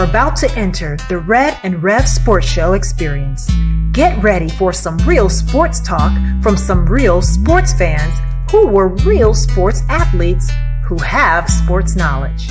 are about to enter the Red and Rev Sports Show experience. Get ready for some real sports talk from some real sports fans who were real sports athletes who have sports knowledge.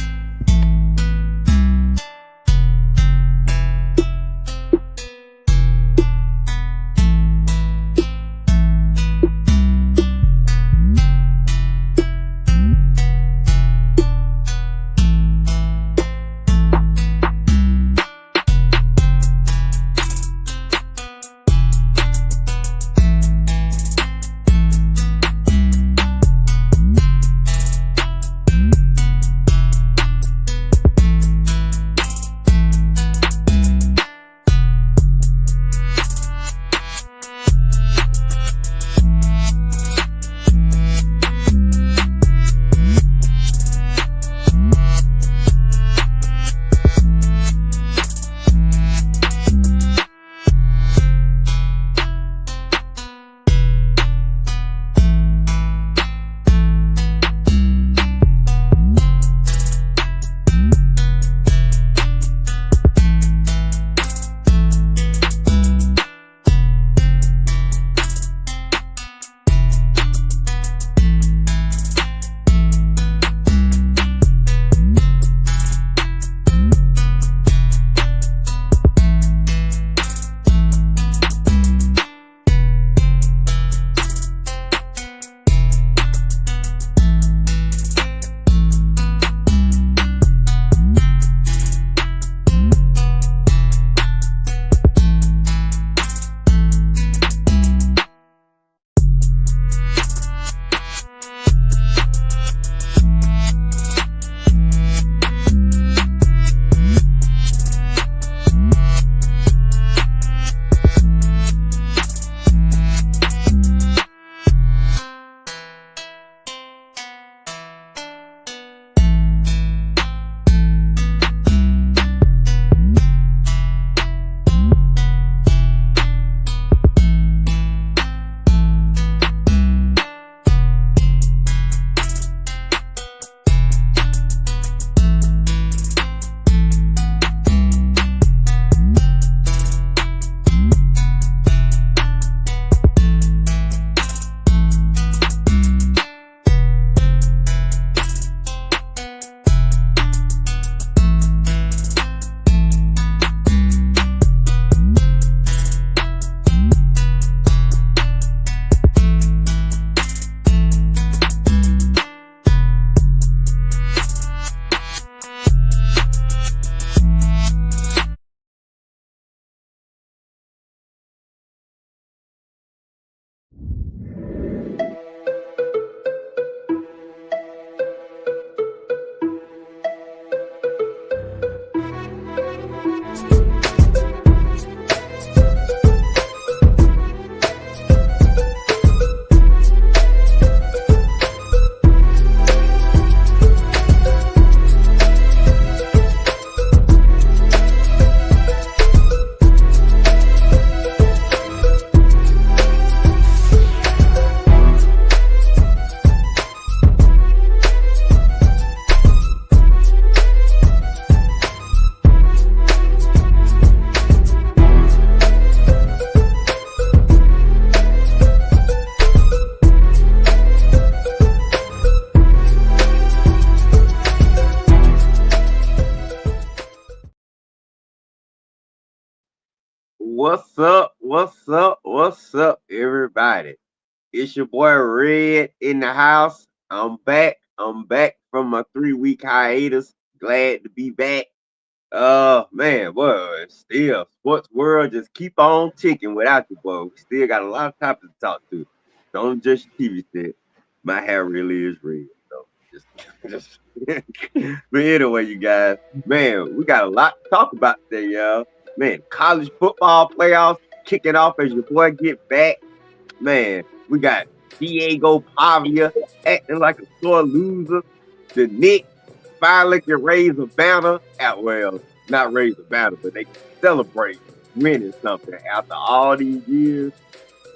What's up? What's up, everybody? It's your boy Red in the house. I'm back. I'm back from my 3 week hiatus. Glad to be back. Man, boy, still sports world just keep on ticking without you, boy. We still got a lot of topics to talk to. Don't just TV set. My hair really is red. So just but anyway, you guys, man, we got a lot to talk about today, y'all. Man, college football playoffs kicking off as your boy get back. Man, we got Diego Pavia acting like a sore loser. The Knicks finally can raise a banner. Well, not raise a banner, but they can celebrate winning something after all these years.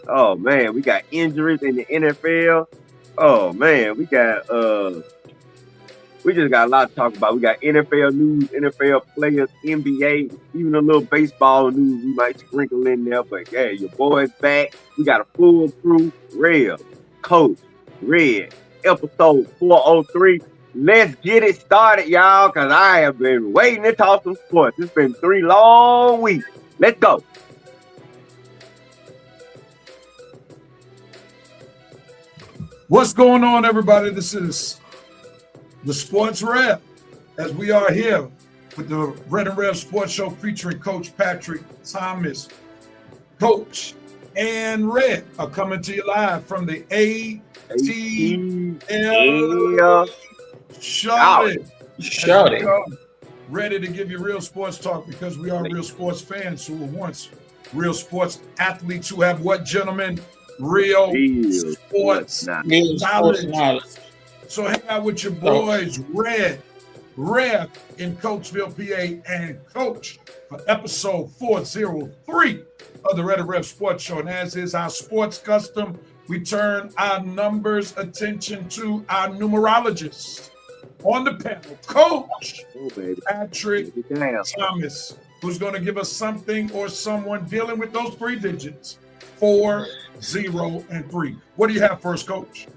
Oh man, we got injuries in the NFL. Oh man, we got We just got a lot to talk about. We got NFL news, NFL players, NBA, even a little baseball news we might sprinkle in there. But yeah, your boy's back. We got a full crew. Real, Coach, Red, episode 403. Let's get it started, y'all, because I have been waiting to talk some sports. It's been 3 long weeks. Let's go. What's going on, everybody? This is the Sports Rep, as we are here with the Red and Rev Sports Show featuring Coach Patrick Thomas. Coach and Red are coming to you live from the ATL Shouted. Ready to give you real sports talk because we are real sports fans who were once real sports athletes who have what, gentlemen? Real sports knowledge. So hang out with your boys, Red, Rev in Coachville, PA, and Coach for episode 403 of the Red and Rev Sports Show. And as is our sports custom, we turn our numbers attention to our numerologists on the panel, Coach Patrick Thomas, who's going to give us something or someone dealing with those 3 digits, 4, 0, and 3. What do you have first, Coach?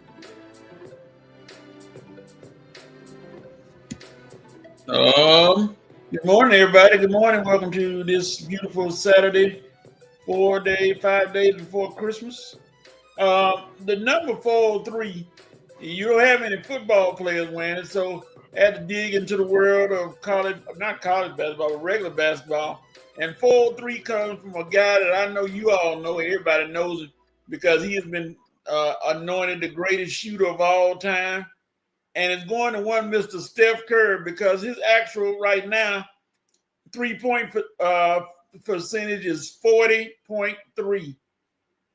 Good morning, everybody. Good morning. Welcome to this beautiful Saturday, 5 days before Christmas. The number 403, you don't have any football players wearing it, so I had to dig into the world of not college basketball, but regular basketball. And 403 comes from a guy that I know you all know, everybody knows it, because he has been anointed the greatest shooter of all time. And it's going to one Mr. Steph Curry because his actual right now 3-point percentage is 40.3.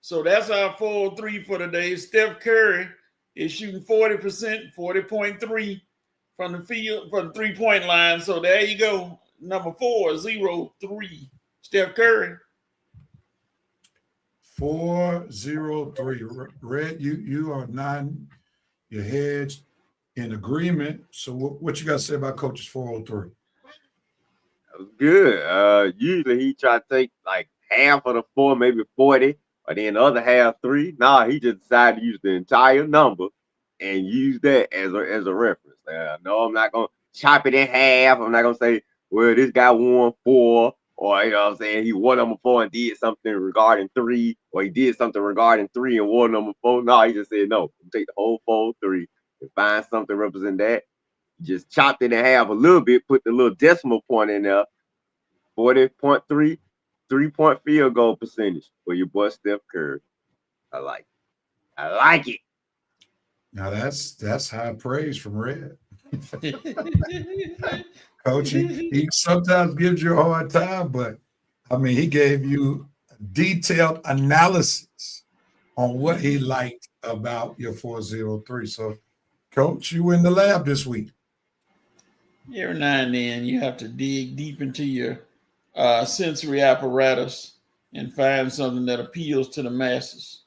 So that's our 403 for today. Steph Curry is shooting 40%, 40.3 from the field, from the 3-point line. So there you go. Number 403, Steph Curry. 403. Red, you are nodding your heads in agreement. So what you got to say about Coach's 403? That was good. Usually he try to take like half of the 4, maybe 40, or then the other half 3. Nah, he just decided to use the entire number and use that as a reference. No, I'm not gonna chop it in half. I'm not gonna say, well, this guy won 4, or you know what I'm saying, he won number 4 and did something regarding 3, or he did something regarding 3 and won number 4. No, he just said no. Take the whole 403 and find something represent that. Just chopped it in half a little bit, put the little decimal point in there. 40.3 3-point field goal percentage for your boy Steph Curry. I like it. Now that's high praise from Red. Coach, he sometimes gives you a hard time, but I mean, he gave you detailed analysis on what he liked about your 403. So, Coach, you were in the lab this week. Every now and then you have to dig deep into your sensory apparatus and find something that appeals to the masses.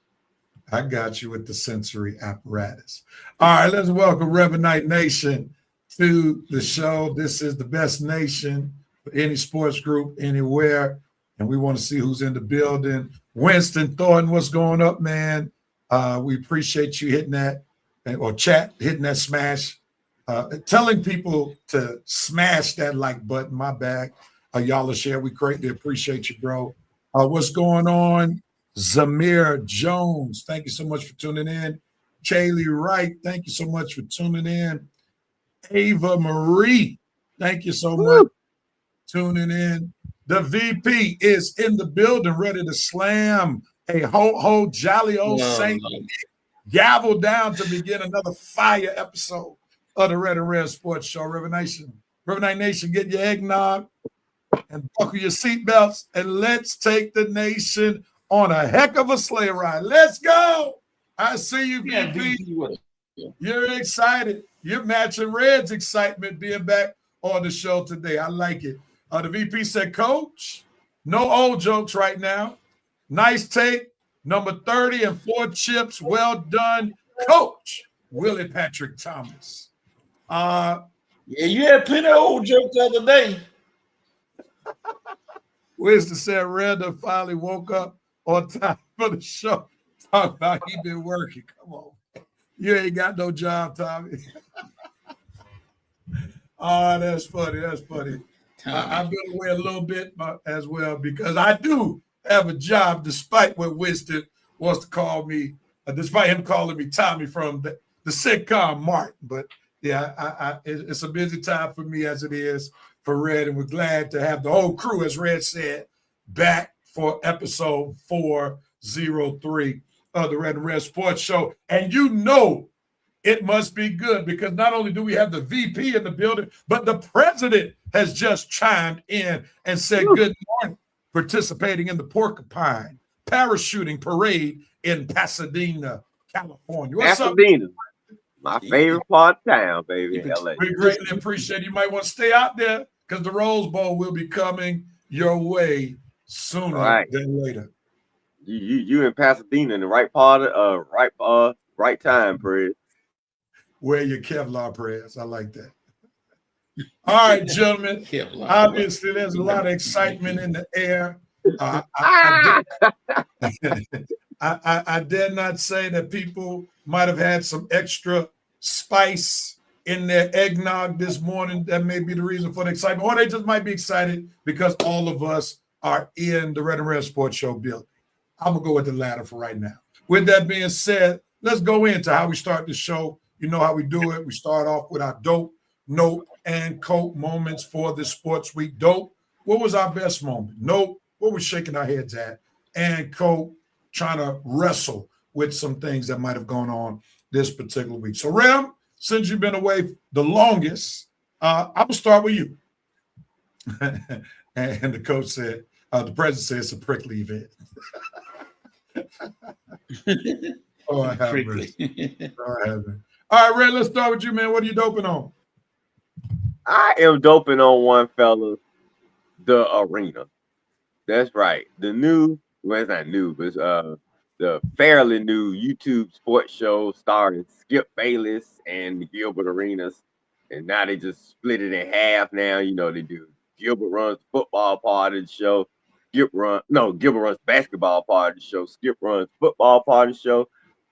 I got you with the sensory apparatus. All right, let's welcome Revenite Nation to the show. This is the best nation for any sports group anywhere, and we want to see who's in the building. Winston Thornton, what's going up, man? We appreciate you hitting that, or chat, hitting that smash, telling people to smash that like button. My bag. Y'all will share. We greatly appreciate you, bro. What's going on? Zamir Jones, thank you so much for tuning in. Kaylee Wright, thank you so much for tuning in. Ava Marie, thank you so much for tuning in. The VP is in the building, ready to slam a ho jolly old Saint gavel down to begin another fire episode of the Red and Red Sports Show. Revenite Nation, get your eggnog and buckle your seatbelts, and let's take the nation on a heck of a sleigh ride. Let's go. I see you, VP. You're excited. You're matching Red's excitement being back on the show today. I like it. The VP said, Coach, no old jokes right now. Nice take. Number 30 and 4 chips. Well done, Coach Willie Patrick Thomas. Yeah, you had plenty of old jokes the other day. Winston said Randall finally woke up on time for the show. Talk about he been working. Come on. You ain't got no job, Tommy. Oh, that's funny. That's funny. I've been away a little bit as well because I do have a job, despite what Winston wants to call me, despite him calling me Tommy from the sitcom Martin. But yeah, it's a busy time for me as it is for Red, and we're glad to have the whole crew, as Red said, back for episode 403 of the Red and Red Sports Show. And you know it must be good because not only do we have the VP in the building, but the president has just chimed in and said good morning, participating in the Porcupine Parachuting Parade in Pasadena, California. What's Pasadena, up? my favorite part of town, baby, LA. We greatly appreciate it. You might want to stay out there because the Rose Bowl will be coming your way sooner than later. You in Pasadena in the right part of right time, Perez. Wear your Kevlar prayers. I like that. All right, gentlemen. Obviously, there's a lot of excitement in the air. I dare not say that people might have had some extra spice in their eggnog this morning. That may be the reason for the excitement. Or they just might be excited because all of us are in the Red and Red Sports Show building. I'm going to go with the latter for right now. With that being said, let's go into how we start the show. You know how we do it. We start off with our dope, nope, and cope moments for this sports week. Dope, what was our best moment? Nope, what we're shaking our heads at? And cope, trying to wrestle with some things that might have gone on this particular week. So, Rem, since you've been away the longest, I'm going to start with you. And the coach said, the president said it's a prickly event. Oh, I have mercy. Oh, I have mercy. All right, Red, let's start with you, man. What are you doping on? I am doping on one, fella, the arena. That's right. The new, well, it's not new, but it's the fairly new YouTube sports show starring Skip Bayless and the Gilbert Arenas. And now they just split it in half now. You know, they do Gilbert runs the football part of the show. Gilbert runs basketball part of the show. Skip runs football part of the show.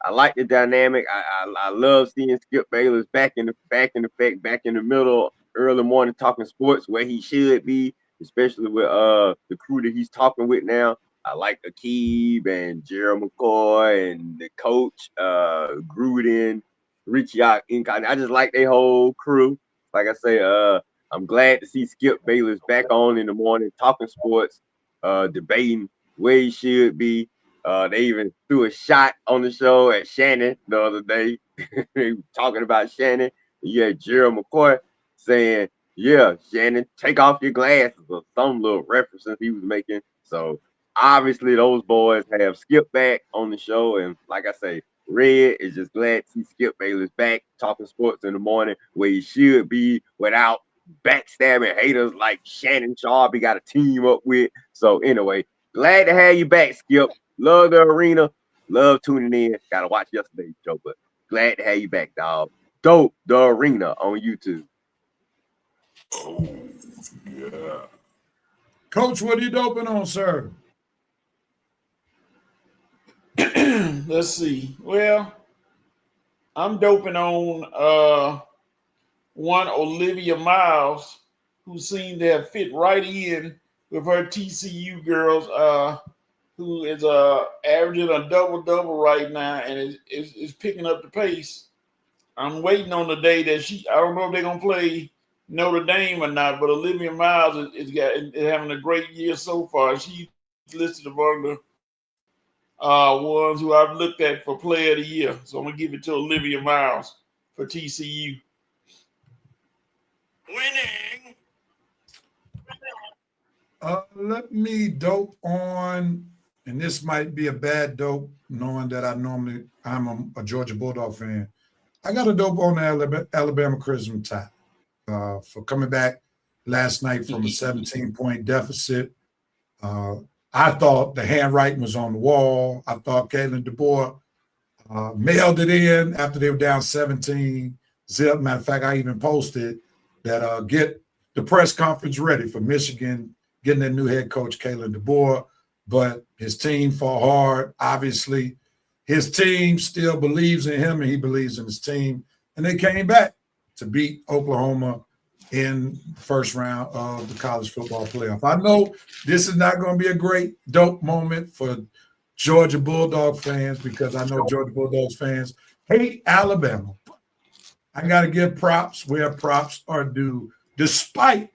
I like the dynamic. I love seeing Skip Bayless back in the middle, early morning talking sports where he should be, especially with the crew that he's talking with now. I like Akib and Jerry McCoy and the coach, Gruden, Richie Inca. I just like their whole crew. Like I say, I'm glad to see Skip Bayless back on in the morning talking sports, debating where he should be. They even threw a shot on the show at Shannon the other day. They were talking about Shannon. You had Jerry McCoy saying, yeah, Shannon, take off your glasses, or some little references he was making. So obviously those boys have Skip back on the show. And like I say, Red is just glad to see Skip Bayless back talking sports in the morning where he should be without backstabbing haters like Shannon Sharp he got a team up with. So anyway, glad to have you back, Skip. Love the arena. Love tuning in. Gotta watch yesterday's show, but glad to have you back, dog. Dope, the arena on YouTube. Oh, yeah. Coach, what are you doping on, sir? Let's see. Well, I'm doping on one Olivia Miles, who seemed to have fit right in with her TCU girls, who is averaging a double-double right now and is picking up the pace. I'm waiting on the day that I don't know if they're going to play Notre Dame or not, but Olivia Miles is having a great year so far. She's listed among the ones who I've looked at for Player of the Year. So I'm going to give it to Olivia Miles for TCU. Winning. Let me dope on, and this might be a bad dope, knowing that I'm a Georgia Bulldog fan. I got a dope on the Alabama Crimson Tide for coming back last night from a 17-point deficit. I thought the handwriting was on the wall. I thought Caitlin DeBoer mailed it in after they were down 17-0. Matter of fact, I even posted that get the press conference ready for Michigan, getting their new head coach, Kalen DeBoer. But his team fought hard. Obviously, his team still believes in him, and he believes in his team. And they came back to beat Oklahoma in first round of the college football playoff. I know this is not going to be a great dope moment for Georgia Bulldog fans, because I know Georgia Bulldogs fans hate Alabama. I got to give props where props are due, despite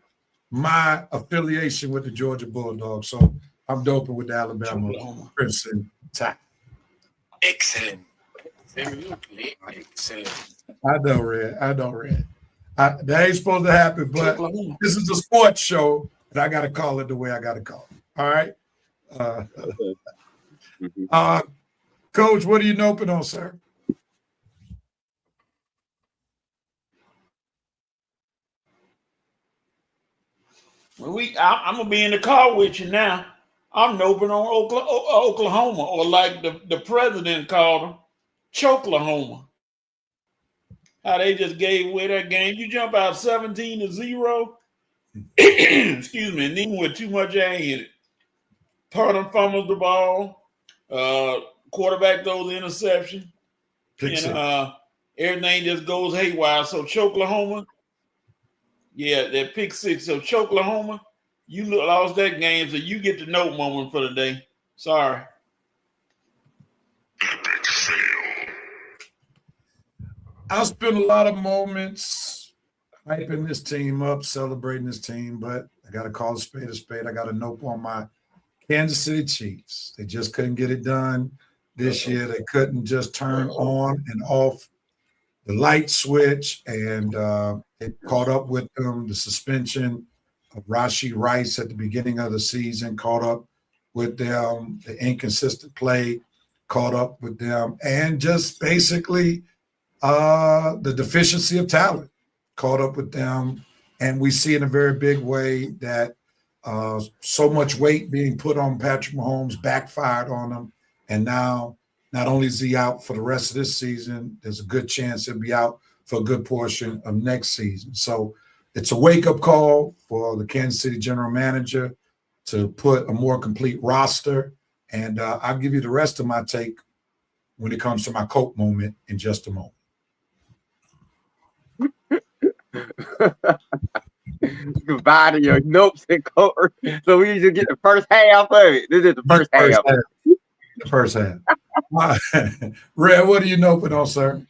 my affiliation with the Georgia Bulldogs. So I'm doping with the Alabama Crimson Tide. Excellent. Absolutely excellent. I know, Red. That ain't supposed to happen, but this is a sports show, and I got to call it the way I got to call it. All right? Coach, what are you noping on, sir? I'm gonna be in the car with you now. I'm noping on Oklahoma, or like the president called them, Choklahoma. How they just gave away that game. You jump out 17-0. Excuse me, and even with too much air in it. Pardon fumbles the ball. Quarterback throws the interception. And everything just goes haywire. So Choklahoma, yeah, that pick six. So Choklahoma, you lost that game, so you get the note moment for the day. Sorry. I'll spend a lot of moments hyping this team up, celebrating this team, but I got to call a spade a spade. I got a nope on my Kansas City Chiefs. They just couldn't get it done this year. They couldn't just turn on and off the light switch, and it caught up with them. The suspension of Rashee Rice at the beginning of the season caught up with them. The inconsistent play caught up with them, and just basically the deficiency of talent caught up with them. And we see in a very big way that so much weight being put on Patrick Mahomes backfired on him. And now not only is he out for the rest of this season, there's a good chance he'll be out for a good portion of next season. So it's a wake-up call for the Kansas City general manager to put a more complete roster. And I'll give you the rest of my take when it comes to my Coke moment in just a moment. Goodbye to your notes and cover. So we just get the first half of it. This is the first half. The first half. Red, what are you noping on, sir?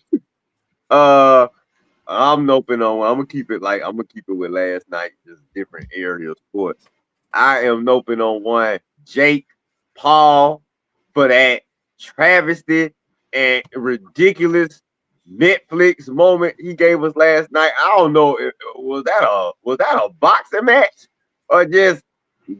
I'm noping on. I'm gonna keep it with last night, just different area of sports. I am noping on one Jake Paul for that travesty and ridiculous Netflix moment he gave us last night. I don't know, was that a boxing match or just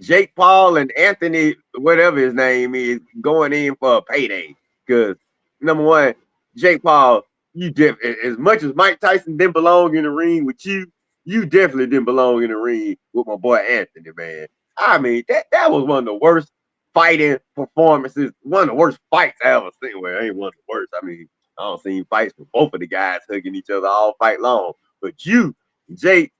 Jake Paul and Anthony, whatever his name is, going in for a payday? Because number one, Jake Paul, as much as Mike Tyson didn't belong in the ring with you, you definitely didn't belong in the ring with my boy Anthony, man. I mean, that was one of the worst fighting performances, one of the worst fights I ever seen. Well, it ain't one of the worst. I mean, I don't see fights with both of the guys hugging each other all fight long. But you, Jake,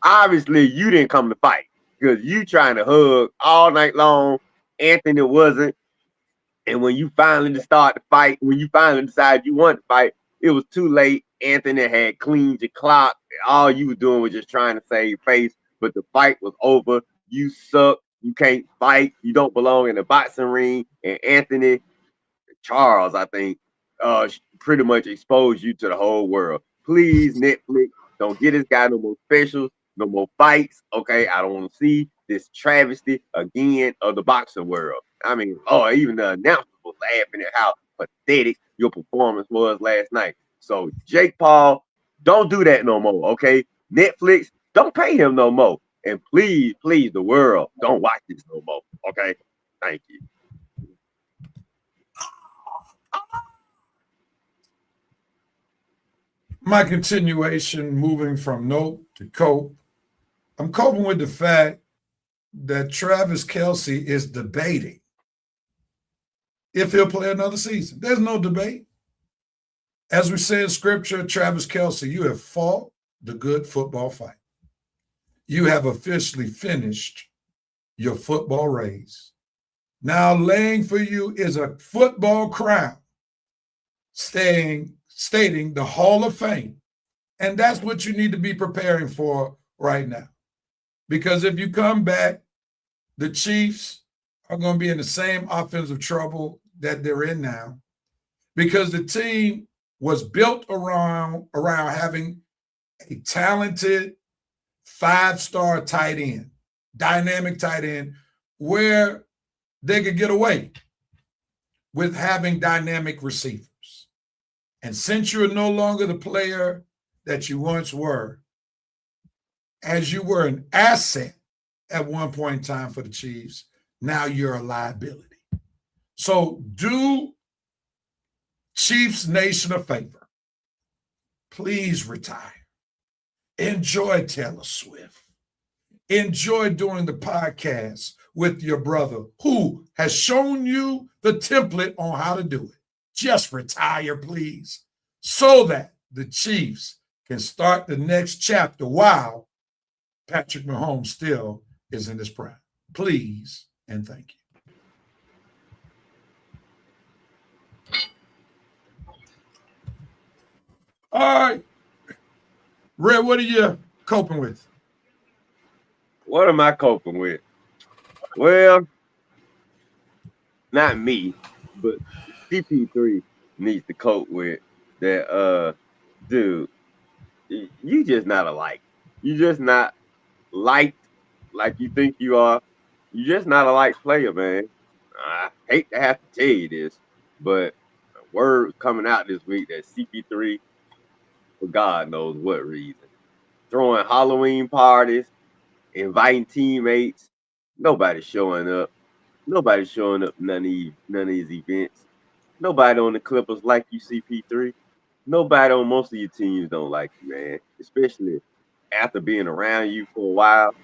obviously you didn't come to fight because you trying to hug all night long. Anthony wasn't. And when you finally start to fight, when you finally decided you wanted to fight, it was too late. Anthony had cleaned your clock. All you were doing was just trying to save face. But the fight was over. You suck. You can't fight. You don't belong in the boxing ring. And Anthony Charles, I think, pretty much exposed you to the whole world. Please, Netflix, don't get this guy no more specials, no more fights. Okay, I don't want to see this travesty again of the boxing world. I mean, even the announcers was laughing at how pathetic your performance was last night. So, Jake Paul, don't do that no more. Okay, Netflix, don't pay him no more. And please, the world, don't watch this no more. Okay, thank you. My continuation, moving from nope to cope. I'm coping with the fact that Travis Kelce is debating if he'll play another season. There's no debate. As we say in scripture, Travis Kelce, you have fought, the good football fight. You have officially finished your football race. Now laying for you is a football crown stating the Hall of Fame. And that's what you need to be preparing for right now. Because if you come back, the Chiefs are going to be in the same offensive trouble that they're in now, because the team was built around having a talented 5-star tight end, dynamic tight end, where they could get away with having dynamic receivers. And since you're no longer the player that you once were, as you were an asset at one point in time for the Chiefs, now you're a liability. So do Chiefs Nation a favor. Please retire. Enjoy Taylor Swift. Enjoy doing the podcast with your brother who has shown you the template on how to do it. Just retire, please, so that the Chiefs can start the next chapter while Patrick Mahomes still is in his prime. Please and thank you. All right. Red, what are you coping with? What am I coping with? Well, not me, but CP3 needs to cope with that. Dude, you just not alike. You just not liked like you think you are. You just not a like player, man. I hate to have to tell you this, but word coming out this week that CP3, for God knows what reason, throwing Halloween parties, inviting teammates. Nobody's showing up. Nobody's showing up none of these events. Nobody on the Clippers like you, CP3. Nobody on most of your teams don't like you, man. Especially after being around you for a while.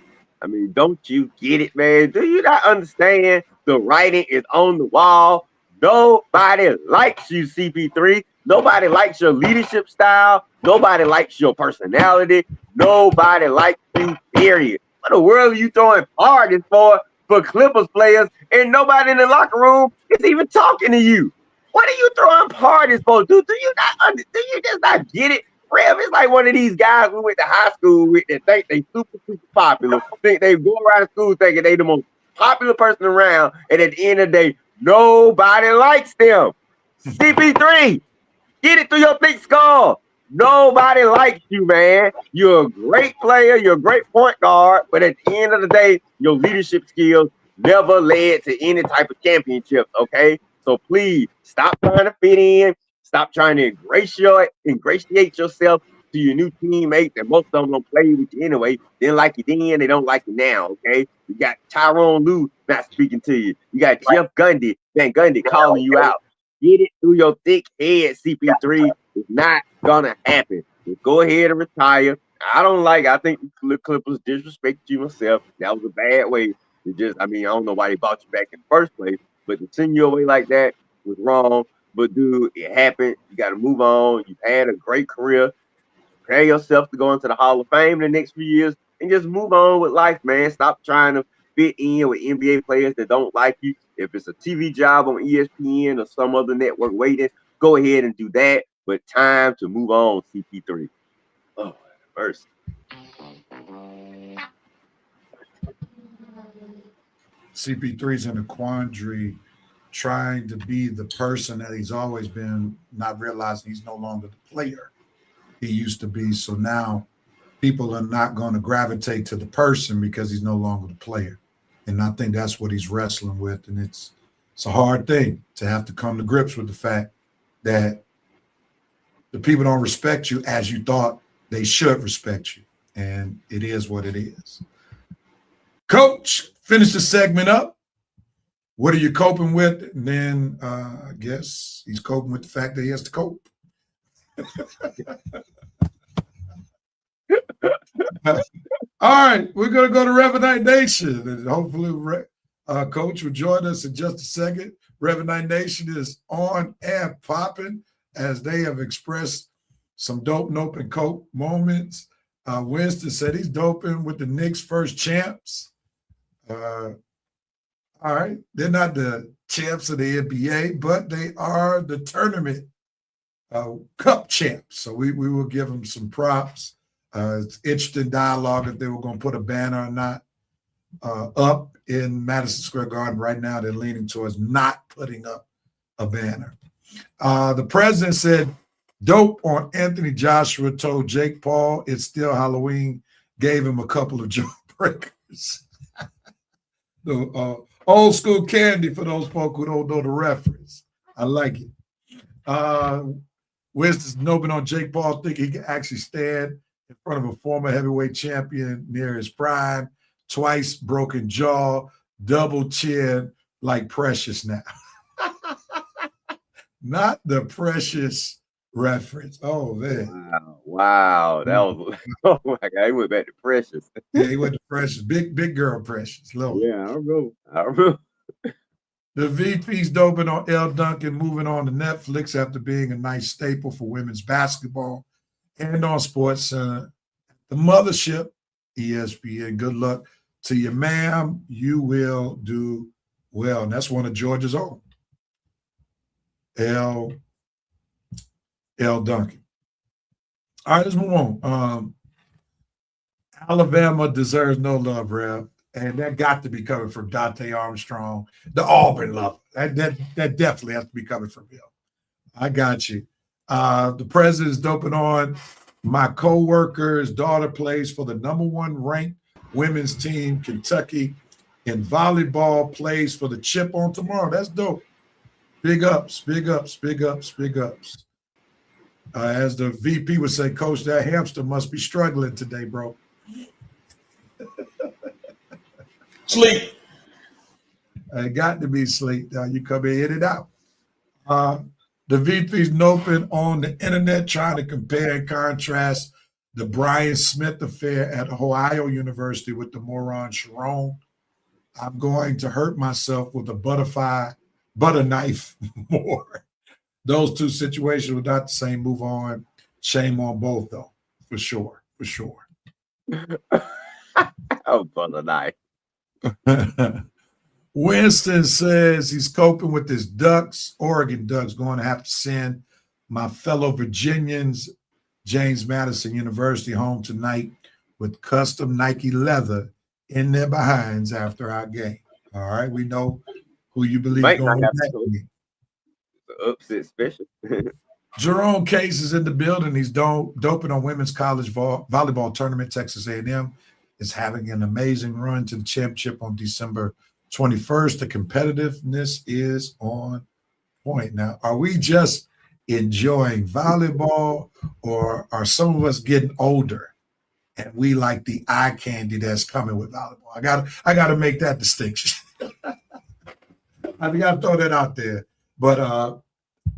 I mean, don't you get it, man? Do you not understand the writing is on the wall? Nobody likes you, CP3. Nobody likes your leadership style. Nobody likes your personality. Nobody likes you, period. What the world are you throwing parties for Clippers players, and nobody in the locker room is even talking to you? What are you throwing parties for? Do you just not get it? Rev, it's like one of these guys we went to high school with that think they super popular. Think they go around school thinking they the most popular person around, and at the end of the day, nobody likes them. CP3, get it through your thick skull. Nobody likes you, man. You're a great player. You're a great point guard. But at the end of the day, your leadership skills never led to any type of championship, okay? So please stop trying to fit in. Stop trying to ingratiate yourself to your new teammates, and most of them don't play with you anyway. They didn't like you then, they don't like you now, okay? You got Tyronn Lue not speaking to you. You got Jeff Gundy, Van Gundy calling you out. Get it through your thick head, CP3. It's not gonna happen. Just go ahead and retire. I think the Clippers disrespected you myself. That was a bad way to I don't know why they brought you back in the first place, but to send you away like that was wrong. But dude, it happened. You got to move on. You've had a great career. Prepare yourself to go into the Hall of Fame in the next few years and just move on with life, man. Stop trying to fit in with NBA players that don't like you. If it's a TV job on ESPN or some other network waiting, go ahead and do that. But time to move on, CP3. Oh, mercy. CP3's in a quandary, trying to be the person that he's always been, not realizing he's no longer the player he used to be. So now people are not going to gravitate to the person because he's no longer the player. And I think that's what he's wrestling with. And it's a hard thing to have to come to grips with the fact that the people don't respect you as you thought they should respect you. And it is what it is. Coach, finish the segment up. What are you coping with? And then I guess he's coping with the fact that he has to cope. All right, we're going to go to Revenite Nation. And hopefully, Coach will join us in just a second. Revenite Nation is on and popping as they have expressed some dope, nope, and cope moments. Winston said he's doping with the Knicks' first champs. All right. They're not the champs of the NBA, but they are the tournament cup champs. So we will give them some props. It's interesting dialogue if they were going to put a banner or not up in Madison Square Garden. Right now, they're leaning towards not putting up a banner. The president said, dope on Anthony Joshua told Jake Paul it's still Halloween, gave him a couple of jawbreakers. The old school candy for those folk who don't know the reference. I like it. Winston's noping on Jake Paul, think he can actually stand in front of a former heavyweight champion near his prime, twice broken jaw, double chin, like Precious now. Not the Precious reference. Oh, man. Wow. That was, oh my God, he went back to Precious. Yeah, he went to Precious. Big girl Precious. Little. Yeah, I remember. The VP's doping on L. Duncan, moving on to Netflix after being a nice staple for women's basketball and on Sports Center. The mothership, ESPN. Good luck to you, ma'am. You will do well. And that's one of Georgia's own. L. Duncan. All right, let's move on. Alabama deserves no love, Rev. And that got to be coming from Dante Armstrong, the Auburn lover. That definitely has to be coming from him. I got you. The president's doping on my co-worker's daughter plays for the #1 ranked women's team, Kentucky, in volleyball, plays for the chip on tomorrow. That's dope. Big ups, big ups, big ups, big ups. As the VP would say, Coach, that hamster must be struggling today, bro. Sleep. It got to be sleep. You come in, hit it out. The VP's noping on the internet trying to compare and contrast the Brian Smith affair at Ohio University with the moron Sharon. I'm going to hurt myself with a butter knife more. Those two situations were not the same. Move on. Shame on both, though, for sure. Oh, butter knife. Winston says he's coping with his Ducks, Oregon Ducks, going to have to send my fellow Virginians, James Madison University, home tonight with custom Nike leather in their behinds after our game. All right, we know who you believe is going to win that game. Upset special. Jerome Case is in the building. He's doping on women's college volleyball tournament. Texas A&M is having an amazing run to the championship on December 21st. The competitiveness is on point. Now, are we just enjoying volleyball, or are some of us getting older and we like the eye candy that's coming with volleyball? I got to make that distinction. I got to throw that out there. But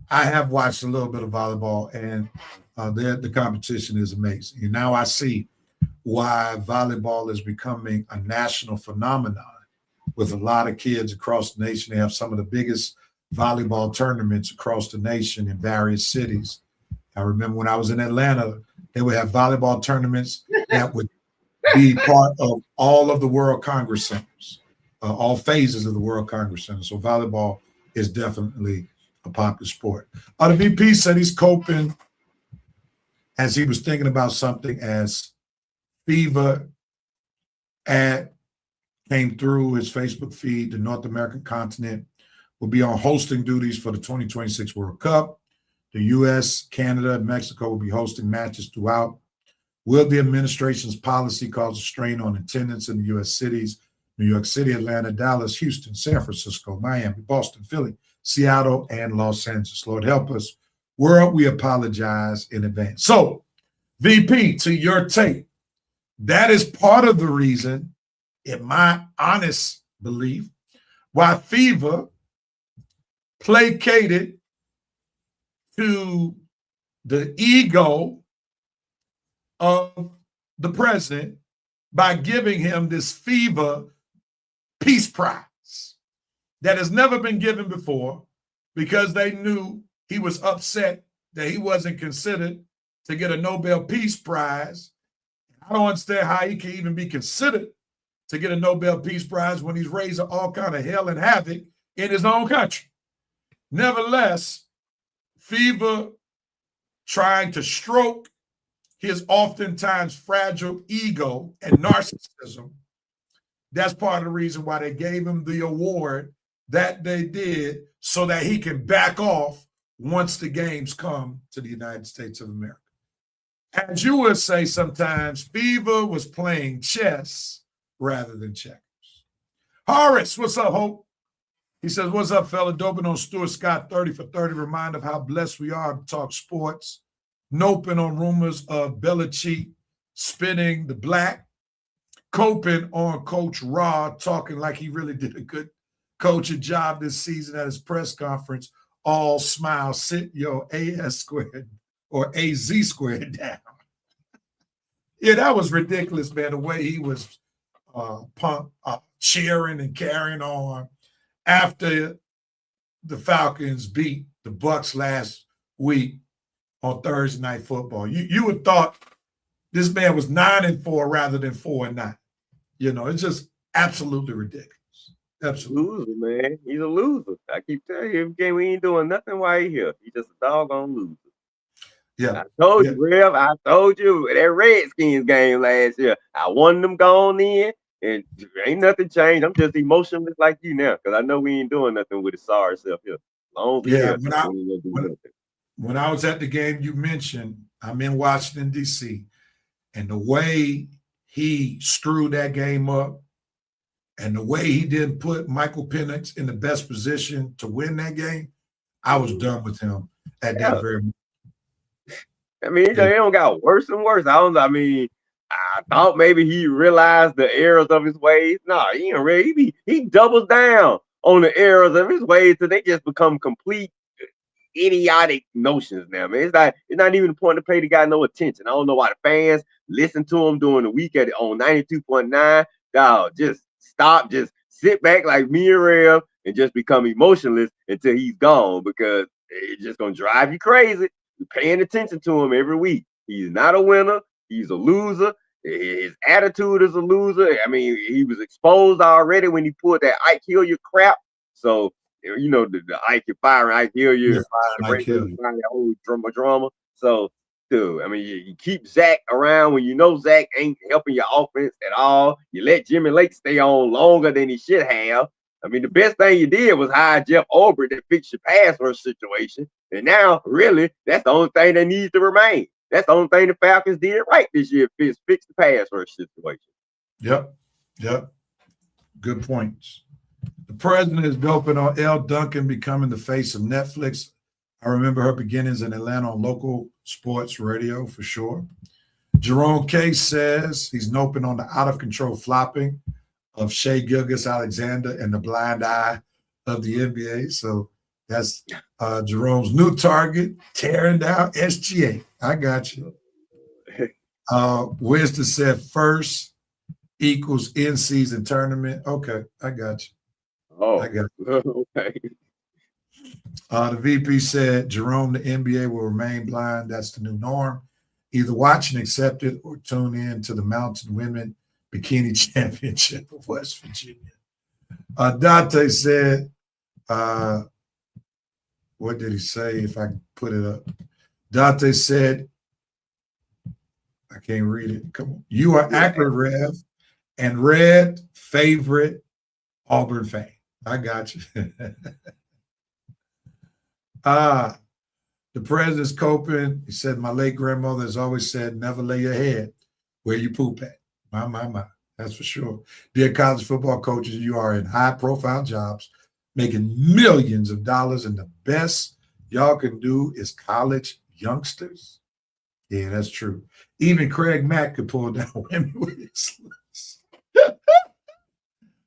I have watched a little bit of volleyball, and the competition is amazing. And now I see why volleyball is becoming a national phenomenon with a lot of kids across the nation. They have some of the biggest volleyball tournaments across the nation in various cities. I remember when I was in Atlanta, they would have volleyball tournaments that would be part of all of the World Congress Centers, all phases of the World Congress Center. So volleyball is definitely a popular sport. The VP said he's coping as he was thinking about something as FIBA ad came through his Facebook feed. The North American continent will be on hosting duties for the 2026 World Cup. The U.S., Canada, and Mexico will be hosting matches throughout. Will the administration's policy cause a strain on attendance in the U.S. cities, New York City, Atlanta, Dallas, Houston, San Francisco, Miami, Boston, Philly, Seattle, and Los Angeles? Lord help us. World, we apologize in advance. So, VP, to your take, that is part of the reason, in my honest belief, why FIBA placated to the ego of the president by giving him this FIBA Peace Prize that has never been given before, because they knew he was upset that he wasn't considered to get a Nobel Peace Prize. I don't understand how he can even be considered to get a Nobel Peace Prize when he's raising all kind of hell and havoc in his own country. Nevertheless, Fever trying to stroke his oftentimes fragile ego and narcissism. That's part of the reason why they gave him the award that they did, so that he can back off once the games come to the United States of America. As you would say sometimes, Fever was playing chess rather than checkers. Horace, what's up, Hope? He says, what's up, fella? Doping on Stuart Scott 30 for 30. Reminder of how blessed we are to talk sports. Noping on rumors of Belichick spinning the black. Coping on Coach Raw, talking like he really did a good coaching job this season at his press conference. All smile, sit your AS squared or AZ squared down. Yeah, that was ridiculous, man, the way he was cheering and carrying on after the Falcons beat the Bucs last week on Thursday Night Football. You would thought this man was 9-4 rather than 4-9. You know, it's just absolutely ridiculous. Absolutely. Loser, man. He's a loser. I keep telling you, every game we ain't doing nothing while he here. He's just a doggone loser. Yeah. I told you, Rev. I told you that Redskins game last year. I wanted them gone in, and ain't nothing changed. I'm just emotionless like you now, because I know we ain't doing nothing with his sorry self here. Long as Yeah, here, when I was at the game you mentioned, I'm in Washington, D.C., and the way he screwed that game up and the way he didn't put Michael Penix in the best position to win that game, I was done with him at that very moment. I mean, it don't got worse and worse. I thought maybe he realized the errors of his ways. No, he ain't really. He doubles down on the errors of his ways till they just become complete idiotic notions now, man. It's not even the point to pay the guy no attention. I don't know why the fans listen to him during the week on 92.9. Dog, just stop, just sit back like me and Rev and just become emotionless until he's gone, because it's just gonna drive you crazy. You're paying attention to him every week. He's not a winner, he's a loser. His attitude is a loser. I mean, he was exposed already when he pulled that Ike Hilliard crap. So you know, the Ike firing, Ike Hilliard, that whole drama. So, dude, I mean, you keep Zach around when you know Zach ain't helping your offense at all. You let Jimmy Lake stay on longer than he should have. I mean, the best thing you did was hire Jeff Aubrey to fix your pass rush situation. And now, really, that's the only thing that needs to remain. That's the only thing the Falcons did right this year, fix the pass rush situation. Yep. Good points. The president is doping on Elle Duncan becoming the face of Netflix. I remember her beginnings in Atlanta on local sports radio for sure. Jerome Case says he's noping on the out-of-control flopping of Shea Gilgeous-Alexander and the blind eye of the NBA. So that's Jerome's new target, tearing down SGA. I got you. Winston said first equals in-season tournament. Okay, I got you. Oh, I got you. Okay. The VP said Jerome, the NBA will remain blind. That's the new norm. Either watch and accept it or tune in to the Mountain Women Bikini Championship of West Virginia. Dante said, what did he say? If I can put it up. Dante said, I can't read it. Come on. You are accurate, Rev, and red favorite Auburn fan. I got you. The president's coping. He said, my late grandmother has always said, never lay your head where you poop at. My. That's for sure. Dear college football coaches, you are in high-profile jobs, making millions of dollars, and the best y'all can do is college youngsters. Yeah, that's true. Even Craig Mack could pull down women with his lips.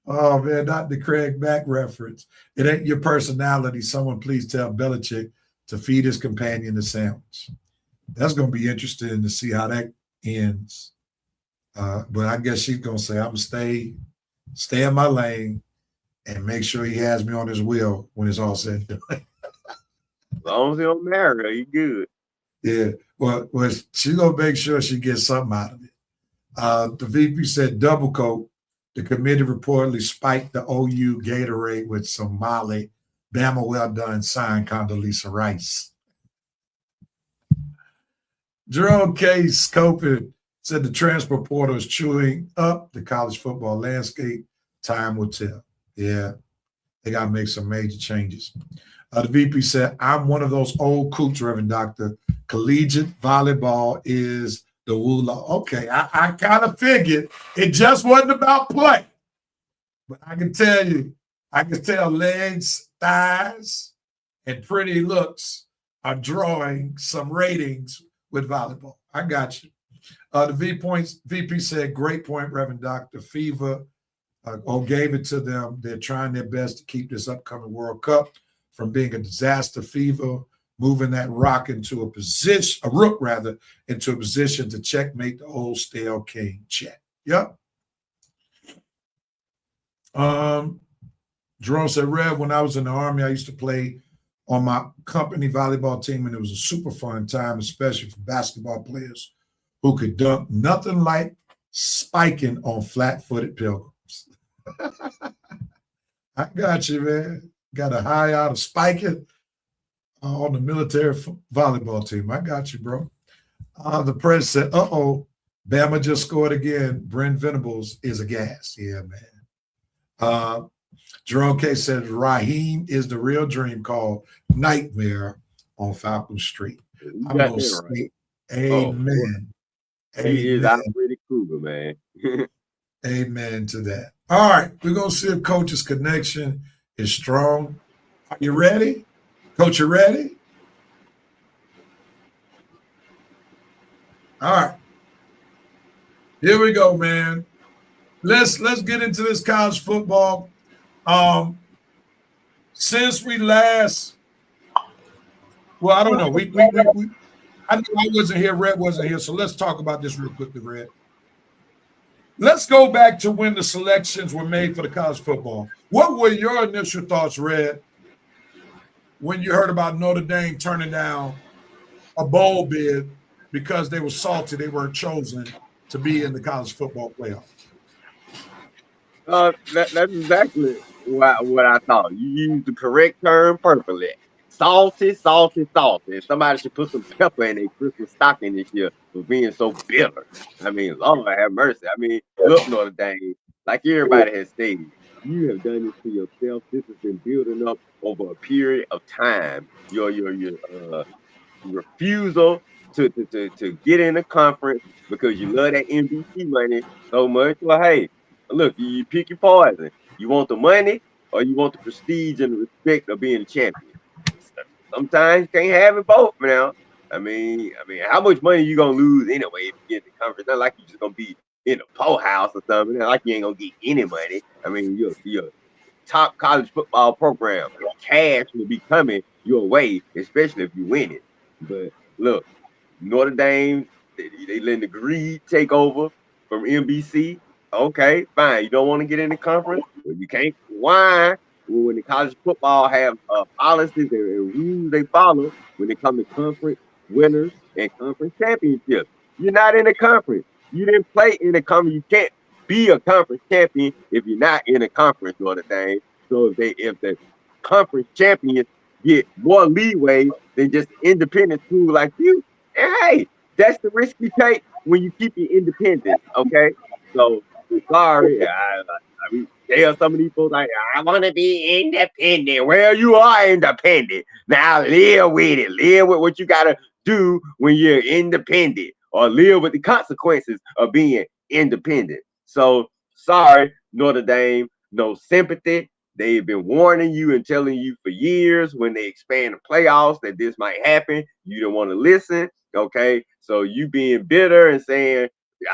Oh, man, not the Craig Mack reference. It ain't your personality. Someone please tell Belichick to feed his companion a sandwich. That's going to be interesting to see how that ends. But I guess she's going to say, I'm going to stay in my lane and make sure he has me on his wheel when it's all said and done. As long as he don't marry her, he good. Yeah. Well, she's going to make sure she gets something out of it. The VP said double coat. The committee reportedly spiked the OU Gatorade with some Molly. Bama well done, signed Condoleezza Rice. Jerome K. Scopin said the transfer portal is chewing up the college football landscape. Time will tell. Yeah, they got to make some major changes. The VP said, I'm one of those old coots, Reverend Doctor. Collegiate volleyball is the Wula. Okay, I kind of figured it just wasn't about play. But I can tell legs, thighs, and pretty looks are drawing some ratings with volleyball. I got you. The VP said, great point, Reverend Dr. Fever, gave it to them. They're trying their best to keep this upcoming World Cup from being a disaster. Fever moving that rook into a position to checkmate the old stale king. Check. Yep. Jerome said, Rev, when I was in the Army, I used to play on my company volleyball team, and it was a super fun time, especially for basketball players who could dunk. Nothing like spiking on flat-footed pilgrims. I got you, man. Got a high out of spiking on the military volleyball team. I got you, bro. The press said, Bama just scored again. Brent Venables is a gas. Yeah, man. Jerome K said, Raheem is the real dream called Nightmare on Falcon Street. I'm going to say amen. He is our Freddy Krueger, man. Amen to that. All right, we're going to see if Coach's connection is strong. Are you ready? Coach, you ready? All right. Here we go, man. Let's get into this college football. Since we last, well, I don't know. I knew I wasn't here. Red wasn't here. So let's talk about this real quickly, Red. Let's go back to when the selections were made for the college football. What were your initial thoughts, Red, when you heard about Notre Dame turning down a bowl bid because they were salty they weren't chosen to be in the college football playoff? That's exactly what I thought. You used the correct term perfectly. Salty, salty, salty. Somebody should put some pepper in their Christmas stocking this year for being so bitter. I mean, Lord have mercy. I mean, look, Notre Dame, like everybody has stated, you have done this to yourself. This has been building up over a period of time. Your refusal to get in the conference because you love that NBC money so much. Well, hey, look, you pick your poison. You want the money or you want the prestige and the respect of being a champion. Sometimes you can't have it both now. I mean, how much money you gonna lose anyway if you get in the conference? Not like you're just gonna be in a poorhouse or something. Not like you ain't gonna get any money. I mean, you're a top college football program. Cash will be coming your way, especially if you win it. But look, Notre Dame, they letting the greed take over from NBC. Okay, fine. You don't want to get in the conference? Well, you can't whine when the college football have policies and rules they follow when it comes to conference winners and conference championships. You're not in the conference. You didn't play in the conference. You can't be a conference champion if you're not in a conference or the thing. So if the conference champions get more leeway than just independent school like you, and hey, that's the risk you take when you keep it independent. Okay, so sorry, I mean, tell some of these folks like, I want to be independent. Well, you are independent. Now live with it. Live with what you got to do when you're independent, or live with the consequences of being independent. So sorry, Notre Dame, no sympathy. They've been warning you and telling you for years when they expand the playoffs that this might happen. You don't want to listen. Okay, so you being bitter and saying,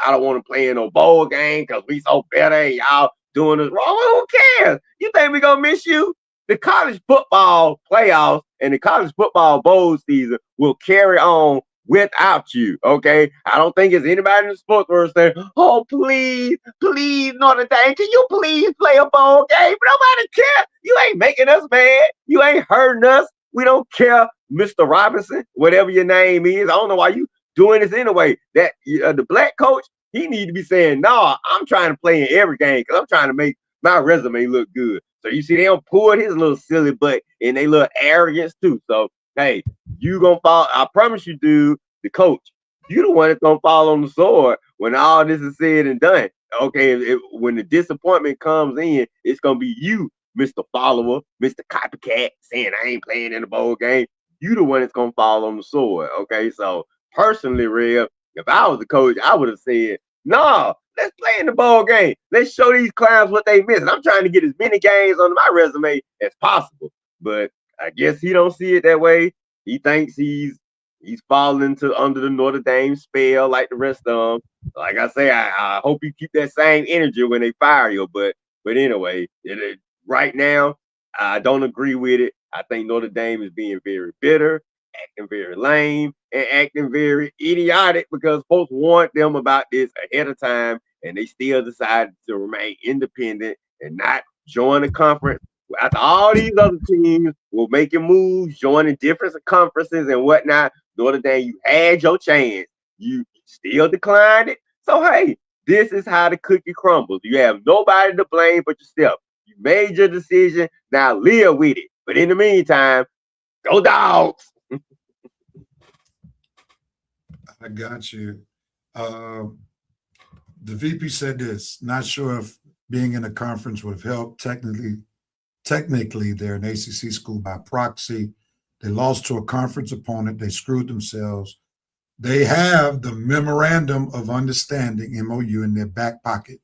I don't want to play in no bowl game because we so better and y'all doing this wrong. Well, who cares? You think we're going to miss you? The college football playoffs and the college football bowl season will carry on without you, okay? I don't think it's anybody in the sports world saying, oh, please, Notre Dame, can you please play a bowl game? Nobody cares. You ain't making us mad. You ain't hurting us. We don't care, Mr. Robinson, whatever your name is. I don't know why you doing this anyway. That the black coach, He need to be saying, "No, I'm trying to play in every game because I'm trying to make my resume look good." So you see, they don't pull his little silly butt and they little arrogance too. So hey, you gonna fall? I promise you, dude. The coach, you the one that's gonna fall on the sword when all this is said and done. Okay, when the disappointment comes in, it's gonna be you, Mr. Follower, Mr. Copycat, saying I ain't playing in the bowl game. You the one that's gonna fall on the sword. Okay, so personally, Rev, if I was the coach, I would have said, "No, let's play in the bowl game. Let's show these clowns what they missing. I'm trying to get as many games on my resume as possible." But I guess he don't see it that way. He thinks he's falling to under the Notre Dame spell like the rest of them. Like I say, I hope you keep that same energy when they fire you. But anyway, right now, I don't agree with it. I think Notre Dame is being very bitter, acting very lame, and acting very idiotic because folks warned them about this ahead of time, and they still decided to remain independent and not join the conference. After all these other teams were making moves, joining different conferences and whatnot, Notre Dame, you had your chance. You still declined it. So, hey, this is how the cookie crumbles. You have nobody to blame but yourself. You made your decision. Now live with it. But in the meantime, go Dogs. I got you. The VP said this. Not sure if being in a conference would have helped. Technically, they're an ACC school by proxy. They lost to a conference opponent. They screwed themselves. They have the Memorandum of Understanding, MOU, in their back pocket.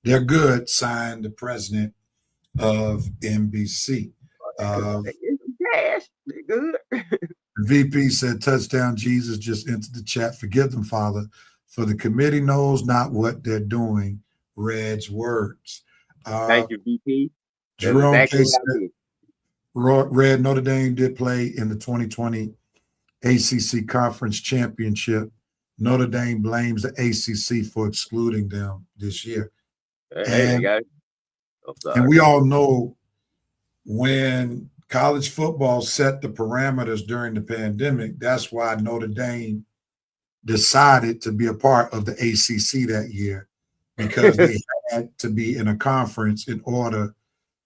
They're good, signed the president of NBC. Cash, they're good. VP said, touchdown, Jesus just entered the chat. Forgive them, Father, for the committee knows not what they're doing. Red's words. Thank you, VP. Jerome Exactly said, Red, Notre Dame did play in the 2020 ACC Conference Championship. Notre Dame blames the ACC for excluding them this year. Hey, and we all know when college football set the parameters during the pandemic, that's why Notre Dame decided to be a part of the ACC that year, because they had to be in a conference in order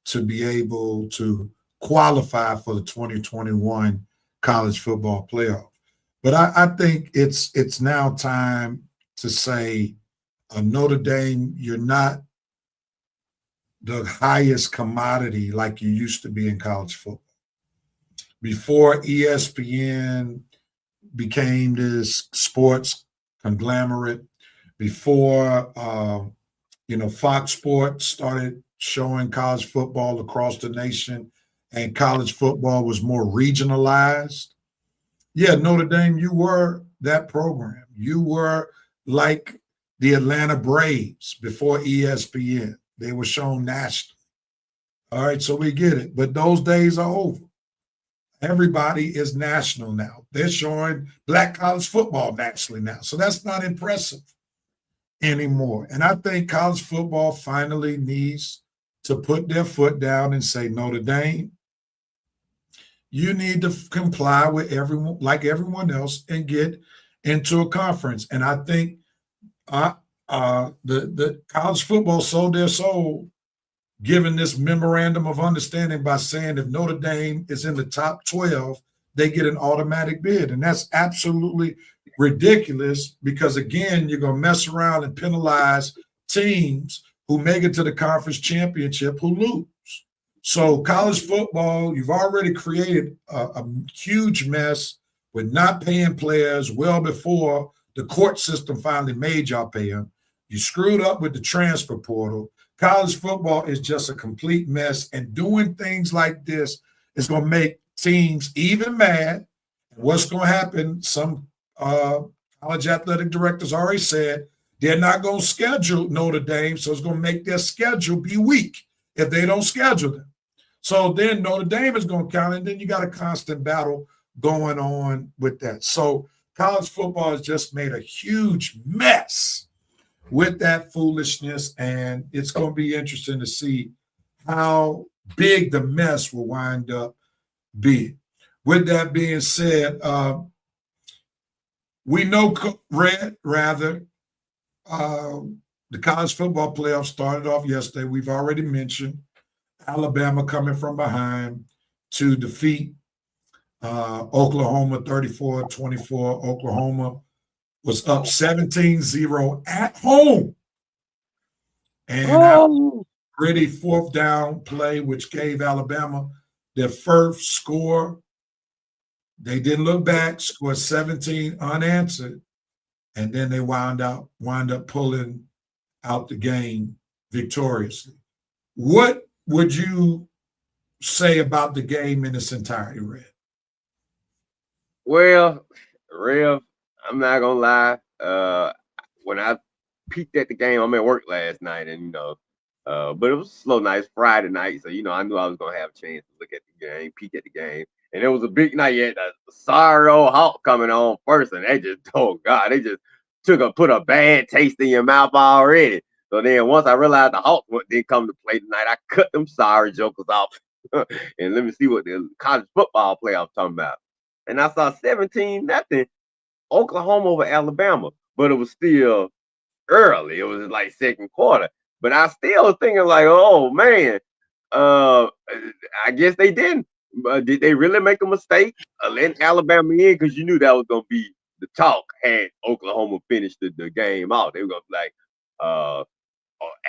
to be able to qualify for the 2021 college football playoff. But I think it's now time to say, Notre Dame, you're not the highest commodity like you used to be in college football. Before ESPN became this sports conglomerate, before Fox Sports started showing college football across the nation and college football was more regionalized. Yeah, Notre Dame, you were that program. You were like the Atlanta Braves before ESPN. They were shown nationally. All right, so we get it. But those days are over. Everybody is national now. They're showing black college football nationally now. So that's not impressive anymore. And I think college football finally needs to put their foot down and say, Notre Dame, you need to comply with everyone, like everyone else, and get into a conference. And I think the college football sold their soul, given this memorandum of understanding by saying if Notre Dame is in the top 12, they get an automatic bid. And that's absolutely ridiculous because, again, you're going to mess around and penalize teams who make it to the conference championship who lose. So college football, you've already created a huge mess with not paying players well before the court system finally made y'all pay them. You screwed up with the transfer portal. College football is just a complete mess, and doing things like this is going to make teams even mad. What's going to happen, some college athletic directors already said, they're not going to schedule Notre Dame, so it's going to make their schedule be weak if they don't schedule them. So then Notre Dame is going to count, and then you got a constant battle going on with that. So college football has just made a huge mess with that foolishness, and it's going to be interesting to see how big the mess will wind up being. With that being said, we know The college football playoffs started off yesterday. We've already mentioned Alabama coming from behind to defeat Oklahoma 34-24. Oklahoma was up 17-0 at home. And a pretty fourth down play, which gave Alabama their first score. They didn't look back, scored 17 unanswered, and then they wind up pulling out the game victoriously. What would you say about the game in its entirety, Red? Well, Rev, I'm not gonna lie. When I peeked at the game, I'm at work last night, and but it was a slow night, Friday night, so I knew I was gonna have a chance to look at the game, peek at the game, and it was a big night. Yet the sorry old Hawk coming on first, and they just, oh God, they just put a bad taste in your mouth already. So then once I realized the Hawks didn't come to play tonight, I cut them sorry jokers off, and let me see what the college football playoff talking about. And I saw 17-0 Oklahoma over Alabama, but it was still early. It was like second quarter. But I still was thinking like, oh man, I guess they didn't. Did they really make a mistake letting Alabama in? Because you knew that was gonna be the talk had Oklahoma finished the game out. They were gonna be like,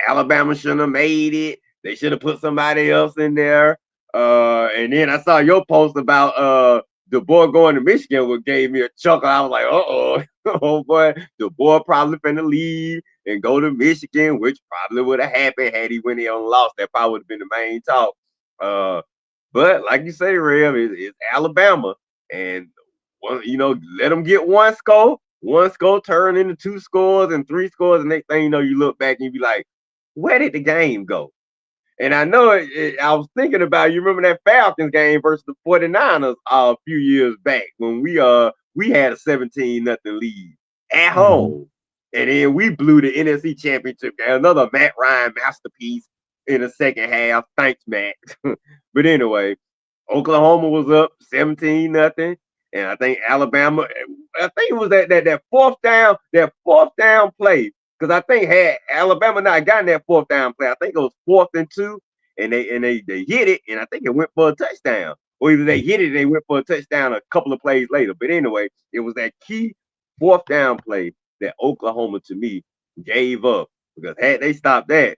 Alabama shouldn't have made it. They should have put somebody else in there. And then I saw your post about the boy going to Michigan, what gave me a chuckle. I was like, oh boy, the boy probably finna leave and go to Michigan, which probably would have happened had he went in and lost. That probably would have been the main talk. But like you say, Rev, it's Alabama, and let them get one score turn into 2 scores and 3 scores, and next thing you know, you look back and you be like, where did the game go? And I know I was thinking about, you remember that Falcons game versus the 49ers a few years back when we had a 17-0 lead at home. And then we blew the NFC Championship game, another Matt Ryan masterpiece in the second half. Thanks, Matt. But anyway, Oklahoma was up 17-0. And I think Alabama, I think it was that fourth down play. Because I think had Alabama not gotten that fourth down play, I think it was 4th and 2, and they hit it, and I think it went for a touchdown. Or either they hit it and they went for a touchdown a couple of plays later. But anyway, it was that key fourth down play that Oklahoma, to me, gave up. Because had they stopped that,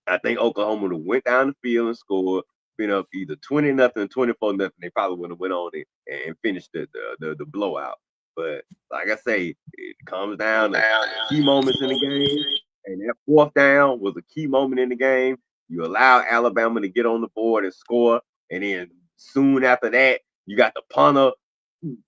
I think Oklahoma would have went down the field and scored, been up either 20-0, 24-0. They probably would have went on it and finished the blowout. But like I say, it comes down to key moments in the game, and that fourth down was a key moment in the game. You allow Alabama to get on the board and score, and then soon after that, you got the punter,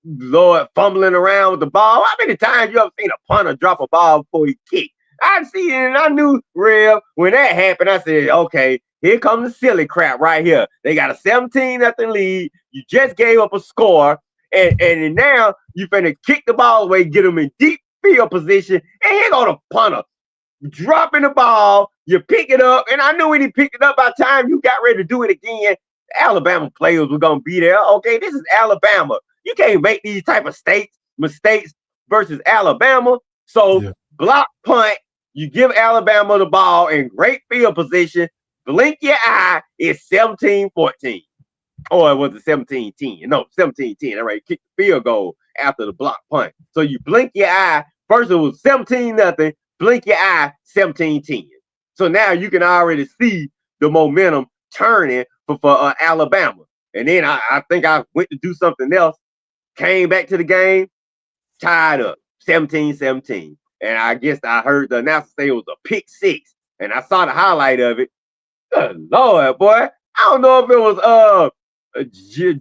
Lord, fumbling around with the ball. How many times you ever seen a punter drop a ball before he kicked? I see it, and I knew, Rev, when that happened, I said, okay, here comes the silly crap right here. They got a 17-0 lead. You just gave up a score. And now you finna kick the ball away, get them in deep field position, and here go the punter dropping the ball. You pick it up, and I knew when he picked it up, by the time you got ready to do it again, Alabama players were gonna be there. Okay, this is Alabama. You can't make these type of mistakes versus Alabama. So block punt. You give Alabama the ball in great field position. Blink your eye. It's 17-14. Or was it 17-10? No, 17-10. All right, kick the field goal after the block punt. So you blink your eye. First it was 17-0. Blink your eye, 17-10. So now you can already see the momentum turning for Alabama. And then I think I went to do something else. Came back to the game, tied up, 17-17. And I guess I heard the announcer say it was a pick 6. And I saw the highlight of it. Good Lord, boy. I don't know if it was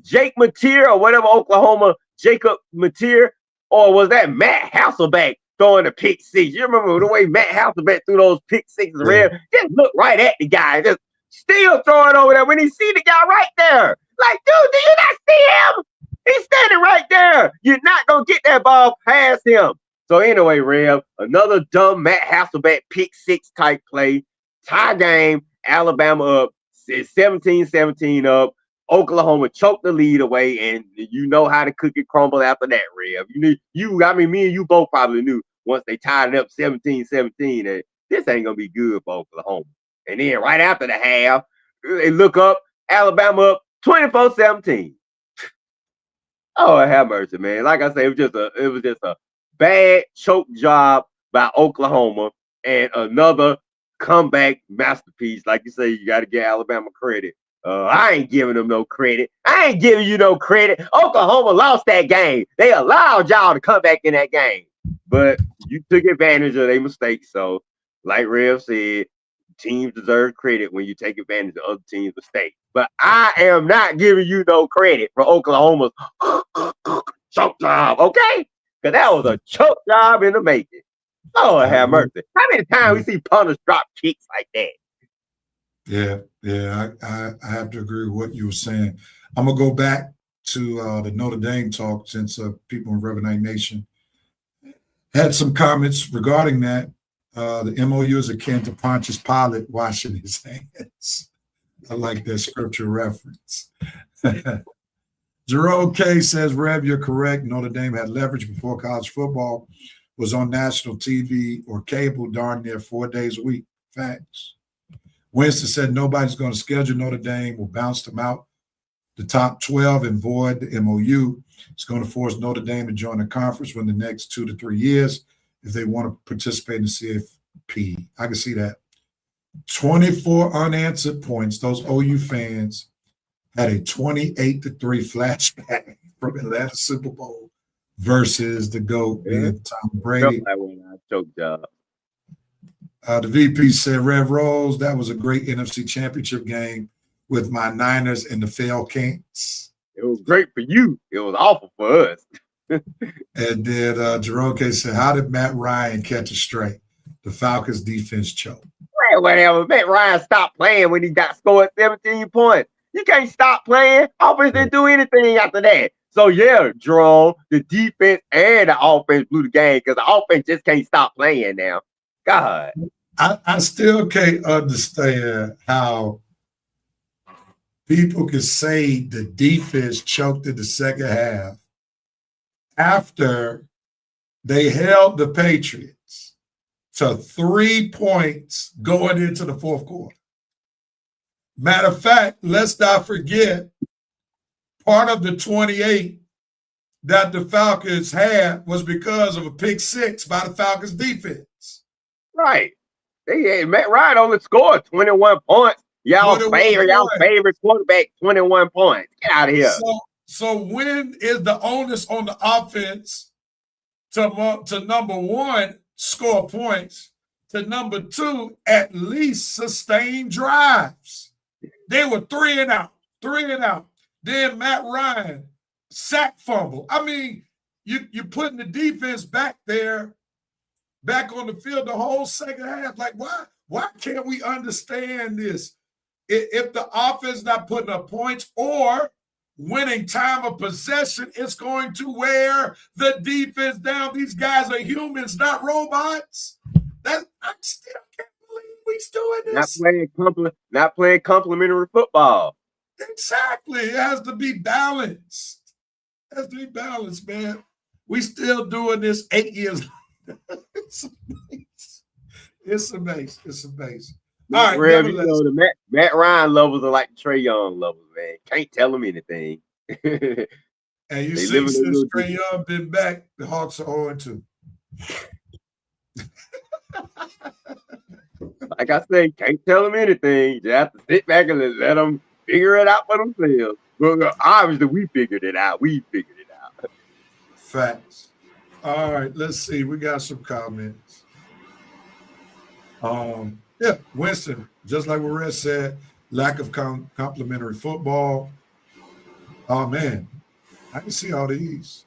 Jake Mateer or whatever, Oklahoma Jacob Mateer, or was that Matt Hasselbeck throwing a pick 6? You remember the way Matt Hasselbeck threw those pick 6s around? Just look right at the guy, just still throwing over there when he see the guy right there. Like, dude, do you not see him? He's standing right there. You're not gonna get that ball past him. So anyway, Rev, another dumb Matt Hasselbeck pick 6 type play. Tie game, Alabama up, 17-17 up. Oklahoma choked the lead away, and you know how the cookie crumbled after that, Rev. Me and you both probably knew once they tied it up 17-17, that this ain't gonna be good for Oklahoma. And then right after the half, they look up, Alabama up 24-17. Oh, have mercy, man. Like I say, it was just a bad choke job by Oklahoma and another comeback masterpiece. Like you say, you got to give Alabama credit. I ain't giving them no credit. I ain't giving you no credit. Oklahoma lost that game. They allowed y'all to come back in that game, but you took advantage of their mistakes. So, like Rev said, teams deserve credit when you take advantage of other teams' mistakes. But I am not giving you no credit for Oklahoma's choke job, okay? Because that was a choke job in the making. Oh, have mercy. How many times we see punters drop kicks like that? Yeah, I have to agree with what you were saying. I'm going to go back to the Notre Dame talk since people in Revenant Nation had some comments regarding that. The MOU is akin to Pontius Pilate washing his hands. I like that scripture reference. Jerome K says, Rev, you're correct. Notre Dame had leverage before college football was on national TV or cable darn near 4 days a week. Facts. Winston said nobody's going to schedule Notre Dame. Will bounce them out the top 12 and void the MOU. It's going to force Notre Dame to join the conference within the next 2 to 3 years if they want to participate in the CFP. I can see that. 24 unanswered points. Those OU fans had a 28-3 flashback from Atlanta Super Bowl versus the GOAT being Tom Brady. The VP said, Rev Rose, that was a great NFC Championship game with my Niners and the Falcons. It was great for you. It was awful for us. And then Jerome K said, how did Matt Ryan catch a straight? The Falcons defense choked. Whatever. Matt Ryan stopped playing when he got scored 17 points. You can't stop playing. Offense didn't do anything after that. So, yeah, Jerome, the defense and the offense blew the game because the offense just can't stop playing now. God. I still can't understand how people can say the defense choked in the second half after they held the Patriots to 3 points going into the fourth quarter. Matter of fact, let's not forget, part of the 28 that the Falcons had was because of a pick six by the Falcons defense. Right. Matt Ryan only scored 21 points. Y'all favorite quarterback, 21 points. Get out of here. So when is the onus on the offense to number one, score points, to number two, at least sustain drives? They were 3 and out. Then Matt Ryan, sack fumble. I mean, you're putting the defense back there, back on the field the whole second half. Like, why can't we understand this? If the offense not putting up points or winning time of possession, it's going to wear the defense down. These guys are humans, not robots. I still can't believe we're doing this. Not playing complementary football. Exactly. It has to be balanced. Man. We still doing this 8 years later. It's amazing. All right, Rev, you know, the Matt Ryan levels are like the Trae Young levels, man. Can't tell them anything. And you see, since Trae Young been back, the Hawks are 0-2. Like I said, can't tell them anything. You have to sit back and let them figure it out for themselves. Well, obviously, we figured it out. Facts. All right, let's see. We got some comments. Yeah, Winston, just like what Red said, lack of complementary football. Oh, man, I can see all these.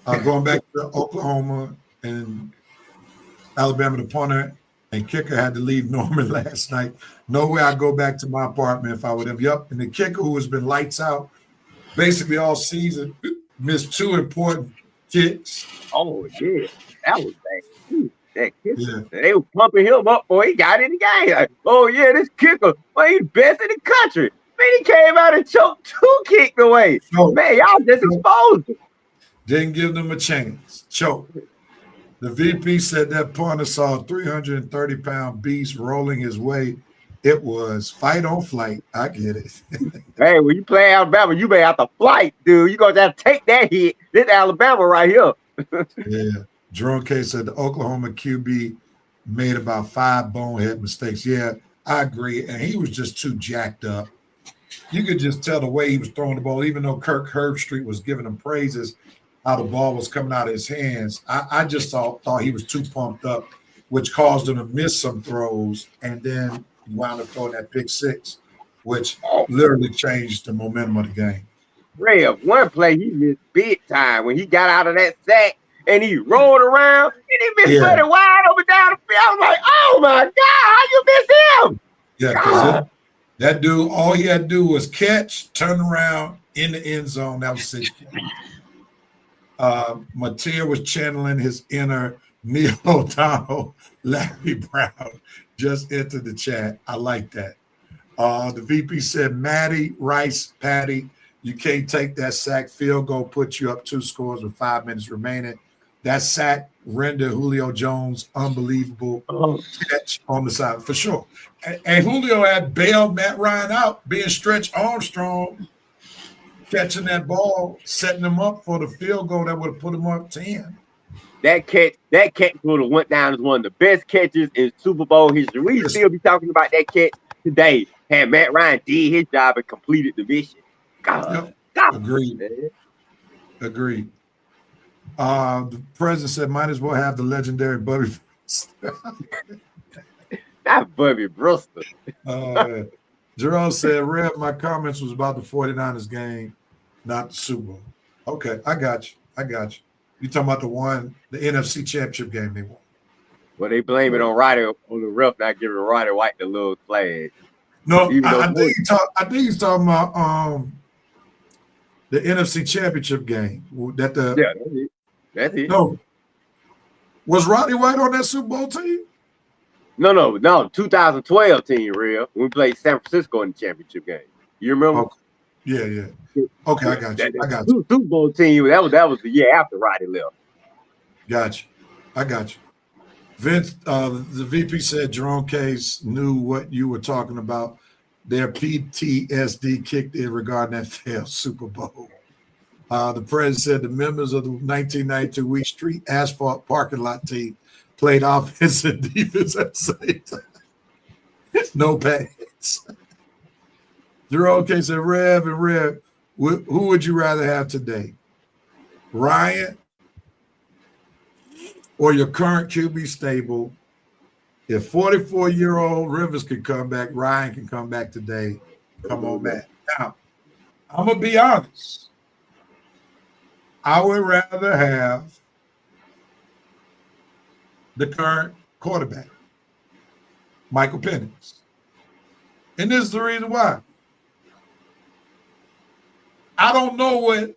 Going back to Oklahoma and Alabama, the punter and kicker had to leave Norman last night. No way I'd go back to my apartment if I would have. Yup, and the kicker who has been lights out basically all season missed 2 important kicks. Oh, yeah, that was bad. That kicker. Yeah. They were pumping him up before he got in the game. Like, oh, yeah, this kicker, well, he's the best in the country. Man, he came out and choked 2 kicks away. Man, y'all just exposed him. Didn't give them a chance. Choke. The VP said that punter saw a 330-pound beast rolling his way. It was fight on flight. I get it. Hey, when you play Alabama, you may have to flight, dude. You gonna have to take that hit. This Alabama right here. Yeah. Jerome K said the Oklahoma QB made about 5 bonehead mistakes. Yeah, I agree. And he was just too jacked up. You could just tell the way he was throwing the ball, even though Kirk Herbstreit was giving him praises, how the ball was coming out of his hands. I just thought he was too pumped up, which caused him to miss some throws. And then he wound up throwing that pick 6, which literally changed the momentum of the game. Rev, one play he missed big time when he got out of that sack and he rolled around and he missed Buddy wide open down the field. I was like, oh my God, how you miss him? Yeah, because that dude, all he had to do was catch, turn around in the end zone. That was 6 points. Mattia was channeling his inner Neil O'Donnell, Larry Brown just entered the chat. I like that. The VP said, Matty, Rice, Patty, you can't take that sack. Field goal put you up 2 scores with 5 minutes remaining. That sack rendered Julio Jones unbelievable catch on the side for sure. And Julio had bailed Matt Ryan out, being Stretch Armstrong, catching that ball, setting him up for the field goal that would have put him up 10. That catch would have went down as one of the best catches in Super Bowl history. We still be talking about that catch today. Had Matt Ryan did his job and completed the mission. God. Agreed. Agreed. The president said, might as well have the legendary Bubby. Not Bubby Brewster. Jerome said, Rev, my comments was about the 49ers game, not the Super Bowl. Okay, I got you. You talking about the NFC Championship game they won. Well, they blame it on the ref not giving Roddy White the little flag. No, I think he's talking about the NFC Championship game. That's it. No. Was Roddy White on that Super Bowl team? No. 2012 team, real. We played San Francisco in the championship game. You remember? Okay. Yeah. Okay, I got you. Super Bowl team. That was the year after Roddy left. I got you. Vince, the VP said Jerome Case knew what you were talking about. Their PTSD kicked in regarding that failed Super Bowl. The president said the members of the 1992 Week Street Asphalt Parking Lot team played offense and defense at the same time. No pads. Jerome K said, Rev, who would you rather have today? Ryan or your current QB stable? If 44-year-old Rivers can come back, Ryan can come back today. Come on, Matt. Now, I'm going to be honest. I would rather have the current quarterback, Michael Penix. And this is the reason why. I don't know what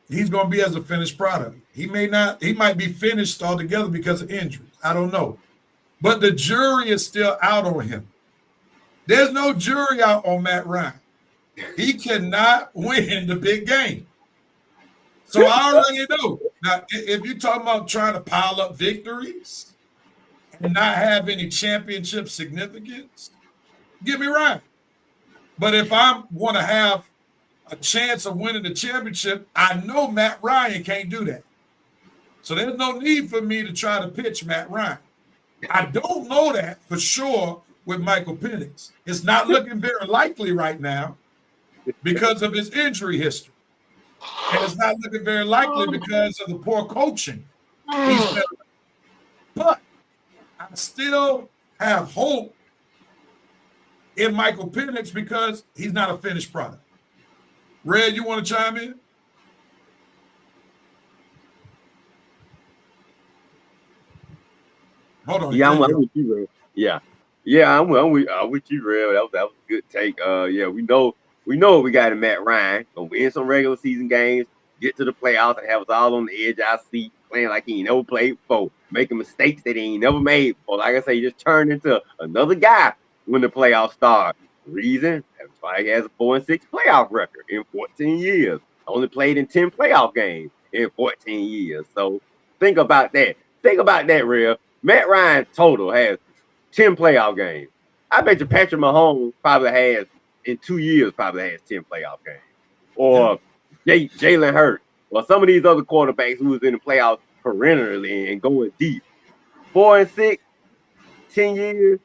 he's going to be as a finished product. He might be finished altogether because of injuries. I don't know. But the jury is still out on him. There's no jury out on Matt Ryan. He cannot win the big game. So I already know. Now, if you're talking about trying to pile up victories and not have any championship significance, get me right. But if I want to have a chance of winning the championship, I know Matt Ryan can't do that. So there's no need for me to try to pitch Matt Ryan. I don't know that for sure with Michael Penix. It's not looking very likely right now because of his injury history. And it's not looking very likely because of the poor coaching. But I still have hope in Michael Penix because he's not a finished product. Red, you want to chime in? Hold on. Yeah, I'm with you, Red. Yeah, I'm with you, Red. That was a good take. We know we got in Matt Ryan. Gonna win some regular season games, get to the playoffs, and have us all on the edge of our seat, playing like he ain't never played before, making mistakes that he ain't never made before. Like I say, he just turned into another guy when the playoffs start. Reason, that's why he has a 4-6 playoff record in 14 years. Only played in 10 playoff games in 14 years. So think about that. Think about that, real. Matt Ryan total has 10 playoff games. I bet you Patrick Mahomes probably has, in 2 years, probably has 10 playoff games. Or Jalen Hurts, or some of these other quarterbacks who was in the playoffs perennially and going deep. 4 and 6, 10 years?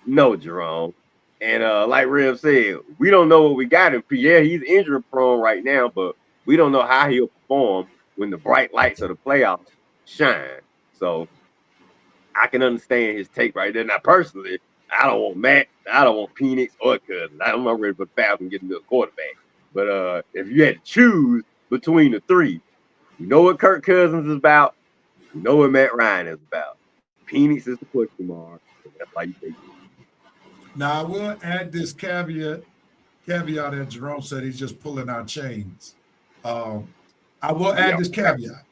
No, Jerome. And like Rev said, we don't know what we got in Pierre. He's injury prone right now, but we don't know how he'll perform when the bright lights of the playoffs shine. So I can understand his take right there. Now, personally, I don't want Matt, I don't want Penix or Cousins. I'm not ready for Falcon getting to a quarterback. But if you had to choose between the three, you know what Kirk Cousins is about, you know what Matt Ryan is about. Penix is the question mark. That's why you take it. Now I will add this caveat that Jerome said he's just pulling our chains. I will add this caveat.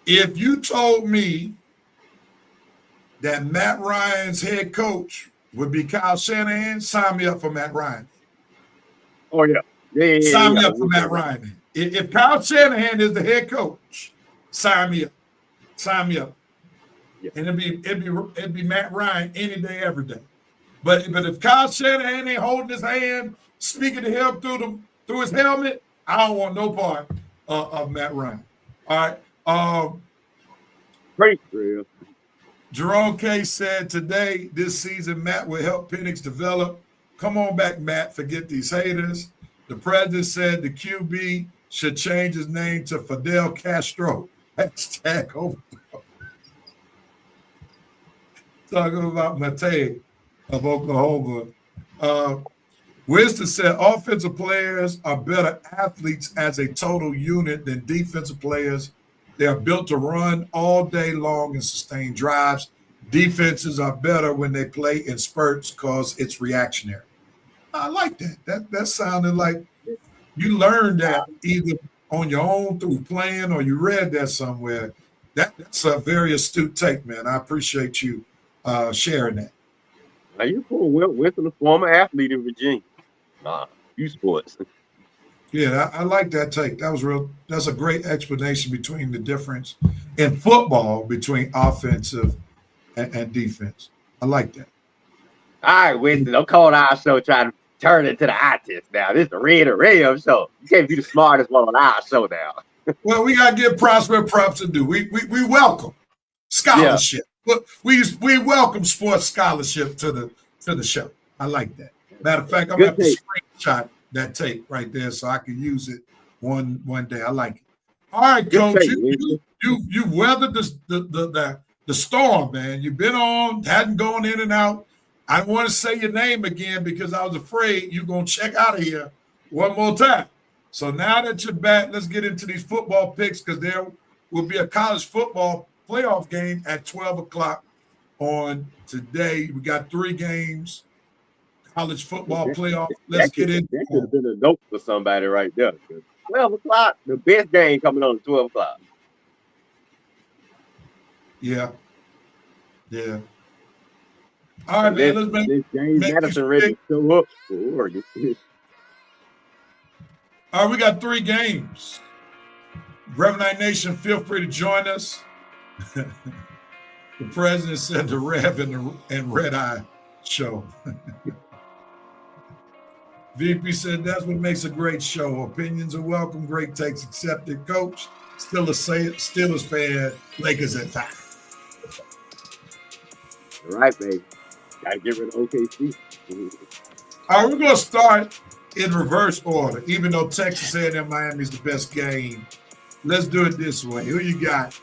If you told me that Matt Ryan's head coach would be Kyle Shanahan, sign me up for Matt Ryan. Oh, yeah. Sign me up for Matt Ryan. If Kyle Shanahan is the head coach, sign me up. Sign me up. Yeah. And it'd be Matt Ryan any day, every day. But if Kyle Shanahan ain't holding his hand, speaking to him through his helmet, I don't want no part of Matt Ryan. All right. Great, real. Jerome K said today, this season, Matt will help Penix develop. Come on back, Matt. Forget these haters. The president said the QB should change his name to Fidel Castro. Hashtag overthrow. Talking about Matei of Oklahoma. Winston said offensive players are better athletes as a total unit than defensive players. They are built to run all day long and sustain drives. Defenses are better when they play in spurts because it's reactionary. I like that. That sounded like you learned that either on your own through playing or you read that somewhere. That's a very astute take, man. I appreciate you sharing that. Now you cool. Winston, a former athlete in Virginia. You sports. Yeah, I like that take. That was real. That's a great explanation between the difference in football between offensive and defense. I like that. All right, Winston, don't call our show trying to turn it to the eye test now. This is the Red and Radio show. You can't be the smartest one on our show now. Well, we gotta give props where props are due. We welcome scholarship. Yeah. We welcome sports scholarship to the show. I like that. Matter of fact, I'm gonna have to screenshot that tape right there so I can use it one day. I like it. All right, Coach. You weathered the storm, man. You've been on, hadn't gone in and out. I don't want to say your name again because I was afraid you're gonna check out of here one more time. So now that you're back, let's get into these football picks because there will be a college football playoff game at 12 o'clock on today. We got 3 games. College football playoff. Let's get in. That could have been a note for somebody right there. 12 o'clock, the best game coming on at 12 o'clock. Yeah. All right, man. Let's make James Madison ready to show up for Oregon. All right, we got 3 games. Rev Nation, feel free to join us. The president said the Rev and Red Eye show. VP said that's what makes a great show. Opinions are welcome, great takes accepted. Coach, still a Steelers fan, Lakers at time. All right, baby. Got to get rid of OKC. All right, we're going to start in reverse order, even though Texas A&M Miami is the best game. Let's do it this way. Who you got?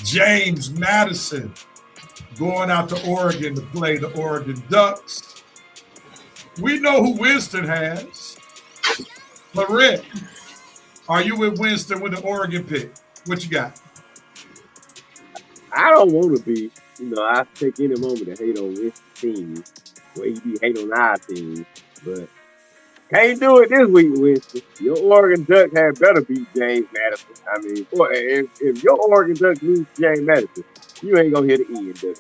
James Madison going out to Oregon to play the Oregon Ducks. We know who Winston has. But Rick, are you with Winston with the Oregon pick? What you got? I don't want to be. I take any moment to hate on Winston's team. Way you be hate on our team. But can't do it this week, Winston. Your Oregon Ducks had better beat James Madison. I mean, if your Oregon Ducks lose James Madison, you ain't gonna hear the end of it,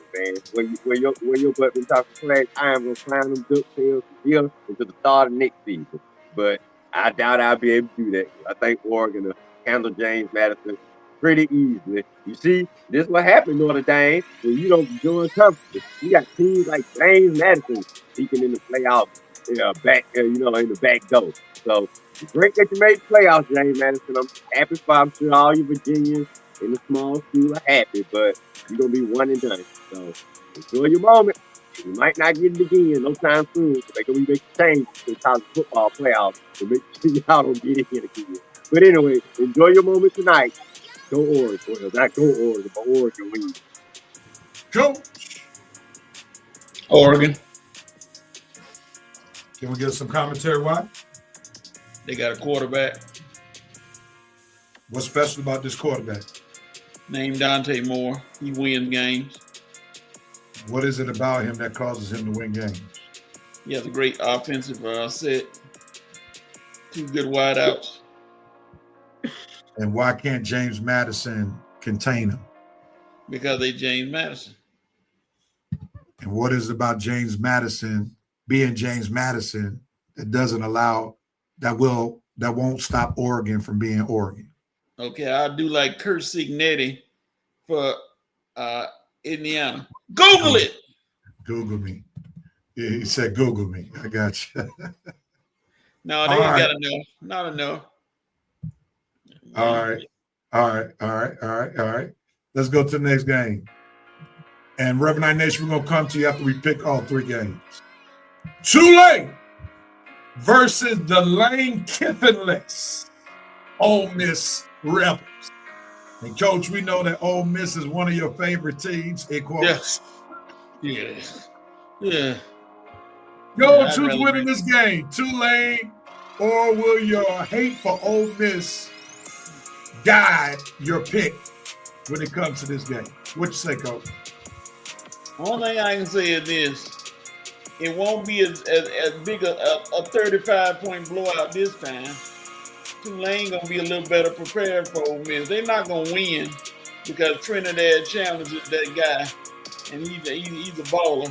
man. When your butt been talking trash, I am gonna clown them Duck tails from here until the start of next season. But I doubt I'll be able to do that. I think Oregon will handle James Madison pretty easily. You see, this is what happened Notre Dame when you don't join conference. You got teams like James Madison sneaking in the playoffs, in the back door. So it's great that you made the playoffs, James Madison. I'm happy for. I'm sure all you Virginians in the small school are happy, but you're gonna be one and done. So enjoy your moment. You might not get it again no time soon, but they're gonna be making changes to the college football playoffs to make sure y'all don't get in again. But anyway, enjoy your moment tonight. Go Oregon. Well, not go Oregon, but Oregon wins. Coach, Oregon, can we get some commentary? Why? they got a quarterback What's special about this quarterback? named Dante Moore. He wins games. What is it about him that causes him to win games? He has a great offensive set. 2 good wideouts. And why can't James Madison contain him? Because they James Madison. And what is it about James Madison being James Madison that doesn't allow that won't stop Oregon from being Oregon? Okay, I do like Kurt Signetti for Indiana. Google it. Google me. Yeah, he said Google me. I got you. No, they ain't got enough. Not enough. All right. Let's go to the next game. And Reverend Night Nation, we're going to come to you after we pick all 3 games. Tulane versus the Lane Kiffinless Ole Miss Rebels. And Coach, we know that Ole Miss is one of your favorite teams. Yes. Yeah. Coach, who's winning this game? Tulane, or will your hate for Ole Miss guide your pick when it comes to this game? What you say, Coach? Only thing I can say is this. It won't be as big a 35-point blowout this time. Tulane going to be a little better prepared for Ole Miss. They're not going to win because Trinidad challenges that guy, and he's a baller.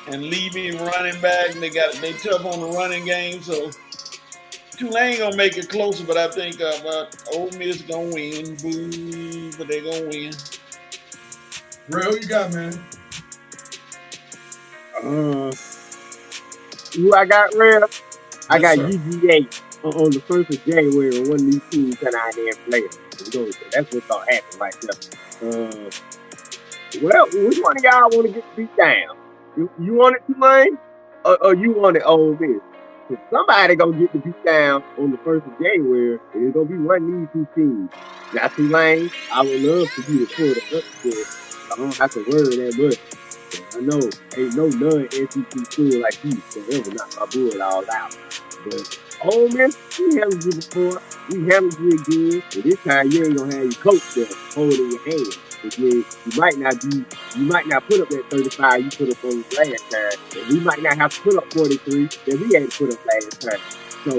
And Levy running back, and they tough on the running game, so Tulane gonna make it closer, but I think Ole Miss gonna win. Boo, but they gonna win. Ray, who you got, man? Who I got, Rev? I got sir. UGA on the 1st of January when one of these teams come out there and play. So that's what's gonna happen right there. Well, which one of y'all want to get beat down? You want it, Tulane, or you want it Ole Miss? So somebody gonna get the beat down on the 1st of January, and it's gonna be one of these 2 teams. Now, Tulane, I would love for you to pull the upset. I don't have to worry that much. I know ain't no non-SEC school like you can ever knock my bull all out. But Ole Miss, we handled you before. We handled you again. And this time you ain't gonna have your coach there holding your hand. Because you might not put up that 35 you put up on last time. And we might not have to put up 43 that we had to put up last time. So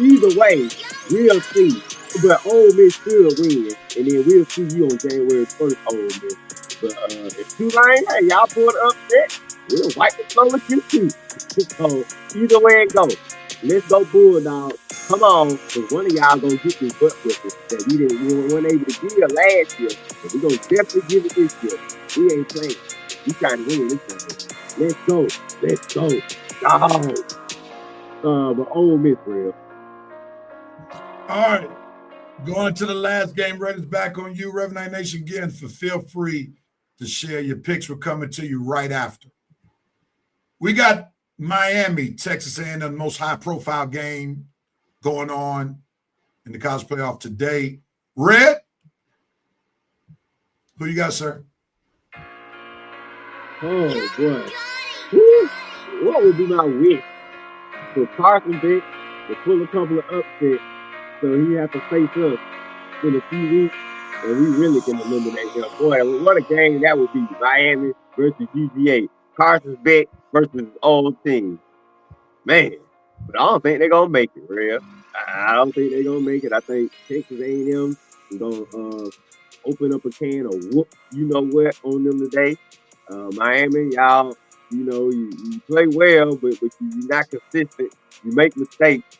either way, we'll see. But Ole Miss should win. And then we'll see you on January 1st, Ole Miss. But if Tulane, hey, y'all pull the upset, we'll wipe the floor with you too. So either way it goes. Let's go Bulldogs. Come on, because one of y'all gonna get this butt with us that we weren't able to give last year. But we're gonna definitely give it this year. We ain't playing. We trying to win this time. Let's go. But Ole Miss, real. All right. Going to the last game, Raiders back on you, Reverend Night Nation again. Feel free to share your picks. We're coming to you right after. We got Miami, Texas A&M, the most high-profile game going on in the college playoff today. Red, who you got, sir? Oh, boy. Woo. What would be my wish? For Carson Beck to pull a couple of upsets so he has to face us in a few weeks, and we really can eliminate him. Boy, what a game that would be. Miami versus UGA. Carson Beck versus his old team. Man, but I don't think they're going to make it, real. I don't think they're going to make it. I think Texas A&M is going to open up a can of whoop you-know-what on them today. Miami, y'all, you play well, but you're not consistent. You make mistakes.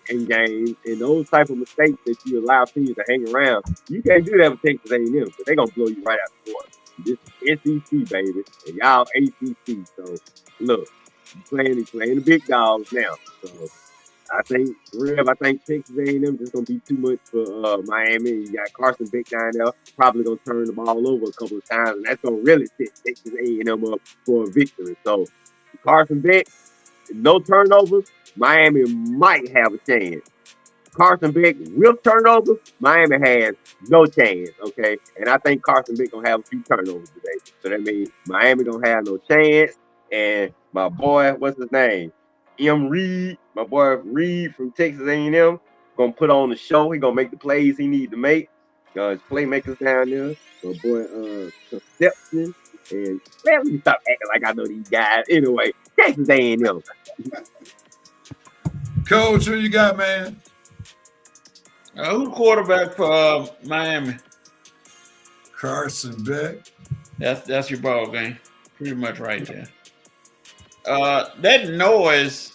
in games, and those type of mistakes that you allow teams to hang around, you can't do that with Texas A&M because they're gonna blow you right out the water. This is SEC, baby, and y'all ACC. So look, you playing the big dogs now. So I think Texas A&M just gonna be too much for Miami. You got Carson Beck down there, probably gonna turn the ball over a couple of times, and that's gonna really set Texas A&M up for a victory. So Carson Beck, no turnovers, Miami might have a chance. Carson Beck with turnovers, Miami has no chance. Okay, and I think Carson Beck gonna have a few turnovers today, so that means Miami gonna have no chance. And my boy, what's his name? Reed, my boy Reed from Texas A&M, gonna put on the show. He gonna make the plays he need to make. His playmakers down there, my boy Conception, and let me stop acting like I know these guys. Anyway, Texas A&M. Coach, who you got, man? Who's quarterback for Miami? Carson Beck. That's your ball game. Pretty much right there. That noise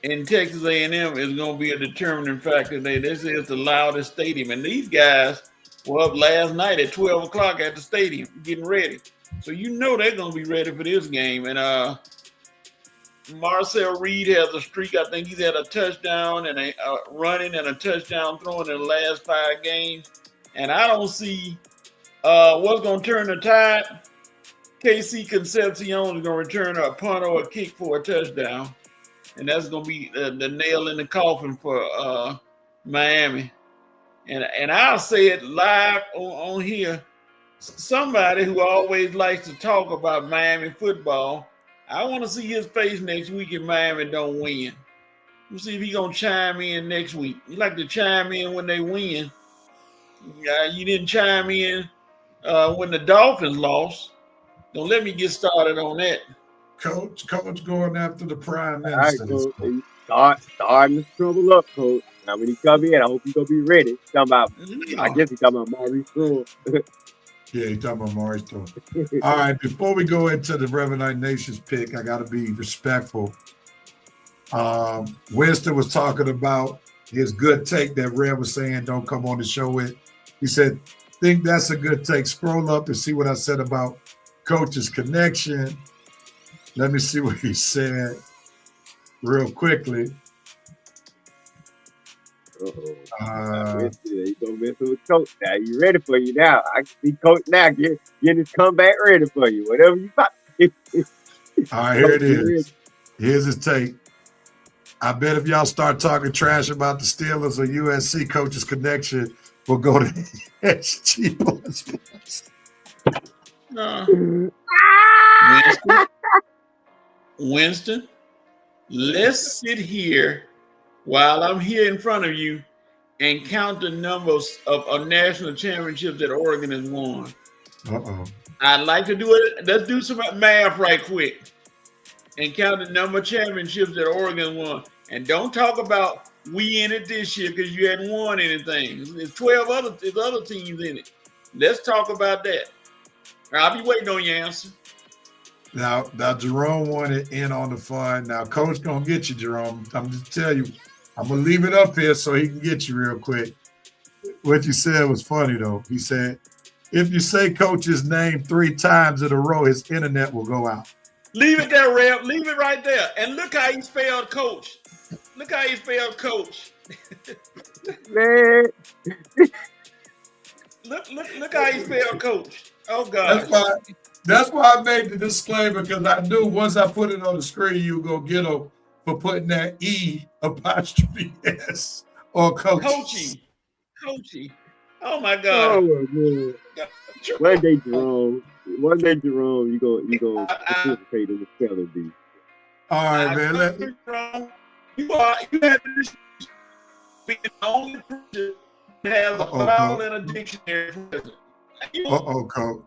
in Texas A&M is going to be a determining factor. This is the loudest stadium, and these guys were up last night at 12 o'clock at the stadium getting ready. So you know they're going to be ready for this game. And Marcel Reed has a streak. I think he's had a touchdown and a running and a touchdown throwing in the last 5 games. And I don't see what's going to turn the tide. KC Concepcion is going to return a punt or a kick for a touchdown. And that's going to be the nail in the coffin for Miami. And I'll say it live on here. Somebody who always likes to talk about Miami football, I want to see his face next week if Miami don't win. We'll see if he's going to chime in next week. You like to chime in when they win. You didn't chime in when the Dolphins lost. Don't let me get started on that. Coach going after the prime All right, minister. Coach. Starting to trouble up, Coach. Now, when he come in, I hope he's going to be ready. I guess he's talking about Maurice Stewart. Yeah, he's talking about Maurice Stewart. All right, before we go into the Reverend Nations pick, I got to be respectful. Winston was talking about his good take that Rev was saying don't come on the show with. He said, think that's a good take. Scroll up and see what I said about Coach's connection. Let me see what he said real quickly. You gonna mess with Coach now. You ready for you now. I can see Coach now getting his comeback ready for you. Whatever you thought. All right, here it is. Here's his take. I bet if y'all start talking trash about the Steelers or USC, Coach's connection will go to SG Plus. Winston, let's sit here while I'm here in front of you and count the numbers of national championships that Oregon has won. I'd like to do it. Let's do some math right quick and count the number of championships that Oregon won. And don't talk about we in it this year because you hadn't won anything. There's 12 other teams in it. Let's talk about that. I'll be waiting on your answer. Now Jerome wanted in on the fun. Now, Coach gonna get you, Jerome. I'm just tell you, I'm gonna leave it up here so he can get you real quick. What you said was funny though. He said, if you say Coach's name 3 times in a row, his internet will go out. Leave it there, Rev. Leave it right there. And look how he spelled Coach. Look how he spelled Coach. Man. Look how he spelled Coach. Oh God. That's why I made the disclaimer, because I knew once I put it on the screen, you were gonna get him for putting that E apostrophe S or Coach. Coachy. Oh my God. Oh my God. One day, Jerome, you gonna participate in the spelling bee. All right, man. You have to be the only person that has a vowel in a dictionary. Coach.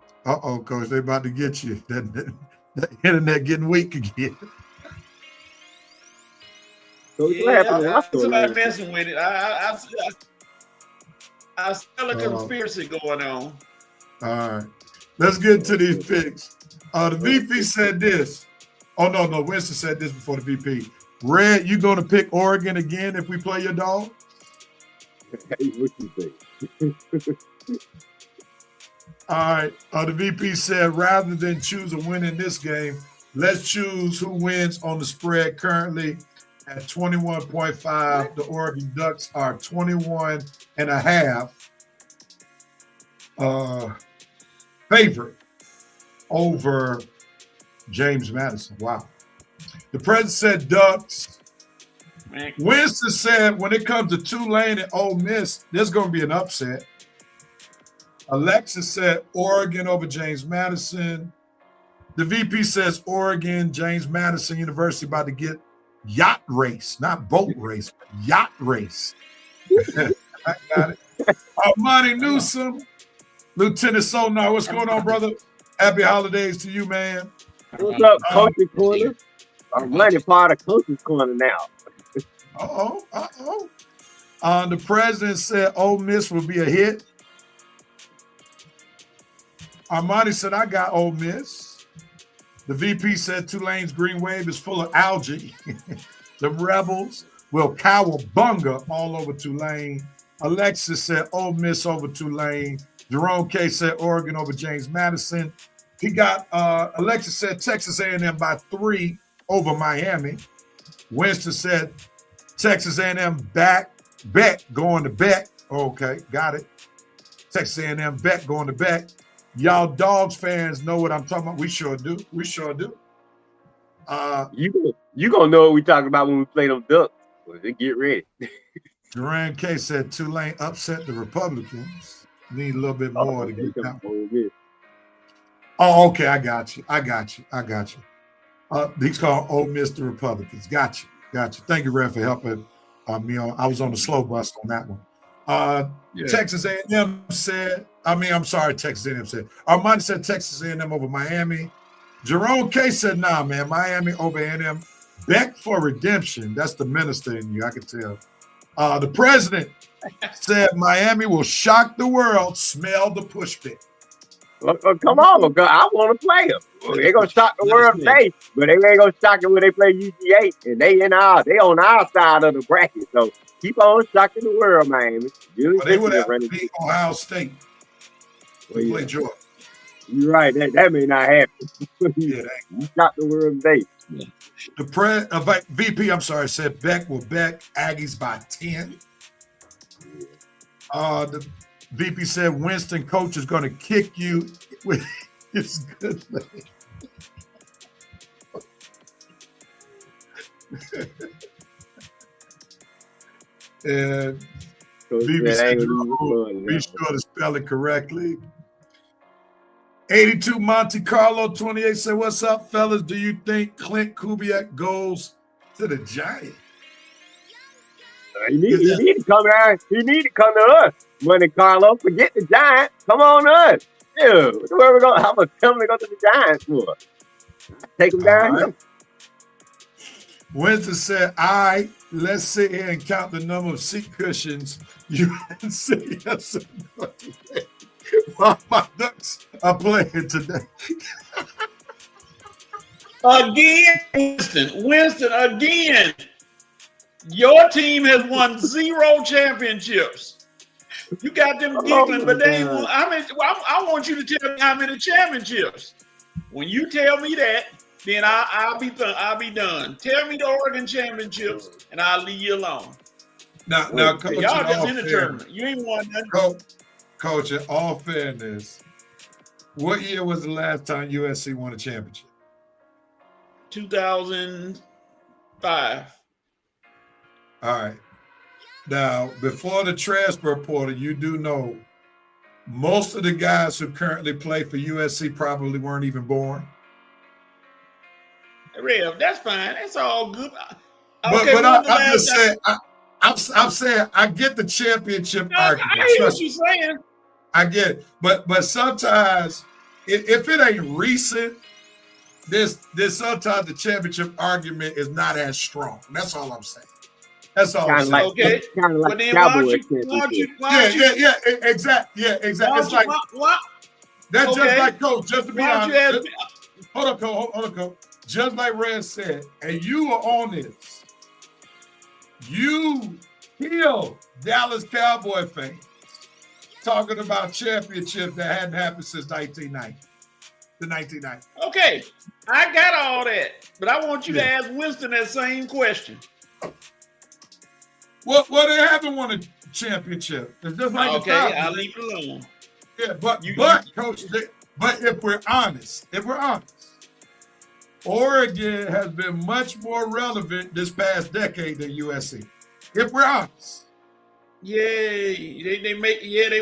They about to get you. That internet getting weak again. So somebody messing with it. I smell a conspiracy going on. All right. Let's get to these picks. The VP said this. Oh, no. Winston said this before the VP. Red, you going to pick Oregon again if we play your dog? Hey, what you think? All right. The VP said, rather than choose a win in this game, let's choose who wins on the spread currently at 21.5. The Oregon Ducks are 21.5 favorite over James Madison. Wow. The president said Ducks. Winston said when it comes to Tulane and Ole Miss, there's going to be an upset. Alexis said Oregon over James Madison. The VP says Oregon, James Madison University about to get yacht race, not boat race, but yacht race. I got it. Armani Newsom, Lieutenant Sonar, what's going on, brother? Happy holidays to you, man. What's up, Coach's Corner? I'm running part of Coach's Corner now. The president said Ole Miss will be a hit. Armani said, I got Ole Miss. The VP said Tulane's green wave is full of algae. The Rebels will cowabunga all over Tulane. Alexis said Ole Miss over Tulane. Jerome K said Oregon over James Madison. He got Alexis said Texas A&M by 3 over Miami. Winston said Texas A&M bet going to bet. Okay, got it. Texas A&M bet going to bet. Y'all Dogs fans know what I'm talking about. We sure do. We sure do. You gonna know what we talking about when we play them Ducks. Well, then get ready. Duran K said Tulane upset the Republicans. Need a little bit more to get that. Oh, okay. I got you. He's called Ole Miss the Republicans. Got you. Thank you, Red, for helping me on. I was on the slow bus on that one. Texas A&M said, Texas A&M said. Armani said Texas A&M over Miami. Jerome K said, nah, man, Miami over A&M. Beck for redemption. That's the minister in you, I can tell. The president said Miami will shock the world. Smell the push pick. Come on, I want to play them. They're gonna shock the world today, but they ain't gonna shock them when they play UGA, and they on our side of the bracket. So keep on shocking the world, Miami. They would have to beat Ohio State. Play Georgia. You're right. That may not happen. You shock the world today. Yeah. The VP, said Beck will bet Aggies by 10. The VP said Winston coach is going to kick you with his good leg. And VP said be sure to spell it correctly. 82 Monte Carlo 28 said, what's up, fellas? Do you think Clint Kubiak goes to the Giants? He need to come there. He need to come to us, Monte Carlo. Forget the Giants. Come on to us. Dude, where we going? How much tell them to go to the Giants for? Take them down here. Winston said, all right, let's sit here and count the number of seat cushions you can see us. My Ducks are playing today. Again, Winston, again. Your team has won 0 championships. You got them giggling, but they ain't won. I want you to tell me how many championships. When you tell me that, then I'll be done. Tell me the Oregon championships, and I'll leave you alone. Now, Coach, y'all just in the tournament. You ain't won nothing. Coach, in all fairness, what year was the last time USC won a championship? 2005. All right. Now, before the transfer portal, you do know most of the guys who currently play for USC probably weren't even born. Rev, that's fine. That's all good. But I'm just saying, I'm saying I get the championship argument. I hear what you're saying. I get it. But sometimes, if it ain't recent, there's sometimes the championship argument is not as strong. That's all I'm saying. That's all I'm saying. Okay. Kind of like Yeah, exactly. Yeah, exactly. It's like that's just like Coach. Just to be honest, hold on, Coach. Just like Red said, and you are on this. You kill Dallas Cowboy fans talking about championships that hadn't happened since 1990. The 1990s. Okay, I got all that, but I want you to ask Winston that same question. Well, they haven't won a championship. It's just like okay, I'll leave it alone. Yeah, but Coach, but if we're honest, Oregon has been much more relevant this past decade than USC. If we're honest. Yay. They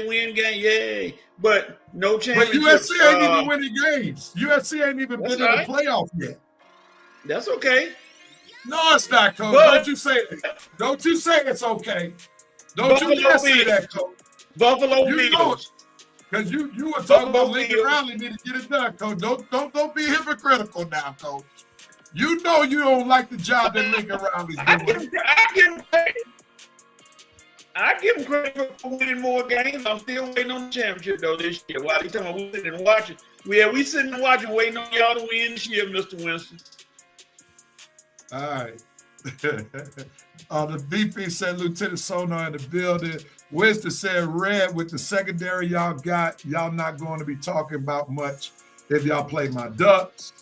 win game. Yay. But no championship. But USC ain't even winning games. USC ain't even been in the playoff yet. That's okay. No, it's not, Coach. Don't you say it's okay. Don't you dare say that, Coach. Buffalo Bills. Because you were talking about Lincoln Riley need to get it done, Coach. Don't be hypocritical now, Coach. You know you don't like the job that Lincoln Riley's doing. I give him credit for winning more games. I'm still waiting on the championship though this year. While you talking about we sitting and watching, we sitting and watching, waiting on y'all to win this year, Mr. Winston. All right. The VP said Lieutenant Sonar in the building. Winston said Red with the secondary y'all got, y'all not going to be talking about much if y'all play my Ducks.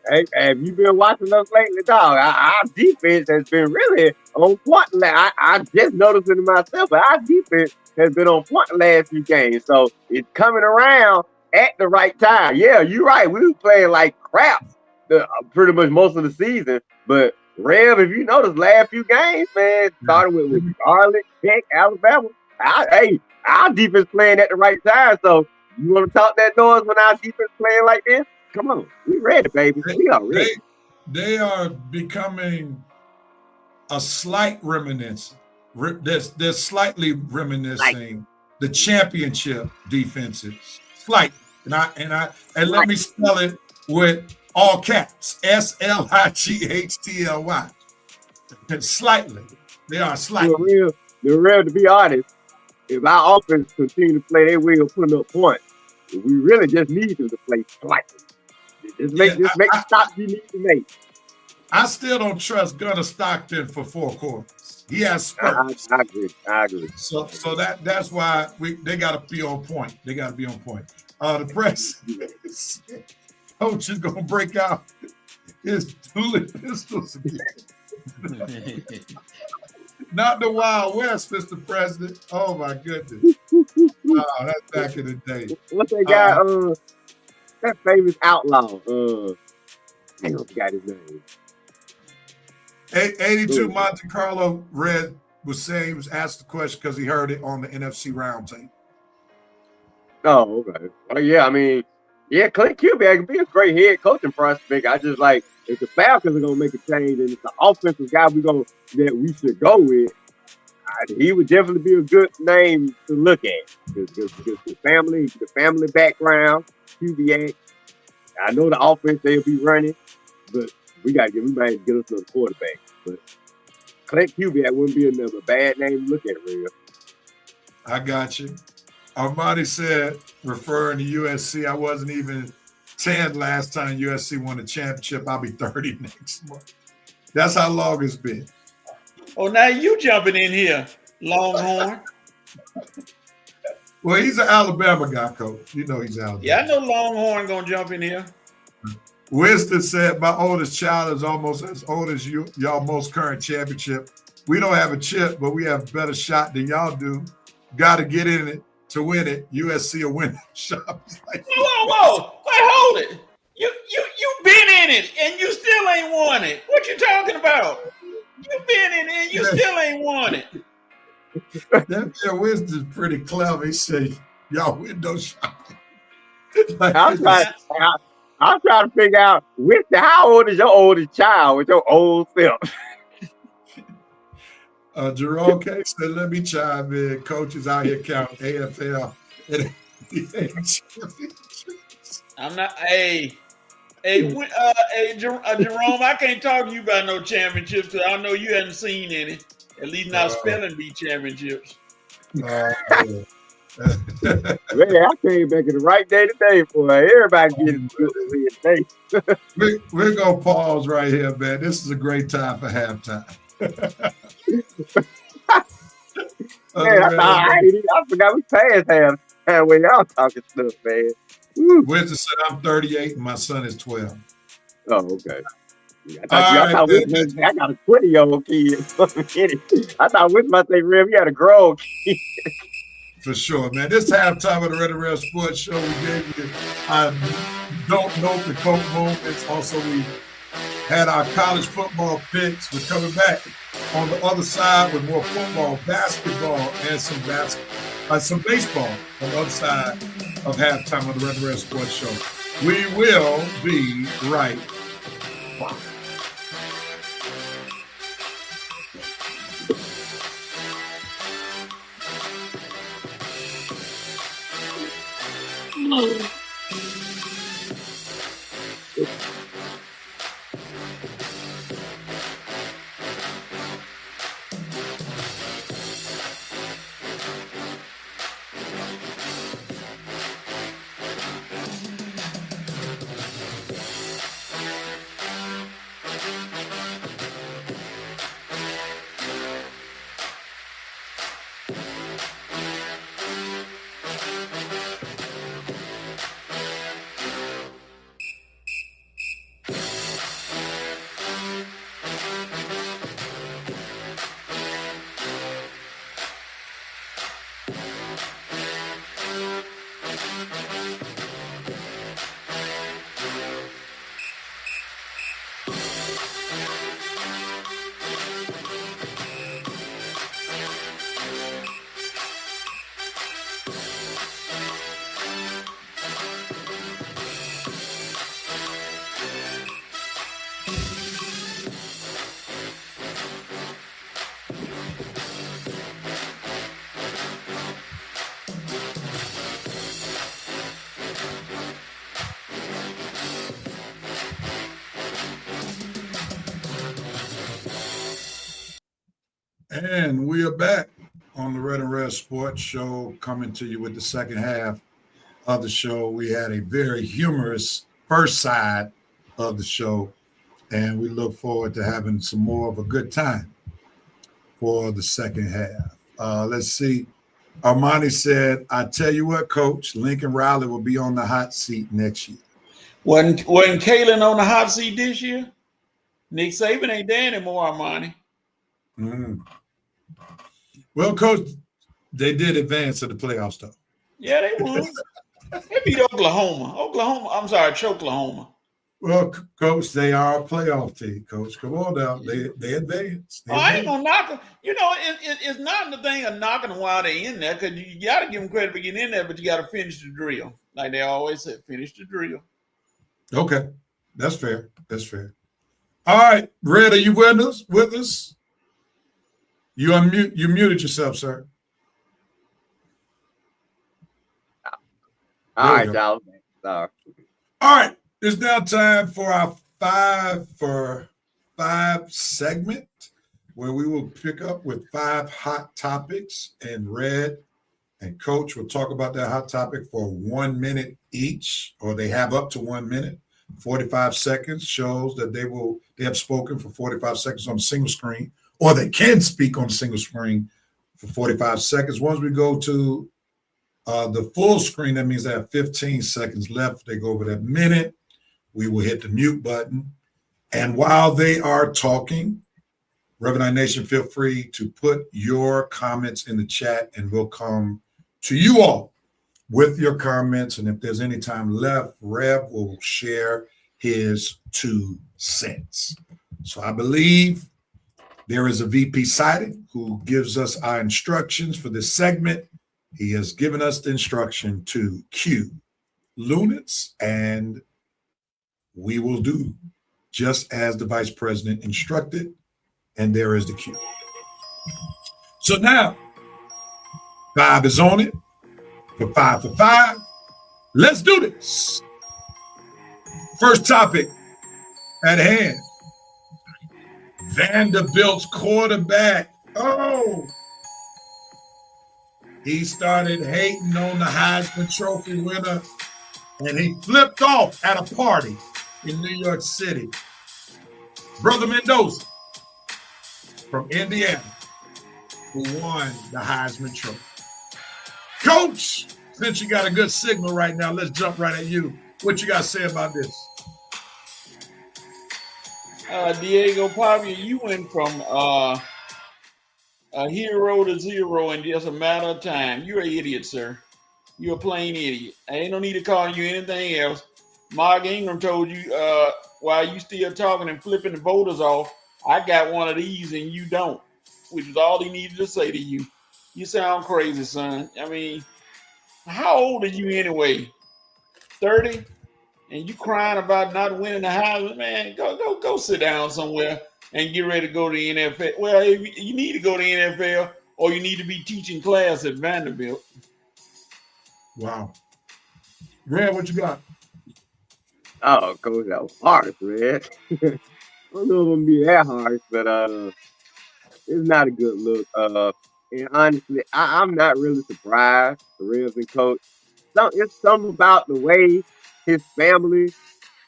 Hey, have you been watching us lately, dog? Our defense has been really on point. I just noticed it myself, but our defense has been on point the last few games. So it's coming around at the right time. Yeah, you're right. We were playing like crap pretty much most of the season. But Rev, if you notice, last few games, man, started with Charlotte, Tech, Alabama. Our defense playing at the right time. So you want to talk that noise when our defense playing like this? Come on, we ready, baby. We are ready. They are becoming a slight reminiscence. They're slightly reminiscing the championship defenses. Slight, and let me spell it with all caps: SLIGHTLY. Slightly, they are slightly. The real. To be honest, if our offense continue to play, they will put up points. We really just need them to play slightly. Just make the stops you need to make. I still don't trust Gunnar Stockton for 4 quarters. He has spurts. I agree. So that's why they got to be on point. They got to be on point. The press coach is gonna break out his dueling pistols again. Not the Wild West, Mr. President. Oh my goodness. Oh, that's back in the day. What's that guy? That famous outlaw. I forgot his name. 82 Monte Carlo Red was saying he was asked the question because he heard it on the NFC roundtable. Oh, okay. Oh, yeah. I mean, Clint Kubiak could be a great head coaching prospect. I just like if the Falcons are gonna make a change and it's the offensive guy that we should go with, he would definitely be a good name to look at because the family background. Kubiak. I know the offense they'll be running, but we might get us another quarterback. But Clint Kubiak wouldn't be another bad name to look at, real. I got you. Armani said, referring to USC, I wasn't even 10 last time USC won a championship. I'll be 30 next month. That's how long it's been. Oh, now you jumping in here, Longhorn. Well, he's an Alabama guy, Coach. You know he's Alabama. Yeah, I know Longhorn gonna jump in here. Winston said, my oldest child is almost as old as y'all most current championship. We don't have a chip, but we have a better shot than y'all do. Got to get in it to win it. USC will win the shop. Whoa. Wait, hold it. You been in it and you still ain't won it. What you talking about? You been in it and you still ain't won it. That man Winston's pretty clever. He said, y'all window shopping. I'm trying to figure out, Winston, how old is your oldest child with your old self? Jerome K said, let me chime in. Coaches out here counting AFL and I'm not. Jerome, I can't talk to you about no championships because I know you haven't seen any. At least not spelling bee championships. Man, I came back in the right day today for everybody getting good today. We're going to pause right here, man. This is a great time for halftime. Man, I forgot we passed half when y'all talking stuff, man. Woo. Winston said I'm 38 and my son is 12. Oh, okay. All I right, got a 20-year-old kid. I thought we was about to say, Rev, you had a grown kid. for sure, man. This halftime of the Red and Red Sports Show, we gave you our Don't Know the Coke moments. Also, we had our college football picks. We're coming back on the other side with more football, basketball, and some baseball on the other side of halftime of the Red and Red Sports Show. We will be right back. And we are back on the Red and Red Sports Show, coming to you with the second half of the show. We had a very humorous first side of the show, and we look forward to having some more of a good time for the second half. Let's see. Armani said, I tell you what, Coach, Lincoln Riley will be on the hot seat next year. Wasn't Kalen on the hot seat this year? Nick Saban ain't there anymore, Armani. Well, Coach, they did advance to the playoffs, though. Yeah, they won. They beat Oklahoma. Choklahoma. Well, Coach, they are a playoff team, Coach. Come on now. They advanced. I ain't going to knock them. You know, it's not the thing of knocking them while they're in there, because you got to give them credit for getting in there, but you got to finish the drill. Like they always said, finish the drill. Okay. That's fair. That's fair. All right. Red, are you with us? You muted yourself, sir. All right, y'all. Sorry. All right. It's now time for our 5 for 5 segment, where we will pick up with 5 hot topics, and Red and Coach will talk about that hot topic for 1 minute each, or they have up to 1 minute. 45 seconds shows that they have spoken for 45 seconds on a single screen, or they can speak on a single screen for 45 seconds. Once we go to the full screen, that means they have 15 seconds left. If they go over that minute, we will hit the mute button. And while they are talking, Revenant Nation, feel free to put your comments in the chat, and we'll come to you all with your comments. And if there's any time left, Rev will share his 2 cents. So I believe there is a VP sighting who gives us our instructions for this segment. He has given us the instruction to cue Lunits, and we will do just as the vice president instructed. And there is the cue. So now, 5 is on it for 5 for 5. Let's do this. First topic at hand. Vanderbilt's quarterback. He started hating on the Heisman Trophy winner, and he flipped off at a party in New York City. Brother Mendoza, from Indiana who won the Heisman Trophy. Coach, since you got a good signal right now, let's jump right at you. What you got to say about this? Diego Pavia, you went from a hero to zero in just a matter of time. You're an idiot, sir. You're a plain idiot. I ain't no need to call you anything else. Mark Ingram told you while you still talking and flipping the voters off, I got one of these and you don't, which is all he needed to say to you. You sound crazy, son. I mean, how old are you anyway? 30? And you crying about not winning the Heisman? Man, go sit down somewhere and get ready to go to the NFL. Well, you need to go to the NFL or you need to be teaching class at Vanderbilt. Wow. Red, what you got? Oh, Coach, that was harsh, man. I don't know if I'm gonna be that harsh, but it's not a good look. And honestly, I'm not really surprised. The Reds and coach. It's something about the way his family.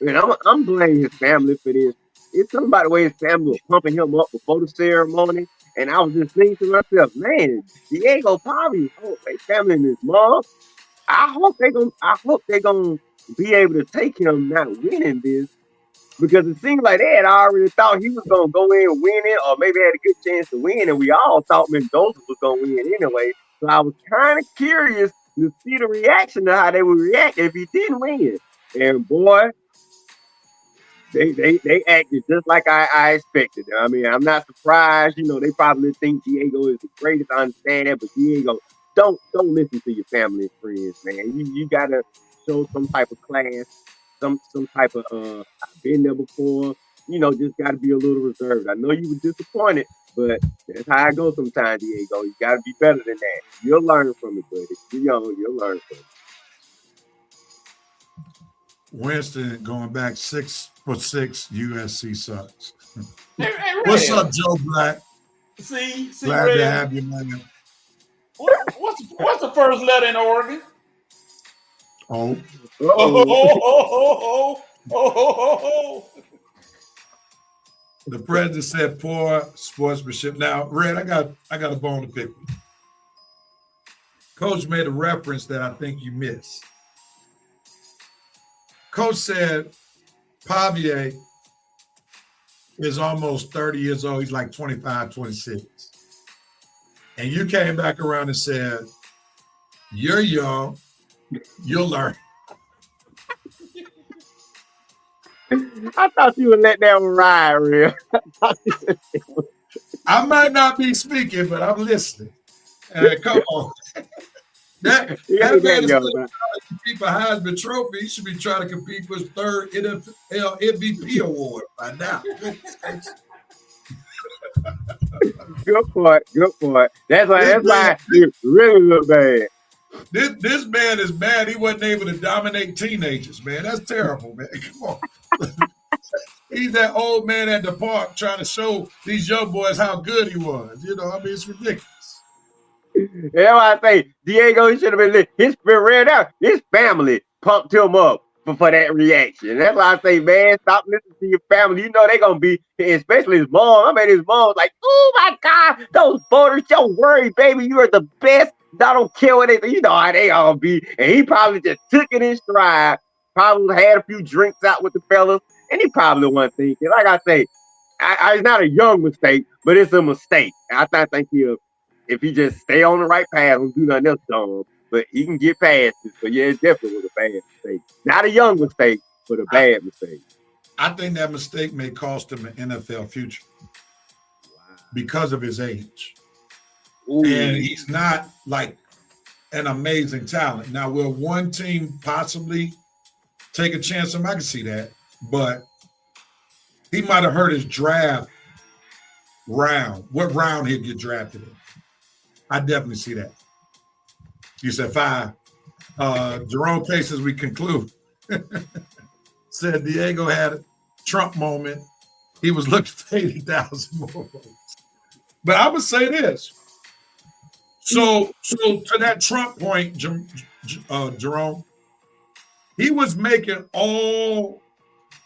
And I'm blaming his family for this. It's something about the way his family was pumping him up before the ceremony. And I was just thinking to myself, man, Diego Pavi, his family and his mom. I hope they gonna be able to take him not winning this because it seems like they had already thought he was gonna go in and win it, or maybe had a good chance to win, and we all thought Mendoza was gonna win anyway. So I was kind of curious to see the reaction to how they would react if he didn't win. And boy, they acted just like I expected. I mean, I'm not surprised. You know, they probably think Diego is the greatest. I understand that, but Diego, don't listen to your family and friends, man. You gotta show some type of class, some type of I've been there before. You know, just gotta be a little reserved. I know you were disappointed, but that's how I go sometimes, Diego. You gotta be better than that. You'll learn from it, buddy. You're young, you'll learn from it. Winston going back 6 for 6. USC sucks. Hey, What's up, Joe Black? See, Glad Red, to have you, man. What's the first letter in Oregon? Oh, Oh. the president said poor sportsmanship. Now, Red, I got a bone to pick with you. Coach made a reference that I think you missed. Coach said Pavier is almost 30 years old. He's like 25, 26. And you came back around and said, you're young, you'll learn. I thought you would let that one ride, real. I might not be speaking, but I'm listening. Come on. That man is trying to compete for Heisman Trophy. He should be trying to compete for his third NFL MVP award by now. Good point. That's why it really look bad. This man is mad he wasn't able to dominate teenagers, man. That's terrible, man. Come on. He's that old man at the park trying to show these young boys how good he was. You know, I mean, it's ridiculous. That's why I say Diego should have been read out. His family pumped him up for that reaction. That's why I say, man, stop listening to your family. You know they're gonna be, especially his mom. I mean, his mom was like, "Oh my God, those voters, don't worry, baby, you are the best. I don't care what they say. You know how they all be." And he probably just took it in stride. Probably had a few drinks out with the fellas, and he probably wasn't thinking. Like I say, it's not a young mistake, but it's a mistake. I think if he just stay on the right path and do nothing else dumb, but he can get past it. So yeah, it definitely was a bad mistake. Not a young mistake, but a bad mistake. I think that mistake may cost him an NFL future because of his age. Ooh. And he's not like an amazing talent. Now, will one team possibly take a chance on him? I can see that, but he might have hurt his draft round. What round he'd get drafted in? I definitely see that. You said 5. Jerome Case, as we conclude, said Diego had a Trump moment. He was looking for 80,000 more votes. But I would say this. So to that Trump point, Jerome, he was making all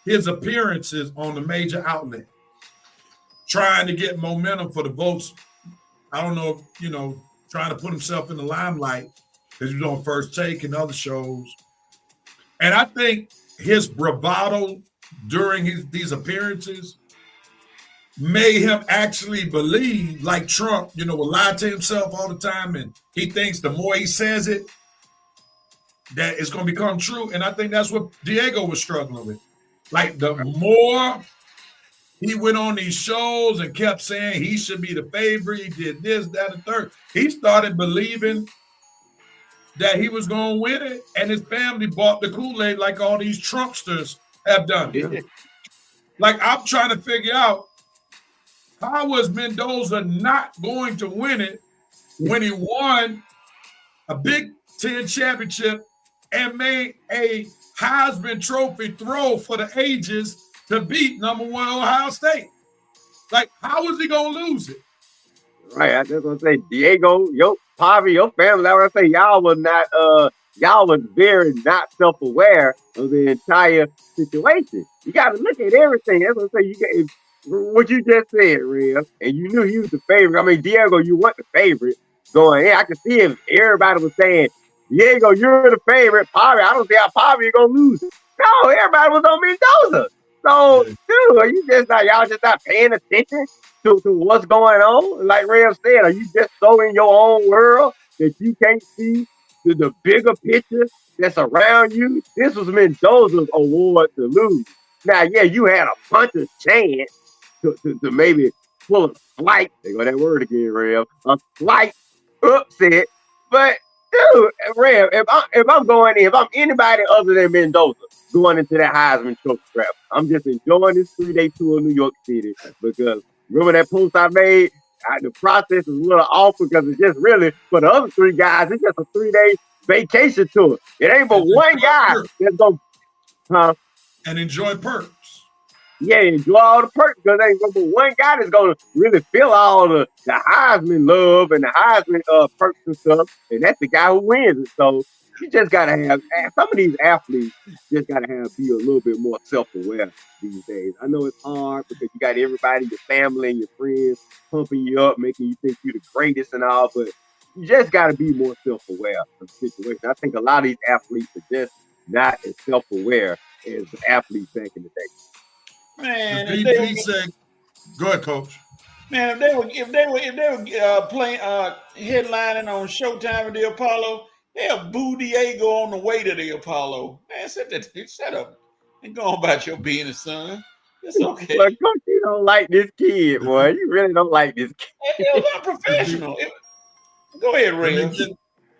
his appearances on the major outlet. trying to get momentum for the votes. I don't know, trying to put himself in the limelight because he was on First Take and other shows. And I think his bravado during these appearances made him actually believe, like Trump, will lie to himself all the time, and he thinks the more he says it, that it's going to become true. And I think that's what Diego was struggling with. Like, the more he went on these shows and kept saying he should be the favorite, he did this, that, and third, he started believing that he was going to win it, and his family bought the Kool-Aid like all these Trumpsters have done. Yeah. Like, I'm trying to figure out, how was Mendoza not going to win it when he won a Big Ten championship and made a Heisman Trophy throw for the ages to beat number 1 Ohio State? Like, how was he going to lose it? Right, I just want to say, Diego, your Pavi, your family, I want to say, y'all was very not self-aware of the entire situation. You got to look at everything. That's what I say. You get what you just said, Rev, and you knew he was the favorite. I mean, Diego, you weren't the favorite going in. I could see if everybody was saying, Diego, you're the favorite. Pavi, I don't see how Pavi is going to lose. No, everybody was on Mendoza. So, dude, are you just y'all just not paying attention to what's going on? Like Rev said, are you just so in your own world that you can't see the bigger picture that's around you? This was Mendoza's award to lose. Now, yeah, you had a punch of chance to maybe pull a slight, there go that word again, Rev, a slight upset. But, dude, Rev, if I'm going in, if I'm anybody other than Mendoza going into that Heisman Trophy crap, I'm just enjoying this 3-day tour of New York City because remember that post I made? The process is a little off because it's just really, for the other 3 guys, it's just a 3-day vacation tour. It ain't but one guy that's going to, and enjoy perks. Yeah, enjoy all the perks because there ain't but one guy that's going to really feel all the Heisman love and the Heisman perks and stuff, and that's the guy who wins it. So you just got to have, some of these athletes just got to be a little bit more self-aware these days. I know it's hard because you got everybody, your family and your friends pumping you up, making you think you're the greatest and all, but you just got to be more self-aware of the situation. I think a lot of these athletes are just not as self-aware as the athletes back in the day. Man, the VP said, "Go ahead, Coach." Man, if they were playing headlining on Showtime at the Apollo, they'll boo Diego on the way to the Apollo. Man, shut up and go on about your business, son. It's okay. But Coach, you don't like this kid, boy. You really don't like this kid. It was unprofessional. Go ahead, Ray.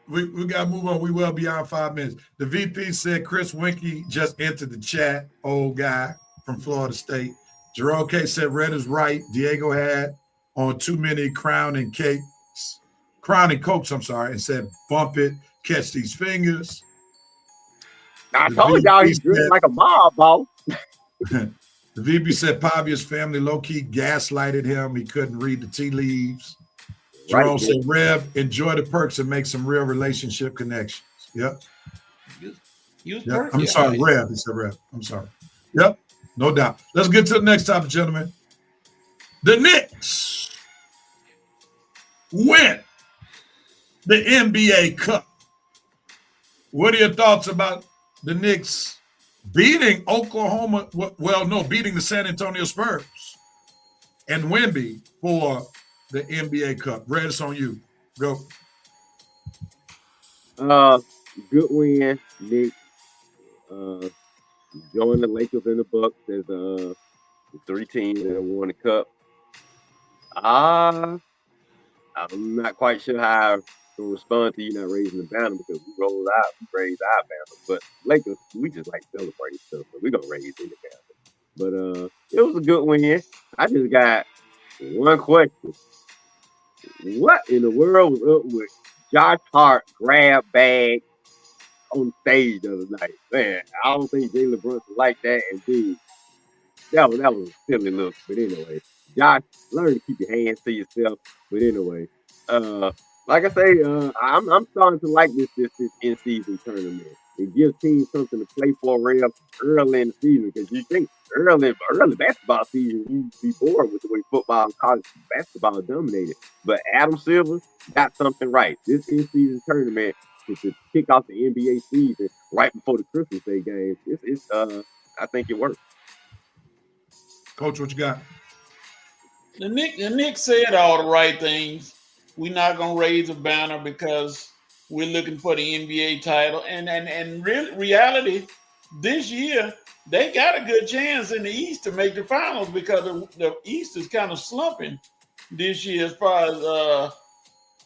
We got to move on. We well beyond 5 minutes. The VP said Chris Winkie just entered the chat, old guy from Florida State. Jerome K said Red is right. Diego had on too many crowning cokes, and said bump it, catch these fingers. I told y'all he's driven like a mob, boss. The VP said Pavia's family low-key gaslighted him. He couldn't read the tea leaves. Jerome said, Rev, enjoy the perks and make some real relationship connections. Yep. I'm sorry, Rev. He said Rev. I'm sorry. Yep, no doubt. Let's get to the next topic, gentlemen. The Knicks win the NBA Cup. What are your thoughts about the Knicks beating Oklahoma? Well, no, beating the San Antonio Spurs and Wemby for the NBA Cup. Red, it's on you. Go. Good win, Knicks. Join the Lakers and the Bucks as the 3 teams that won the cup. I'm not quite sure how to respond to you not raising the banner because we raised our banner. But Lakers, we just like celebrating stuff, so we're gonna raise the banner. But it was a good win. I just got one question. What in the world was up with Josh Hart grab bag on stage the other night? Man, I don't think Jalen Brunson liked that. And dude, that was a silly look. But anyway, Josh, learn to keep your hands to yourself. But anyway, like I say, I'm starting to like this in-season tournament. it gives teams something to play for real early in the season. Because you think early basketball season, you be bored with the way football and college basketball is dominated. But Adam Silver got something right. This in-season tournament to kick off the NBA season right before the Christmas Day games. I think it works. Coach, what you got? The Knicks said all the right things. We're not gonna raise a banner because we're looking for the NBA title. And reality, this year they got a good chance in the East to make the finals because the East is kind of slumping this year as far as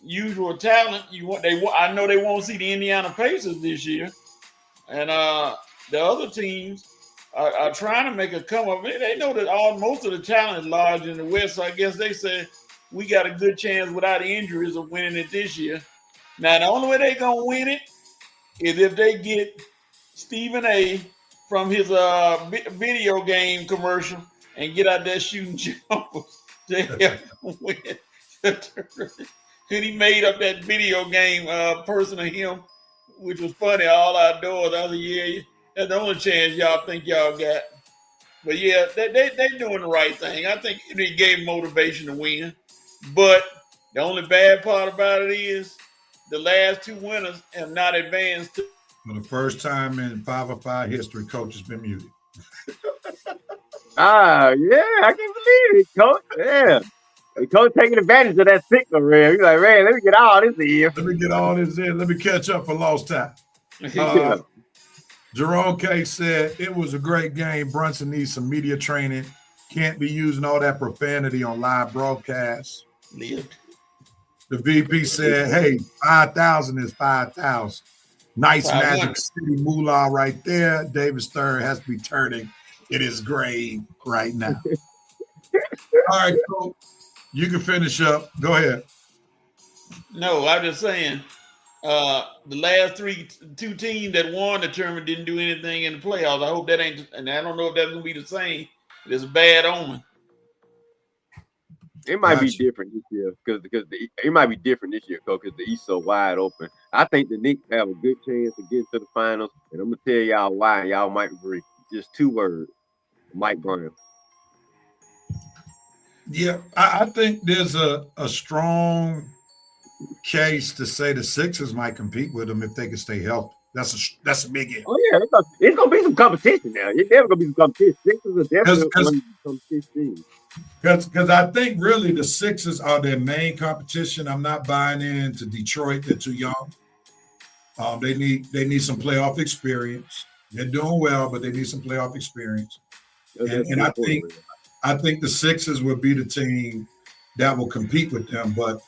usual talent. I know they won't see the Indiana Pacers this year, and the other teams are trying to make a come up. They know that most of the talent is large in the West, so I guess they said we got a good chance without injuries of winning it this year. Now, the only way they're going to win it is if they get Stephen A. from his video game commercial and get out there shooting jumpers to help them win. And he made up that video game person of him, which was funny, all outdoors. I was like, yeah, that's the only chance y'all think y'all got. But yeah, they doing the right thing. I think it gave motivation to win. But the only bad part about it is the last two winners have not advanced. For the first time in 505 history, Coach has been muted. Yeah, I can believe it, Coach. Yeah. And Coach taking advantage of that signal, man. He's like, man, let me get all this in. Let me get all this in. Let me catch up for lost time. Yeah. Jerome K said, it was a great game. Brunson needs some media training. Can't be using all that profanity on live broadcasts. Yeah. The VP said, hey, 5,000 is 5,000. Nice 500. Magic City moolah right there. David Stern has to be turning in his grave right now. All right, Coach, you can finish up. Go ahead. No, I'm just saying the last two teams that won the tournament didn't do anything in the playoffs. I hope that ain't, and I don't know if that's going to be the same. It's a bad omen. It might be different this year because it might be different this year, Coach, because the East so wide open. I think the Knicks have a good chance to get to the finals, and I'm gonna tell y'all why. And y'all might agree. Just two words: Mike Brown. Yeah, I think there's a strong case to say the Sixers might compete with them if they can stay healthy. That's a big hit. Oh yeah, it's gonna be some competition now. It's never gonna be some competition. Sixers are definitely gonna be some competition. Because I think really the Sixers are their main competition. I'm not buying into Detroit. They're too young. They need some playoff experience. They're doing well, but they need some playoff experience. And I think the Sixers will be the team that will compete with them. But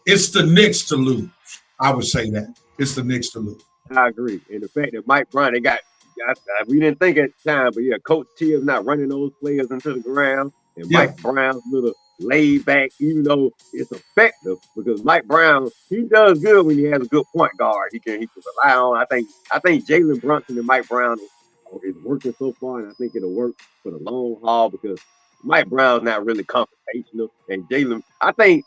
it's the Knicks to lose. I would say that. It's the Knicks to lose. I agree. And the fact that Mike Brown, we didn't think at the time, but yeah, Coach Tibbs not running those players into the ground. And Mike Brown's little laid back, even though it's effective, because Mike Brown, he does good when he has a good point guard. He can rely on. I think Jalen Brunson and Mike Brown is working so far, and I think it'll work for the long haul because Mike Brown's not really confrontational, and Jalen. I think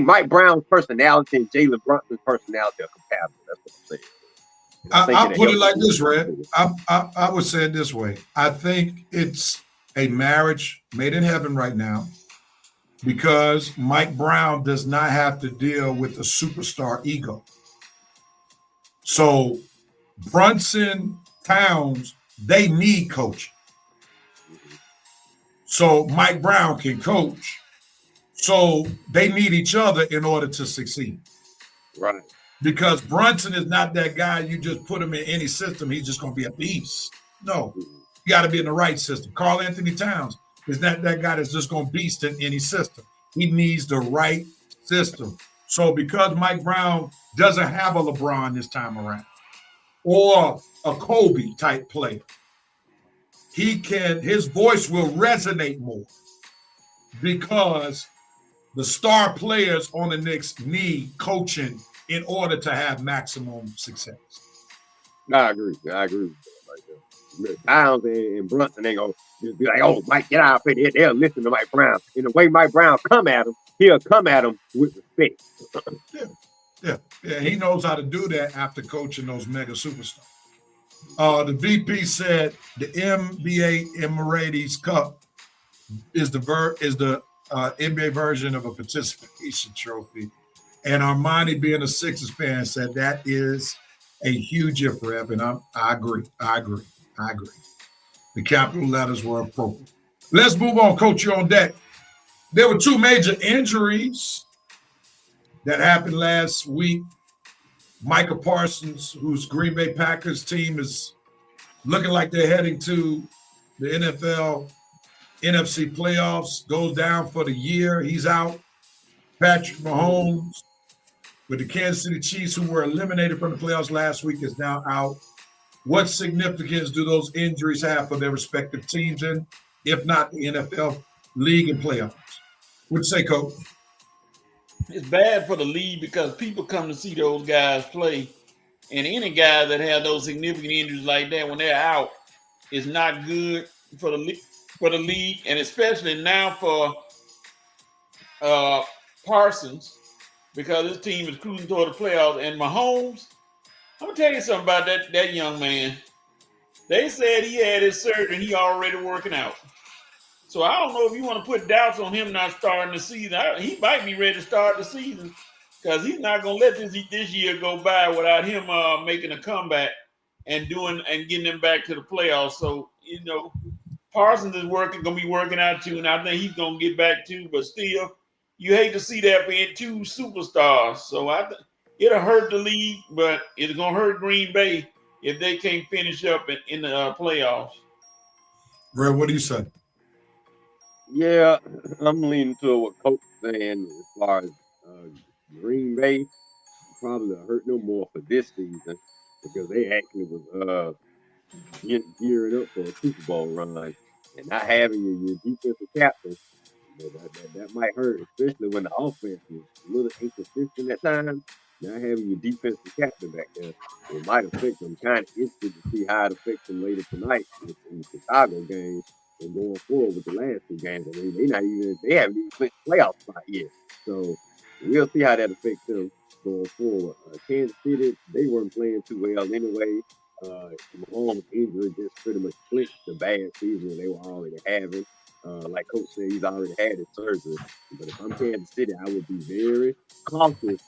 Mike Brown's personality and Jalen Brunson's personality are compatible. That's what I'm saying. I'll put it like this, Red. I would say it this way. I think it's a marriage made in heaven right now because Mike Brown does not have to deal with a superstar ego. So Brunson, Towns, they need coaching. So Mike Brown can coach. So they need each other in order to succeed. Right. Because Brunson is not that guy you just put him in any system, he's just going to be a beast. No, you got to be in the right system. Karl Anthony Towns is not that guy that's just going to beast in any system. He needs the right system. So because Mike Brown doesn't have a LeBron this time around or a Kobe type player, his voice will resonate more because the star players on the Knicks need coaching in order to have maximum success. I agree with that right there. Towns and Brunson ain't gonna just be like, oh, Mike, get out of here. They'll listen to Mike Brown. And the way Mike Brown come at him, he'll come at him with respect. Yeah, he knows how to do that after coaching those mega superstars. The VP said the NBA Emirates Cup is the NBA version of a participation trophy. And Armani, being a Sixers fan, said that is a huge if, Rev, and I agree. I agree. I agree. The capital letters were appropriate. Let's move on, Coach. You're on deck. There were two major injuries that happened last week. Micah Parsons, whose Green Bay Packers team is looking like they're heading to the NFL NFC playoffs, goes down for the year. He's out. Patrick Mahomes with the Kansas City Chiefs, who were eliminated from the playoffs last week, is now out. What significance do those injuries have for their respective teams, and if not the NFL league and playoffs? What'd you say, Coach? It's bad for the league because people come to see those guys play, and any guy that have those significant injuries like that when they're out is not good for the league, and especially now for Parsons because his team is cruising toward the playoffs. And Mahomes, I'm gonna tell you something about that young man. They said he had his surgery and he already working out. So I don't know if you want to put doubts on him not starting the season. He might be ready to start the season because he's not going to let this year go by without him making a comeback and getting them back to the playoffs. So Parsons is going to be working out too, and I think he's going to get back too. But still, you hate to see that being two superstars. So it'll hurt the league, but it's going to hurt Green Bay if they can't finish up in the playoffs. Red, what do you say? Yeah, I'm leaning to what Coach saying as far as Green Bay probably hurt no more for this season because they actually was gearing up for a Super Bowl run, and not having your defensive captain, that might hurt, especially when the offense is a little inconsistent at times. Not having your defensive captain back there, it might affect them. Kind of interested to see how it affects them later tonight in the Chicago game and going forward with the last two games. I mean, they haven't even clinched the playoff spot yet. So we'll see how that affects them going forward. Kansas City, they weren't playing too well anyway. Mahomes' injury just pretty much clinched the bad season they were already having. Like Coach said, he's already had his surgery. But if I'm Kansas City, I would be very cautious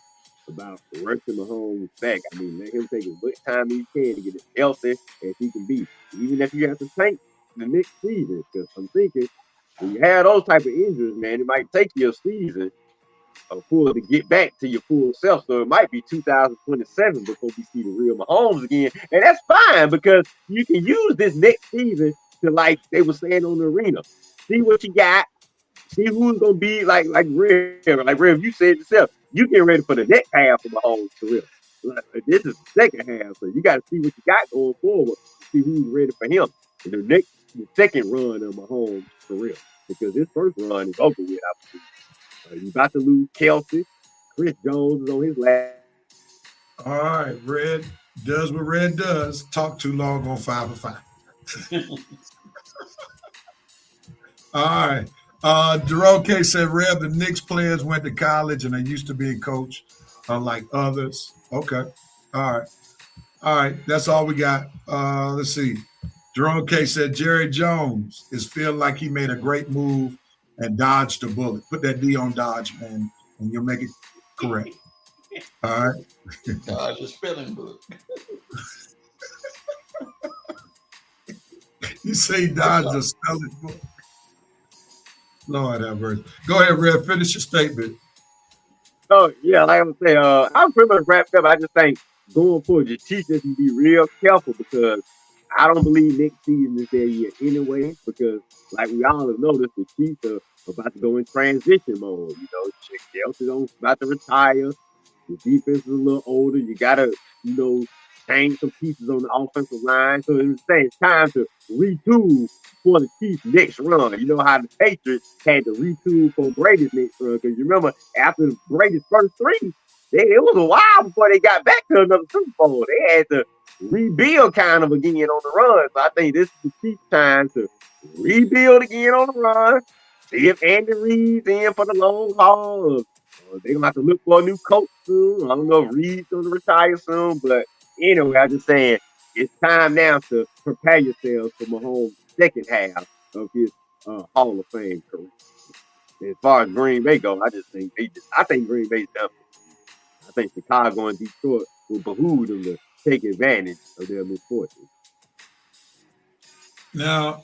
about rushing Mahomes back. I mean, let him take as much time he can to get as healthy as he can be. Even if you have to tank the next season, because I'm thinking when you have those type of injuries, man, it might take you a season full to get back to your full self. So it might be 2027 before we see the real Mahomes again. And that's fine because you can use this next season to, like they were saying on the arena, see what you got, see who's gonna be like Rev, you said yourself, you get ready for the next half of Mahomes' career. This is the second half, so you got to see what you got going forward, see who's ready for him in the second run of Mahomes' career. Because this first run is over with, I believe. You're about to lose Kelsey. Chris Jones is on his last. All right, Red does what Red does. Talk too long on 5 for 5. All right. Jerome K said, Rev, the Knicks players went to college and they used to be a coach, unlike others. Okay. All right. That's all we got. Let's see. Jerome K said, Jerry Jones is feeling like he made a great move and dodged a bullet. Put that D on dodge, man, and you'll make it correct. All right. Dodge a spelling book. You say dodge a spelling book. Lord have mercy. Go ahead, Red. Finish your statement. Oh, yeah, like I'm saying, I'm pretty much wrapped up. I just think going forward, your teachers can be real careful because I don't believe next season is their year anyway. Because, like we all have noticed, the Chiefs are about to go in transition mode. Kelsey's about to retire. The defense is a little older. You gotta, change some pieces on the offensive line. So it's time to retool for the Chiefs' next run. You know how the Patriots had to retool for Brady's next run. Because you remember after Brady's first three, it was a while before they got back to another Super Bowl. They had to rebuild kind of again on the run. So I think this is the Chiefs' time to rebuild again on the run. See if Andy Reid's in for the long haul. They're going to have to look for a new coach soon. I don't know if Reed's going to retire soon. But anyway, I'm just saying, it's time now to prepare yourselves for Mahomes' second half of his Hall of Fame career. As far as Green Bay go, I think Green Bay's done. I think Chicago and Detroit will behoove them to take advantage of their misfortune. Now,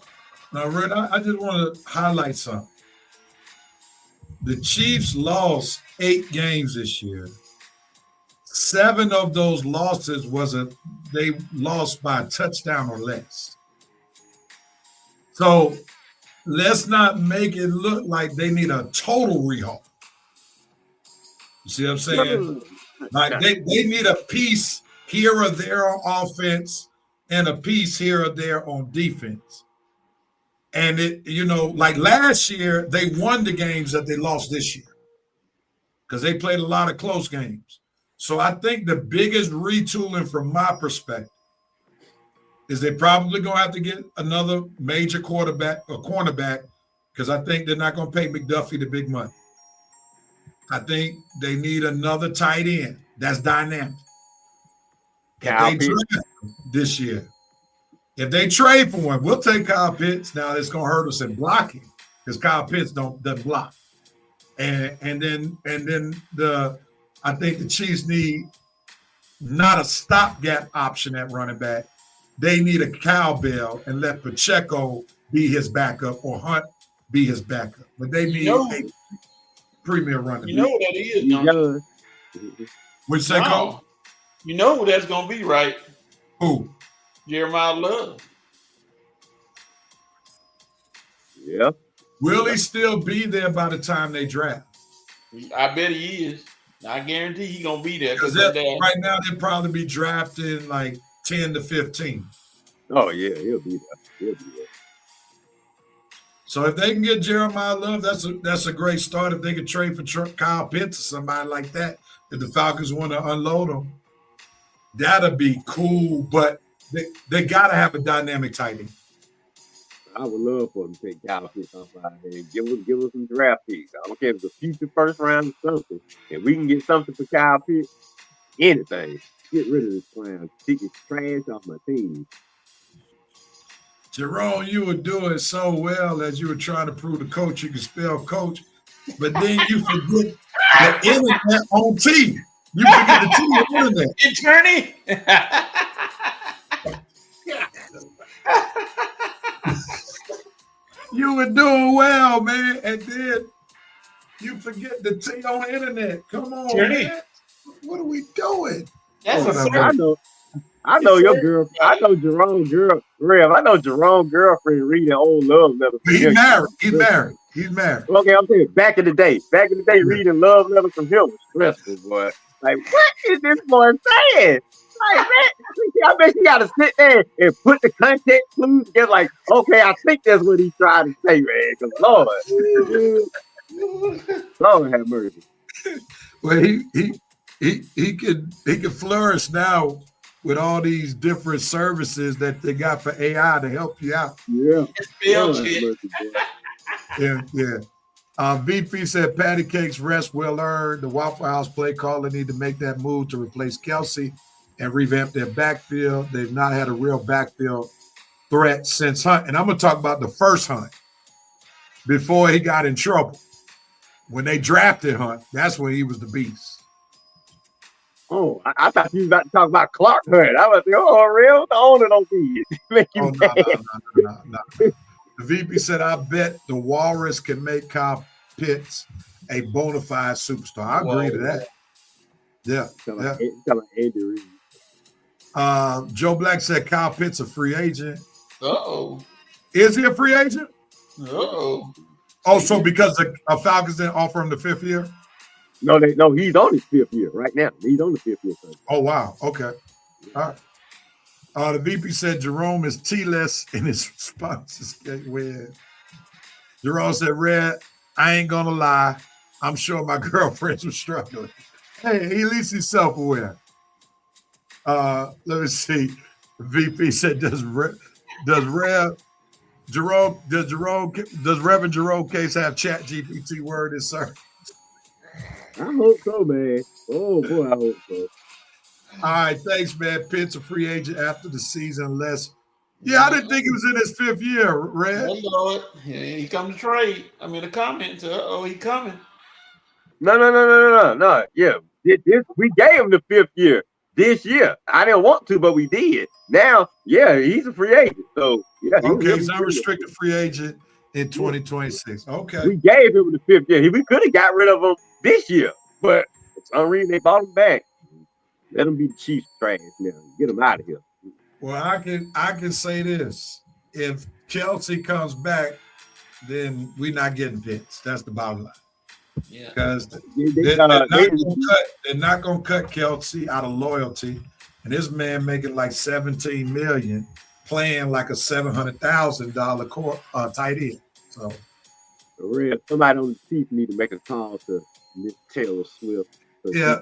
Red, I just want to highlight something. The Chiefs lost 8 games this year. 7 of those losses they lost by a touchdown or less. So let's not make it look like they need a total rehaul. You see what I'm saying? Like they need a piece here or there on offense and a piece here or there on defense. And like last year, they won the games that they lost this year because they played a lot of close games. So I think the biggest retooling from my perspective is they probably going to have to get another major quarterback or cornerback because I think they're not going to pay McDuffie the big money. I think they need another tight end that's dynamic. If they draft this year, if they trade for one, we'll take Kyle Pitts. Now it's going to hurt us in blocking because Kyle Pitts doesn't block. And then I think the Chiefs need not a stopgap option at running back. They need a cowbell and let Pacheco be his backup or Hunt be his backup. But they need a premier running back. You know what that is, don't you? Which say, Cole? You know who that's going to be, right? Who? Jeremiah Love. Yeah. Will he still be there by the time they draft? I bet he is. I guarantee he's going to be there. Because right now they'll probably be drafting like 10 to 15. Oh, yeah, he'll be there. So if they can get Jeremiah Love, that's a great start. If they could trade for Kyle Pitts or somebody like that, if the Falcons want to unload them, that'd be cool. But they got to have a dynamic tight end. I would love for them to take Kyle Pitts off out here and give us some draft picks. I don't care if it's a future first round or something. If we can get something for Kyle Pitts, anything. Get rid of this clown. Take his trash off my team. Jerome, you were doing so well as you were trying to prove the coach you could spell coach, but then you forget the internet on T. You forget the T on internet. Attorney. You were doing well, man, and then you forget the T on internet. Come on, man. What are we doing? I know your girl. I know Jerome's girl. Rev, I know Jerome's girlfriend reading old love letters. He's married. He's married. Okay, I'm saying back in the day, reading love letters from him was stressful, boy. Like, what is this boy saying? Like, man, I bet you got to sit there and put the context clues together. Like, okay, I think that's what he's trying to say, man. Because Lord have mercy. Well, he could flourish now with all these different services that they got for AI to help you out. Yeah. Yeah. VP said patty cakes rest well earned. The Waffle House play caller need to make that move to replace Kelsey and revamp their backfield. They've not had a real backfield threat since Hunt. And I'm going to talk about the first Hunt before he got in trouble. When they drafted Hunt, that's when he was the beast. Oh, I thought you was about to talk about Clark Hunt. I was like, oh, real? The owner don't see it. No. The VP said, I bet the Walrus can make Kyle Pitts a bona fide superstar. I agree to that. Yeah. Joe Black said Kyle Pitts a free agent. Uh-oh. Is he a free agent? Uh-oh. Oh, so because the Falcons didn't offer him the 5th year? No, he's on his 5th year right now. He's on the 5th year. Oh, wow. Okay. All right. The VP said Jerome is T-less in his responses. Jerome said, Red, I ain't going to lie. I'm sure my girlfriends were struggling. Hey, at least he's self-aware. Let me see. The VP said, does Reverend Jerome Case have Chat GPT word in service? I hope so, man. Oh boy, I hope so. All right, thanks, man. Pitt's a free agent after the season, unless. Yeah, I didn't think he was in his 5th year, Red. Oh, Lord. Here he come to trade. I mean, the comments. He coming. No. Yeah, we gave him the 5th year this year. I didn't want to, but we did. Now, yeah, he's a free agent. So, yeah. Okay, he's unrestricted free agent in 2026. Okay. We gave him the 5th year. We could have got rid of him this year, but for some reason they bought him back. Let him be the Chiefs trash now. Get him out of here. Well, I can say this. If Kelsey comes back, then we're not getting Pitts. That's the bottom line. Yeah. Because they're not going to cut Kelsey out of loyalty. And this man making like $17 million, playing like a $700,000 tight end. So, somebody on the Chiefs need to make a call to Miss Taylor Swift. So yeah.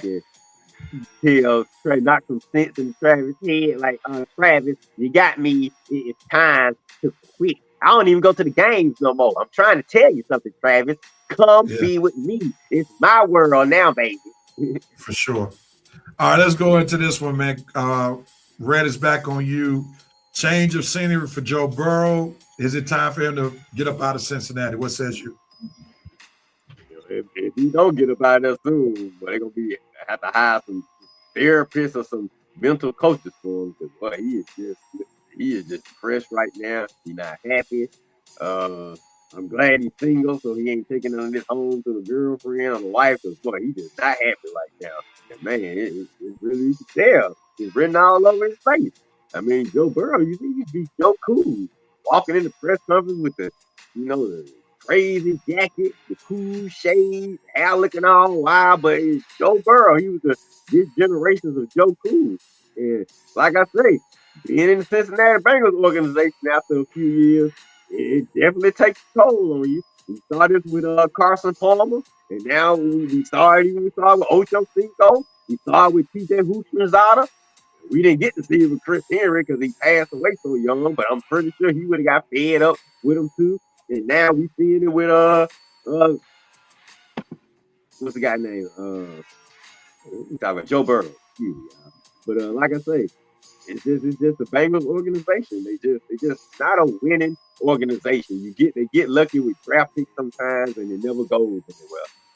Tell Trey, knock some sense in Travis' head. Like, Travis, you got me. It's time to quit. I don't even go to the games no more. I'm trying to tell you something, Travis. Come be with me. It's my world now, baby. For sure. All right, let's go into this one, man. Red is back on you. Change of scenery for Joe Burrow. Is it time for him to get up out of Cincinnati? What says you? If he don't get up out of there soon, but they're gonna have to hire some therapists or some mental coaches for him. Because boy, he is just depressed right now. He's not happy. I'm glad he's single, so he ain't taking none of this home to the girlfriend or the wife. Because boy, he just not happy right now. And man, it really, you can tell. It's written all over his face. I mean, Joe Burrow, you think he'd be so cool, walking in the press conference with the crazy jacket, the cool shades, hair looking all wild, but it's Joe Burrow. He was this generations of Joe Cool. And like I say, being in the Cincinnati Bengals organization after a few years, it definitely takes a toll on you. We started with Carson Palmer, and now we started with Ocho Cinco. We started with TJ Houshmandzadeh. We didn't get to see him with Chris Henry because he passed away so young, but I'm pretty sure he would have got fed up with him too. And now we seeing it with what's the guy name? We talking about Joe Burrow. But like I say, it's just a Bengals organization. They just not a winning organization. They get lucky with draft picks sometimes, and it never goes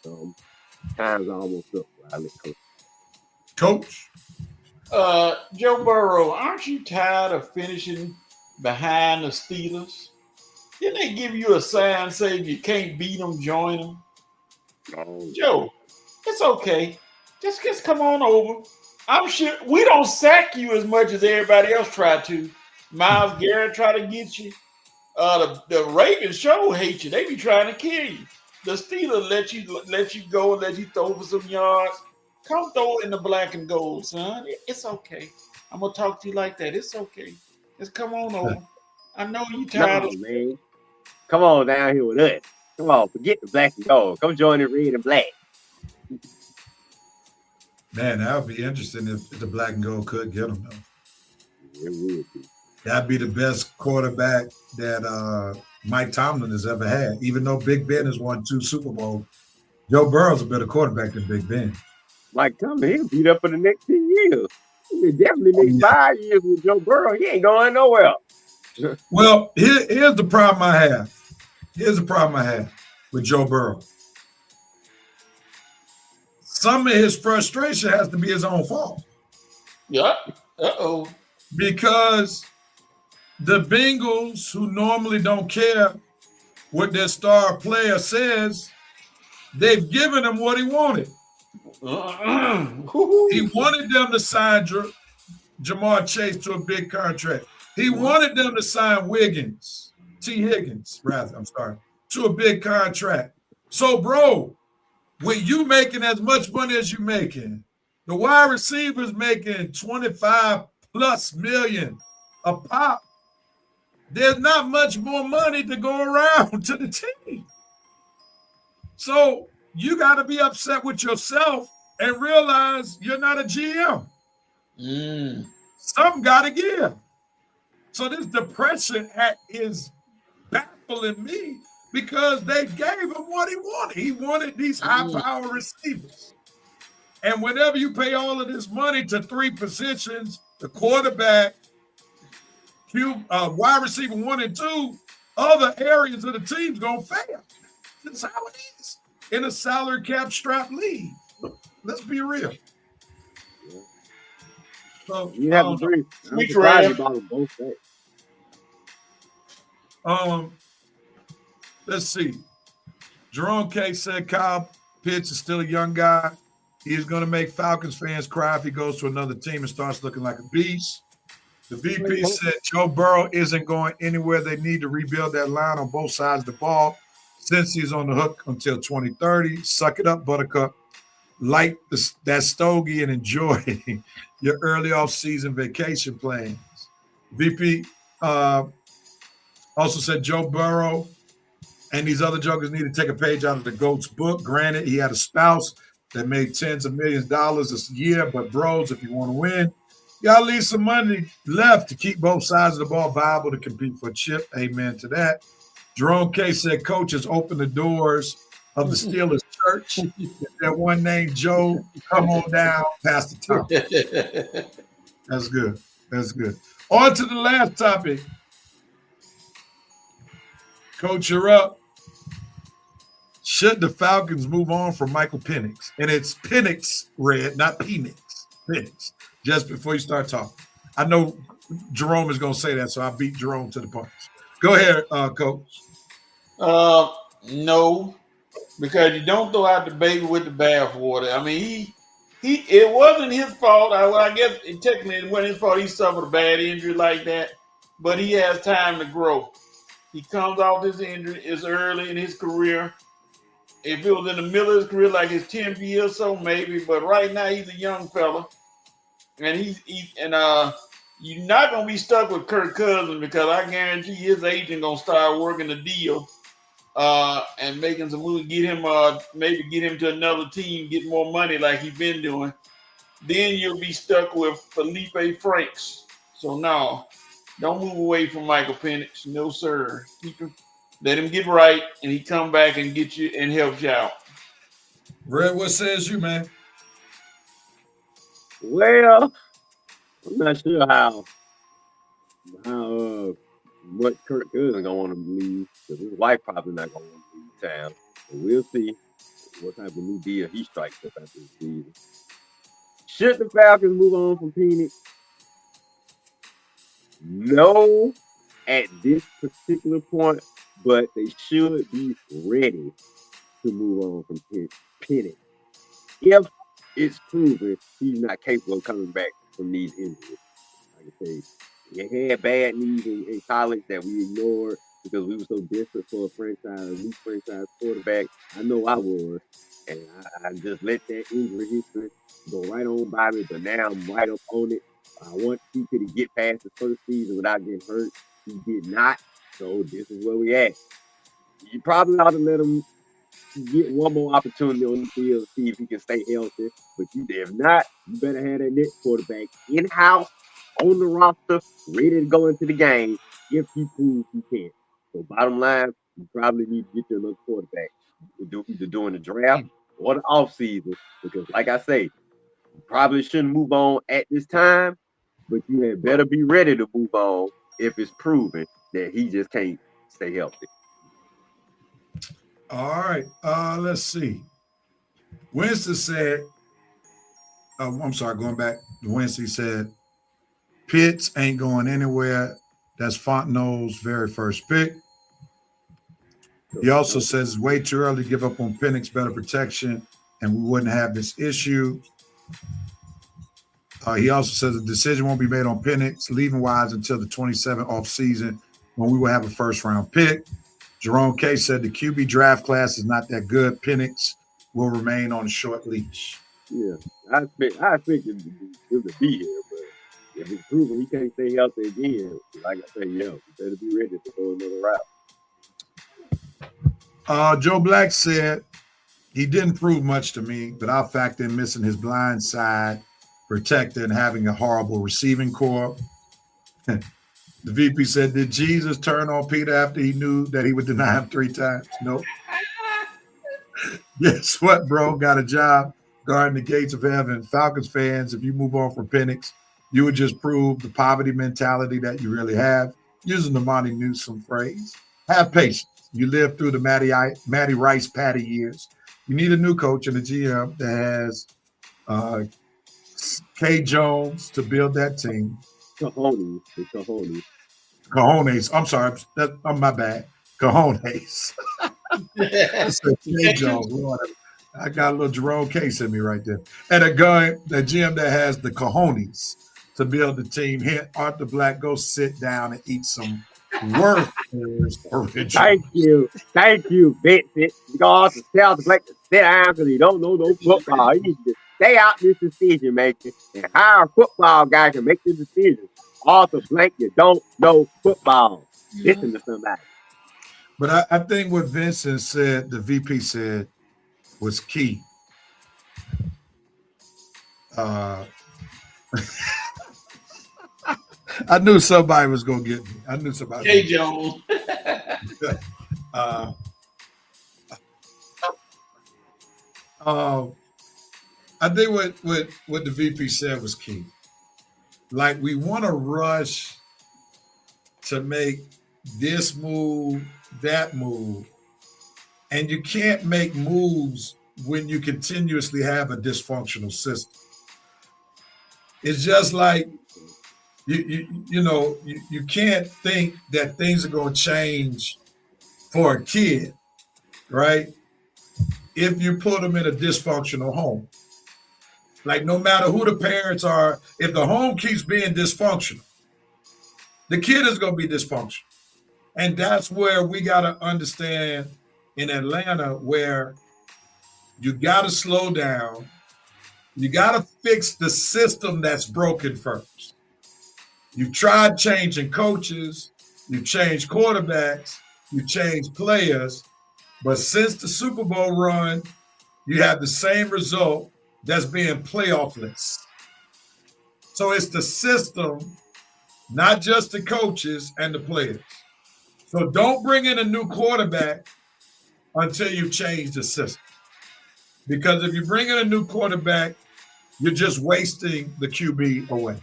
anywhere. Time's almost up. Coach. Joe Burrow, aren't you tired of finishing behind the Steelers? Didn't they give you a sign saying you can't beat them, join them? Oh. Joe, it's okay. Just come on over. I'm sure we don't sack you as much as everybody else tried to. Myles Garrett tried to get you. The Ravens sure hate you. They be trying to kill you. The Steelers let you go and let you throw for some yards. Come throw in the black and gold, son. It's okay. I'm gonna talk to you like that. It's okay. Just come on over. I know you tired of man. Come on down here with us. Come on, forget the black and gold. Come join the red and black. Man, that would be interesting if the black and gold could get him, though. It would be. That'd be the best quarterback that Mike Tomlin has ever had. Even though Big Ben has won 2 Super Bowls, Joe Burrow's a better quarterback than Big Ben. Mike Tomlin, he'll beat up for the next 10 years. Definitely next 5 years with Joe Burrow. He ain't going nowhere. Well, here's the problem I have. Here's the problem I have with Joe Burrow. Some of his frustration has to be his own fault. Yeah. Uh-oh. Because the Bengals, who normally don't care what their star player says, they've given him what he wanted. He wanted them to sign Jamar Chase to a big contract. He wanted them to sign T. Higgins, to a big contract. So, bro, with you making as much money as you're making, the wide receivers making 25 plus million a pop, there's not much more money to go around to the team. So you got to be upset with yourself and realize you're not a GM. Something got to give. So this depression act is baffling me because they gave him what he wanted. He wanted these high-power receivers. And whenever you pay all of this money to three positions, the quarterback, wide receiver 1 and 2, other areas of the team's gonna fail. That's how it is in a salary cap strap league. Let's be real. So You have to agree. I'm Sweet surprised Ram. about them both sides. Let's see. Jerome K said Kyle Pitts is still a young guy. He is going to make Falcons fans cry if he goes to another team and starts looking like a beast. The VP said Joe Burrow isn't going anywhere. They need to rebuild that line on both sides of the ball since he's on the hook until 2030. Suck it up, Buttercup. Like that stogie and enjoy your early off-season vacation plans. VP also said Joe Burrow and these other jokers need to take a page out of the GOAT's book. Granted, he had a spouse that made tens of millions of dollars a year, but bros, if you want to win, you got to leave some money left to keep both sides of the ball viable to compete for a chip. Amen to that. Jerome K said coaches open the doors of the Steelers church. That one named Joe, come on down past the top. That's good. That's good. On to the last topic. Coach, you're up. Should the Falcons move on from Michael Penix? And it's Penix, Red, not Penix. Penix. Just before you start talking. I know Jerome is going to say that, so I beat Jerome to the punch. Go ahead, Coach. No, because you don't throw out the baby with the bathwater. I mean, it wasn't his fault. I guess technically it wasn't his fault. He suffered a bad injury like that, but he has time to grow. He comes off this injury. It's early in his career. If it was in the middle of his career, like his 10th year or so, maybe. But right now, he's a young fella, and you're not gonna be stuck with Kirk Cousins because I guarantee his agent gonna start working the deal, and making some moves, maybe get him to another team, get more money like he's been doing. Then you'll be stuck with Felipe Franks. So no, don't move away from Michael Penix. No, sir. Keep him. Let him get right, and he come back and get you and help you out. Red, what says you, man? Well, I'm not sure what Kirk Cousins gonna want to leave, because his wife probably not gonna want to leave town. But we'll see what type of new deal he strikes up after this season. Should the Falcons move on from Penix? No, at this particular point, but they should be ready to move on from Penix if it's proven he's not capable of coming back from these injuries. Like I say, he had bad knees in college that we ignored because we were so desperate for a new franchise quarterback. I know I was, and I just let that injury history go right on by me. But now I'm right up on it. I want to see could he get past the first season without getting hurt. He did not. So this is where we at. You probably ought to let him get one more opportunity on the field, see if he can stay healthy. But if not, you better have that next quarterback in-house, on the roster, ready to go into the game if he proves he can. So bottom line, you probably need to get you another quarterback, either during the draft or the offseason. Because like I say, you probably shouldn't move on at this time, but you had better be ready to move on if it's proven that he just can't stay healthy. All right. Let's see. Winston said, I'm sorry, going back. Winston said, Pitts ain't going anywhere. That's Fontenot's very first pick. He also says it's way too early to give up on Penix, better protection, and we wouldn't have this issue. He also says the decision won't be made on Penix, leaving wise until the 27 offseason when we will have a first-round pick. Jerome K said the QB draft class is not that good. Penix will remain on a short leash. Yeah, I expect him to be here, but if it's proven he can't stay healthy again, like I say, you better be ready to go another route. Joe Black said he didn't prove much to me, but I'll factor in missing his blind side protector and having a horrible receiving core. The VP said, did Jesus turn on Peter after he knew that he would deny him 3 times? Nope. Guess what, bro? Got a job guarding the gates of heaven. Falcons fans, if you move on from Penix, you would just prove the poverty mentality that you really have. Using the Monty Newsom phrase, have patience. You lived through the Matty Rice Patty years. You need a new coach and a GM that has K. Jones to build that team. Cojones. The cojones. Cojones. I'm sorry. My bad. Cojones. I said K. Jones. Lord, I got a little Jerome Case in me right there. And a GM that has the cojones to build the team. Here, Arthur Black, go sit down and eat some Werther's original. Thank you, Vincent. You got to tell the Black to sit down because he don't know no football. He needs to stay out this decision making and hire a football guy to make the decision. Arthur Blank, you don't know football. Listen to somebody. But I think what Vincent said, the VP said, was key. I knew somebody was going to get me. I knew somebody. K. Jones. I think what the VP said was key. Like, we want to rush to make this move, that move, and you can't make moves when you continuously have a dysfunctional system. It's just like you can't think that things are going to change for a kid, right? If you put them in a dysfunctional home. Like, no matter who the parents are, if the home keeps being dysfunctional, the kid is going to be dysfunctional. And that's where we got to understand in Atlanta, where you got to slow down. You got to fix the system that's broken first. You've tried changing coaches, you've changed quarterbacks, you've changed players, but since the Super Bowl run, you have the same result that's being playoff-less. So it's the system, not just the coaches and the players. So don't bring in a new quarterback until you change the system. Because if you bring in a new quarterback, you're just wasting the QB away.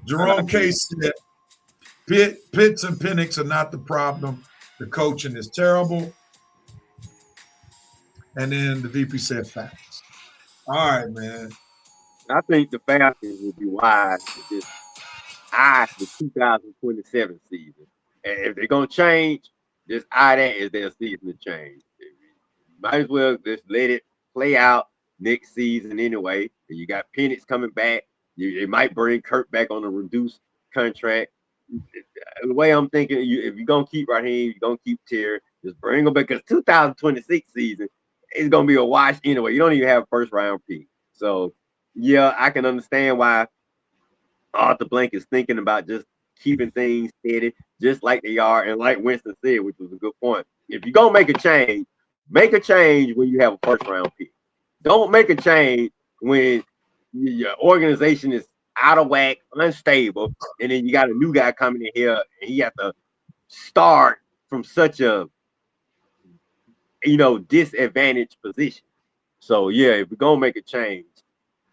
Jerome Case said, Pitts and Penix are not the problem. The coaching is terrible. And then the VP said facts. All right, man. I think the Falcons would be wise to just eye the 2027 season. And if they're going to change, just eye that as their season to change. Might as well just let it play out next season anyway. And you got Penix coming back. They might bring Kurt back on a reduced contract. The way I'm thinking, if you're going to keep Raheem, you're going to keep Terry, just bring them back. Because 2026 season is going to be a wash anyway. You don't even have a first-round pick. So, yeah, I can understand why Arthur Blank is thinking about just keeping things steady, just like they are. And like Winston said, which was a good point, if you're going to make a change when you have a first-round pick. Don't make a change when your organization is out of whack, unstable, and then you got a new guy coming in here and he has to start from such a disadvantaged position. So yeah, if we're gonna make a change,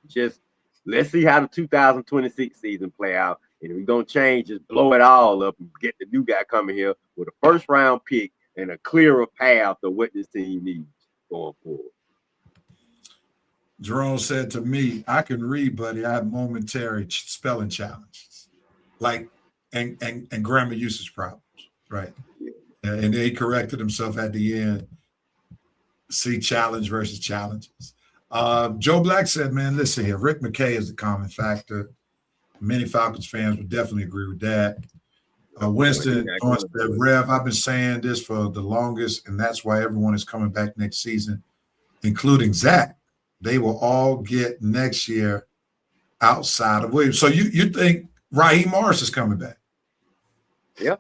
just let's see how the 2026 season play out. And if we're gonna change, just blow it all up and get the new guy coming here with a first round pick and a clearer path of what this team needs going forward. Jerome said to me, I can read, buddy. I have momentary spelling challenges, like and grammar usage problems, right? Yeah. And he corrected himself at the end. See challenge versus challenges. Joe Black said, man, listen here. Rick McKay is the common factor. Many Falcons fans would definitely agree with that. Winston said, Rev, I've been saying this for the longest, and that's why everyone is coming back next season, including Zach. They will all get next year outside of Williams. So you think Raheem Morris is coming back? Yeah.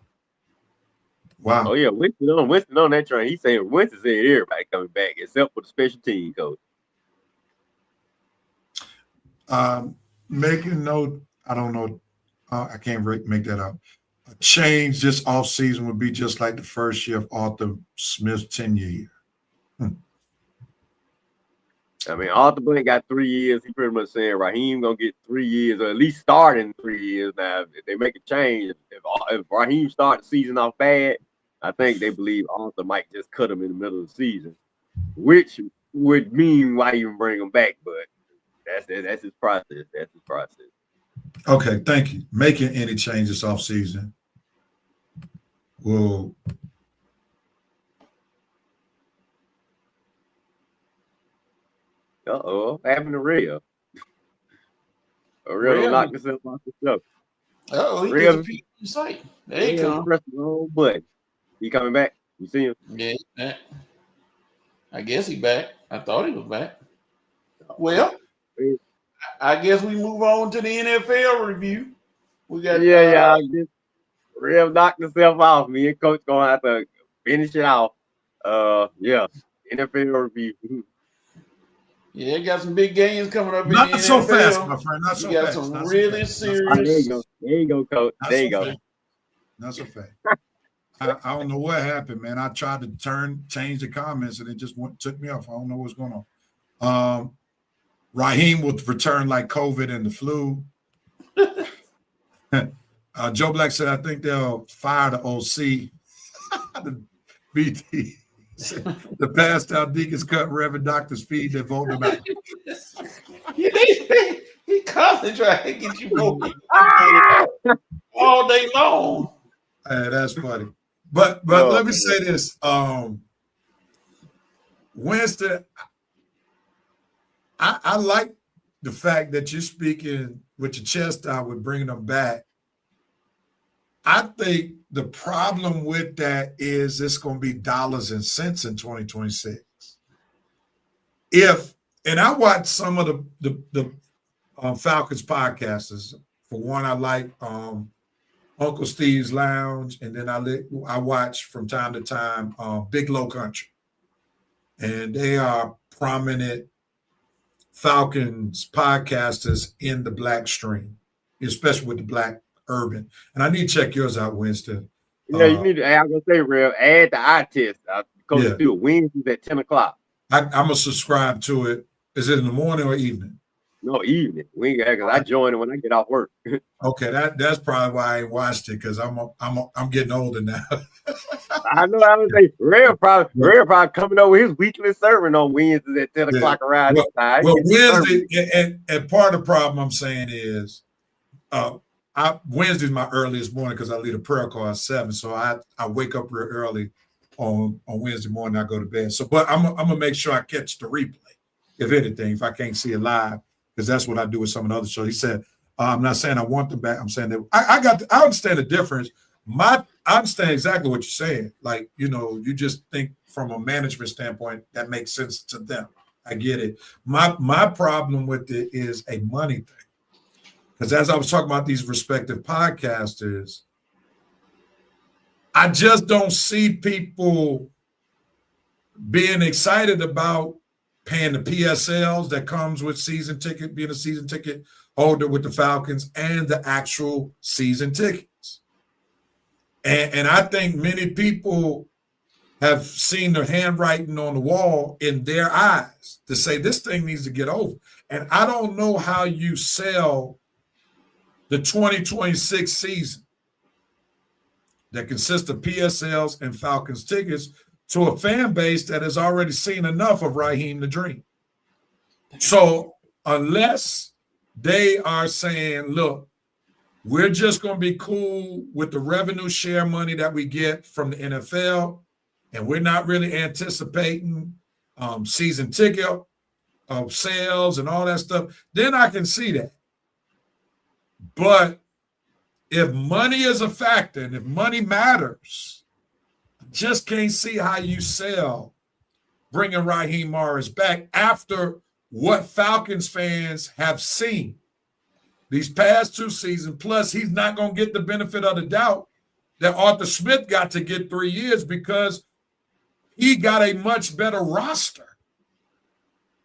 Wow. Oh, yeah. Winston on that train. He's saying Winston said everybody coming back except for the special team coach. Making note, I don't know. I can't make that up. A change this offseason would be just like the first year of Arthur Smith's tenure year. I mean, Arthur Blank got 3 years. He pretty much saying Raheem gonna get 3 years, or at least start in 3 years. Now, if they make a change, if Raheem start the season off bad, I think they believe Arthur might just cut him in the middle of the season, which would mean why even bring him back. But that's it. That's his process. That's his process. Okay, thank you. Making any changes off season will What happened to Real? Real Real. knocked himself off the show. He Real- disappeared from sight. There he Real come. pressed the wrong button. He coming back? You see him? Yeah, I guess he back. I thought he was back. Well, I guess we move on to the NFL review. We got Yeah. Real knocked himself off. Me and Coach gonna have to finish it off. Yeah. NFL review. Yeah, got some big games coming up in not the so NFL. fast, my friend. Not so We got fast. some Not so really fast. serious. There you go, Coach. Not There so you go. fast. Not so fast. I don't know what happened, man. I tried to change the comments, and it just took me off. I don't know what's going on. Raheem will return like COVID and the flu. Joe Black said, I think they'll fire the OC. The BT. The passed out deacons cut Reverend Doctor's feed. They vote them out. He constantly trying to get you voted all day long. Hey, that's funny. But let me say this. Winston, I like the fact that you're speaking with your chest out with bringing them back. I think the problem with that is it's going to be dollars and cents in 2026. And I watched some of the Falcons podcasters. For one, I like Uncle Steve's Lounge, and then I watch from time to time Big Low Country, and they are prominent Falcons podcasters in the Black stream, especially with the Black urban. And I need to check yours out, Winston. Yeah, you need to. I was gonna say, Real, add the eye test. Coach Yeah. Steel, Wednesdays at 10 o'clock. I'm gonna subscribe to it. Is it in the morning or evening? No, evening. We ain't because I join it when I get off work. Okay, that's probably why I ain't watched it, because I'm getting older now. I know. I was say Real probably coming over his weekly sermon on Wednesdays at 10 o'clock around this time. Well, Wednesday, and part of the problem I'm saying is, Wednesday's my earliest morning because I leave a prayer call at 7, so I wake up real early on Wednesday morning. I go to bed. So, but I'm gonna make sure I catch the replay, if anything, if I can't see it live, because that's what I do with some of the other shows. He said, I'm not saying I want them back. I'm saying that I understand the difference. I understand exactly what you're saying. Like, you just think from a management standpoint that makes sense to them. I get it. My problem with it is a money thing. Because as I was talking about these respective podcasters, I just don't see people being excited about paying the PSLs that comes with season ticket, being a season ticket holder with the Falcons, and the actual season tickets. And I think many people have seen the handwriting on the wall in their eyes to say this thing needs to get over. And I don't know how you sell the 2026 season that consists of PSLs and Falcons tickets to a fan base that has already seen enough of Raheem the Dream. So unless they are saying, look, we're just going to be cool with the revenue share money that we get from the NFL, and we're not really anticipating season ticket sales and all that stuff, then I can see that. But if money is a factor and if money matters, I just can't see how you sell bringing Raheem Morris back after what Falcons fans have seen these past 2 seasons. Plus, he's not going to get the benefit of the doubt that Arthur Smith got to get 3 years because he got a much better roster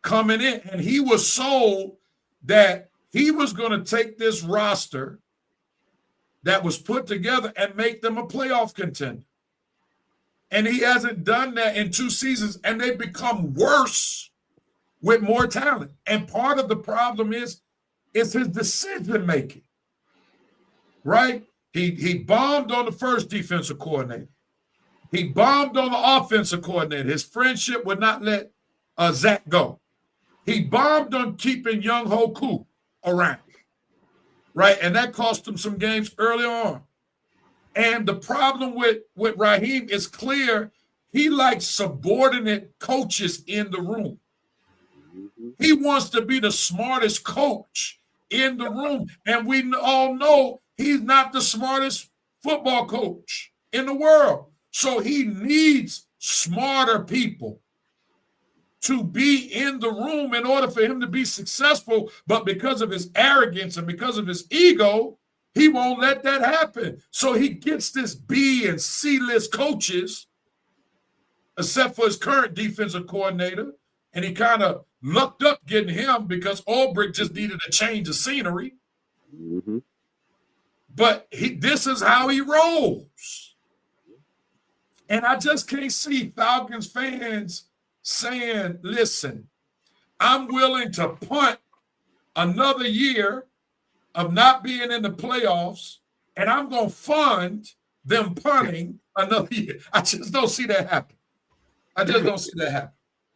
coming in. And he was sold that he was going to take this roster that was put together and make them a playoff contender. And he hasn't done that in 2 seasons, and they've become worse with more talent. And part of the problem is his decision making, right? He bombed on the first defensive coordinator. He bombed on the offensive coordinator. His friendship would not let Zach go. He bombed on keeping Young Hoku around, right? And that cost him some games early on. And the problem with Raheem is clear. He likes subordinate coaches in the room. He wants to be the smartest coach in the room. And we all know he's not the smartest football coach in the world. So he needs smarter people to be in the room in order for him to be successful. But because of his arrogance and because of his ego, he won't let that happen. So he gets this B and C list coaches, except for his current defensive coordinator. And he kind of lucked up getting him because Ulbrich just needed a change of scenery. Mm-hmm. But this is how he rolls. And I just can't see Falcons fans saying, listen, I'm willing to punt another year of not being in the playoffs, and I'm going to fund them punting another year. I just don't see that happen.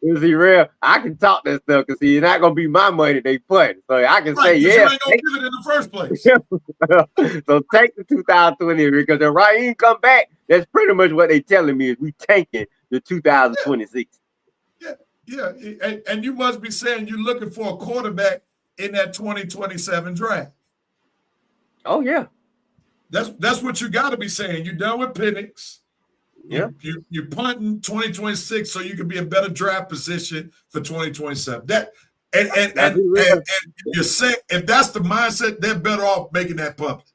Is he real? I can talk that stuff because it's not going to be my money they put. So I can say, yeah. You ain't going to give it in the first place. So take the 2020 because if Raheem come back, that's pretty much what they telling me is we tanking the 2026. Yeah. And you must be saying you're looking for a quarterback in that 2027 draft. Oh, yeah. That's what you got to be saying. You're done with Penix. Yeah. You're punting 2026 so you can be in better draft position for 2027. And you're saying if that's the mindset, they're better off making that public.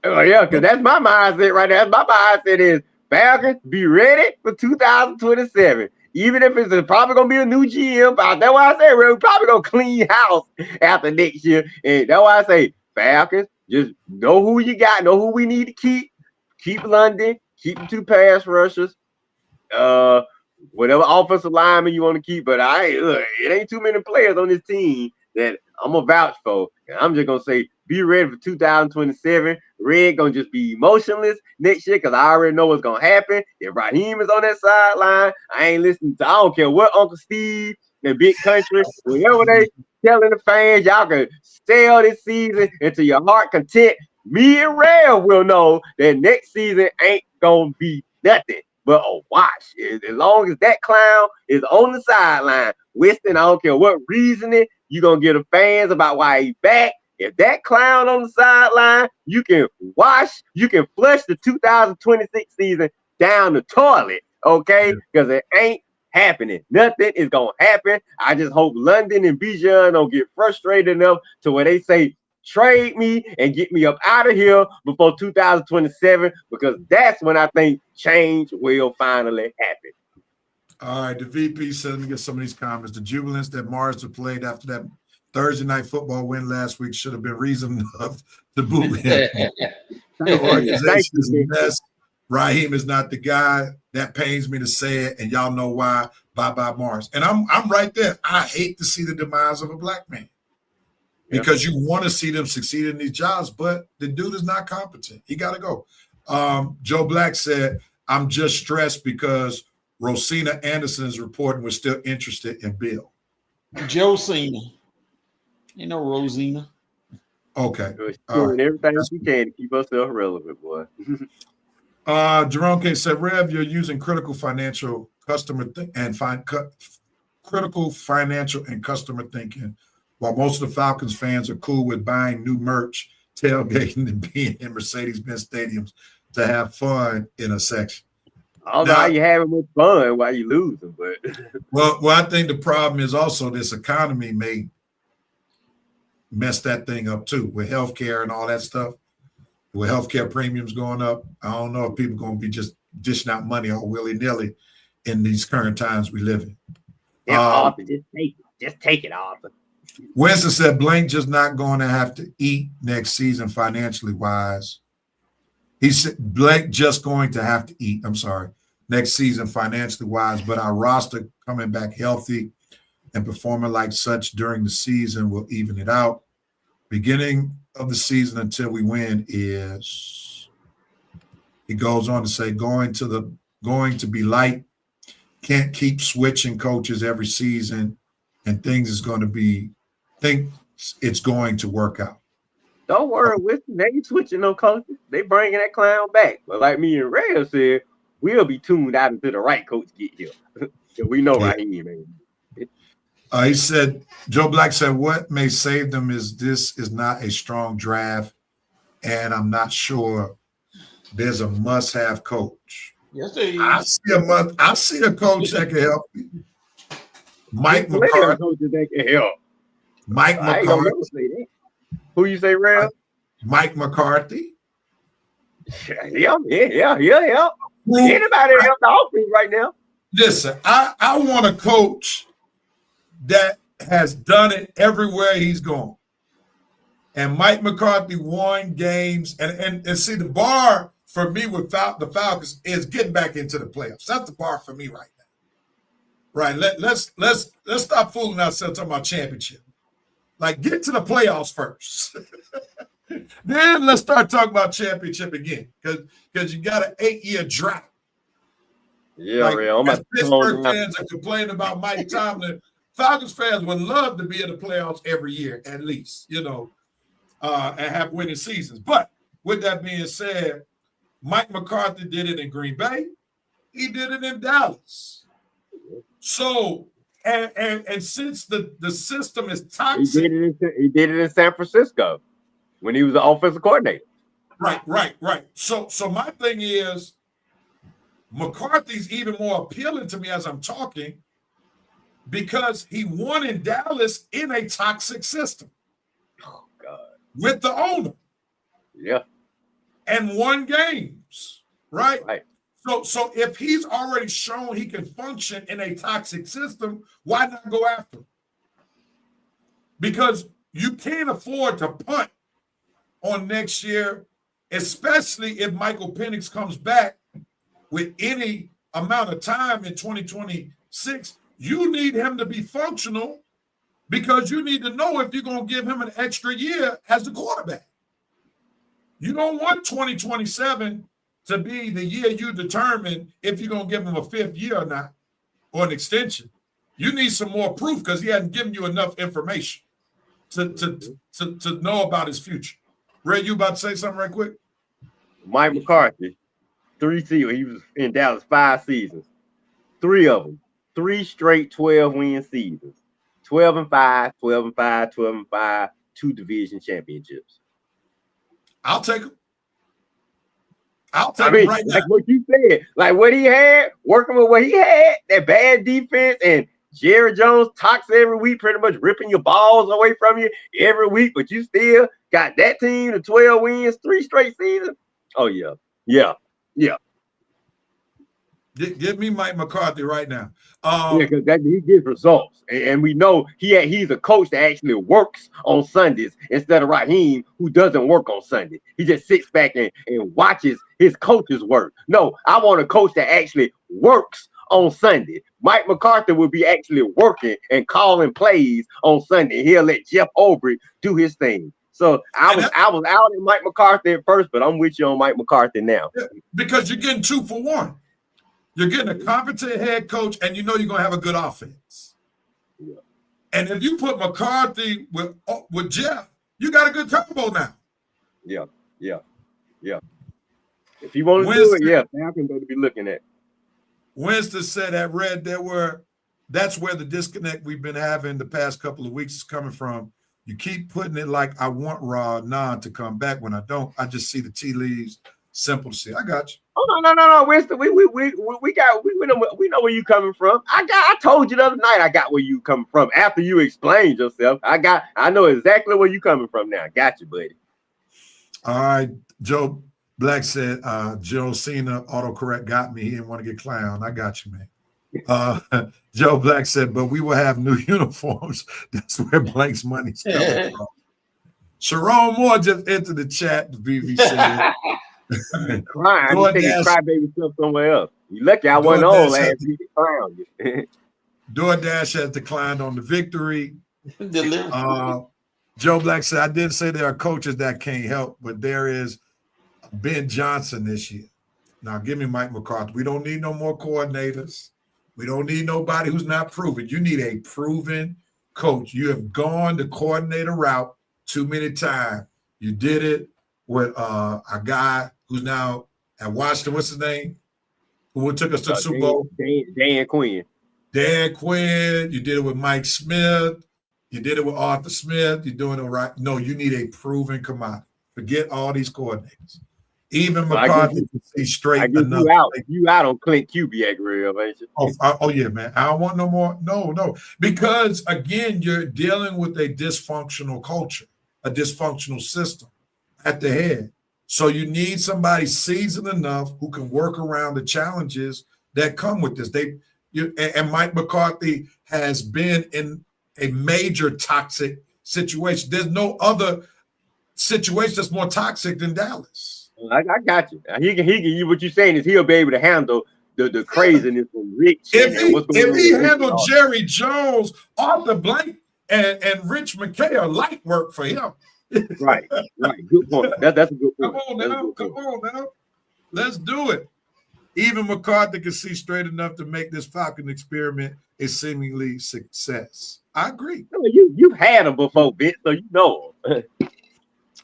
Oh, yeah, because that's my mindset right there. My mindset is Falcons, be ready for 2027. Even if it's probably going to be a new GM. That's why I say we're probably going to clean house after next year. And that's why I say Falcons, just know who you got, know who we need to keep. Keep London, keep the 2 pass rushers, whatever offensive lineman you want to keep. But it ain't too many players on this team that I'm going to vouch for. And I'm just going to say, be ready for 2027. Red going to just be emotionless next year because I already know what's going to happen. If Raheem is on that sideline, I ain't listening to, I don't care what Uncle Steve and Big Country, whatever they telling the fans, y'all can sell this season into your heart content. Me and Rev will know that next season ain't going to be nothing but a wash. As long as that clown is on the sideline, Weston, I don't care what reasoning you're going to get the fans about why he's back. If that clown on the sideline, you can flush the 2026 season down the toilet, okay? Because it ain't happening. Nothing is going to happen. I just hope London and Bijan don't get frustrated enough to where they say, trade me and get me up out of here before 2027, because that's when I think change will finally happen. All right, the VP said, let me get some of these comments. The jubilance that Mars played after that Thursday night football win last week should have been reason enough to boot him. The organization is a mess. Raheem is not the guy. That pains me to say it, and y'all know why. Bye-bye, Mars. And I'm right there. I hate to see the demise of a black man because you want to see them succeed in these jobs, but the dude is not competent. He got to go. Joe Black said, I'm just stressed because Rosina Anderson is reporting we're still interested in Bill. Josina. You know Rosina. Okay. Doing everything she can to keep herself relevant, boy. Jerome K said, Rev, you're using critical financial and customer thinking, while most of the Falcons fans are cool with buying new merch, tailgating, and being in Mercedes-Benz stadiums to have fun in a section. I don't know how you having much fun while you losing, but well, I think the problem is also this economy may mess that thing up too with healthcare and all that stuff. With healthcare premiums going up, I don't know if people are going to be just dishing out money all willy-nilly in these current times we live in. Just take it off. Winston said Blank just not going to have to eat next season financially wise. He said Blank just going to have to eat, next season financially wise, but our roster coming back healthy and performing like such during the season will even it out. Beginning of the season until we win is, he goes on to say, going to be light. Can't keep switching coaches every season, and think it's going to work out. Don't worry, Winston. They ain't switching no coaches. They bringing that clown back. But like me and Ray said, we'll be tuned out until the right coach get here. We know Raheem, man. He said, Joe Black said, what may save them is this is not a strong draft, and I'm not sure there's a must-have coach. Yes, there is. I see a coach that can help you. Mike McCarthy. Coaches that can help. Mike McCarthy. Who you say, Rev? Mike McCarthy. Yeah. Anybody help the offense right now? Listen, I want a coach that has done it everywhere he's gone. And Mike McCarthy won games. And see, the bar for me with the Falcons is getting back into the playoffs. That's the bar for me right now. Right. Let's stop fooling ourselves talking about championship. Like, get to the playoffs first. Then let's start talking about championship again. Because you got an 8-year drought. Yeah, like, real. Pittsburgh fans are complaining about Mike Tomlin. Falcons fans would love to be in the playoffs every year, at least, and have winning seasons. But with that being said, Mike McCarthy did it in Green Bay. He did it in Dallas. So, and since the system is toxic. He did it in San Francisco when he was the offensive coordinator. Right. So my thing is, McCarthy's even more appealing to me as I'm talking because he won in Dallas in a toxic system. Oh, God. With the owner. Yeah. And won games, right? Right. So if he's already shown he can function in a toxic system, why not go after him? Because you can't afford to punt on next year, especially if Michael Penix comes back with any amount of time in 2026. You need him to be functional because you need to know if you're going to give him an extra year as the quarterback. You don't want 2027 to be the year you determine if you're going to give him a 5th year or not, or an extension. You need some more proof because he hasn't given you enough information to know about his future. Ray, you about to say something right quick? Mike McCarthy, 3 seasons. He was in Dallas 5 seasons. 3 of them. 3 straight 12-win seasons. 12-5, 12-5, 12-5, 2 division championships. I'll take him. Him right now. Like what you said, like what he had, working with what he had, that bad defense, and Jerry Jones talks every week, pretty much ripping your balls away from you every week, but you still got that team to 12 wins, 3 straight seasons. Oh, yeah. Give me Mike McCarthy right now. Because he gives results, and we know he's a coach that actually works on Sundays instead of Raheem, who doesn't work on Sunday. He just sits back and watches his coaches work. No, I want a coach that actually works on Sunday. Mike McCarthy will be actually working and calling plays on Sunday. He'll let Jeff Olbrich do his thing. So I was out in Mike McCarthy at first, but I'm with you on Mike McCarthy now. Because you're getting 2 for 1. You're getting a competent head coach, and you know you're going to have a good offense. Yeah. And if you put McCarthy with Jeff, you got a good combo now. Yeah. If you want to do it, Falcons better be looking at. Winston said at Red, that's where the disconnect we've been having the past couple of weeks is coming from. You keep putting it like I want Nan to come back when I don't. I just see the tea leaves. Simple to see. I got you. Oh no, Winston. We know where you coming from. I told you the other night I got where you coming from after you explained yourself. I know exactly where you coming from now. Got you, buddy. All right. Joe Black said Joe Cena autocorrect got me. He didn't want to get clown. I got you, man. Joe Black said, but we will have new uniforms. That's where Blank's money's coming from. Sharon Moore just entered the chat. The BB said. Crying. You take his crybaby stuff somewhere else. You lucky I wasn't on last week. DoorDash has declined on the victory. Deliver. Joe Black said, I didn't say there are coaches that can't help, but there is Ben Johnson this year. Now, give me Mike McCarthy. We don't need no more coordinators. We don't need nobody who's not proven. You need a proven coach. You have gone the coordinator route too many times. You did it with a guy who's now at Washington. What's his name? Who took us to the Super Bowl? Dan Quinn. Dan Quinn. You did it with Mike Smith. You did it with Arthur Smith. You're doing it right. No, you need a proven commodity. Forget all these coordinators. Even McCarthy can see straight enough. You out on Clint Kubiak, real, ain't you? Oh, yeah, man. I don't want no more. No. Because, again, you're dealing with a dysfunctional culture, a dysfunctional system at the head. So you need somebody seasoned enough who can work around the challenges that come with this. And Mike McCarthy has been in a major toxic situation. There's no other situation that's more toxic than Dallas. I got you. He can. What you're saying is he'll be able to handle the craziness from Rich. If he handled Jerry Jones, Arthur Blank, and Rich McKay are light work for him. Right. Good point. That's a good point. Come on now. Let's do it. Even McCarthy can see straight enough to make this Falcon experiment a seemingly success. I agree. You've had him before, Vince, so you know him.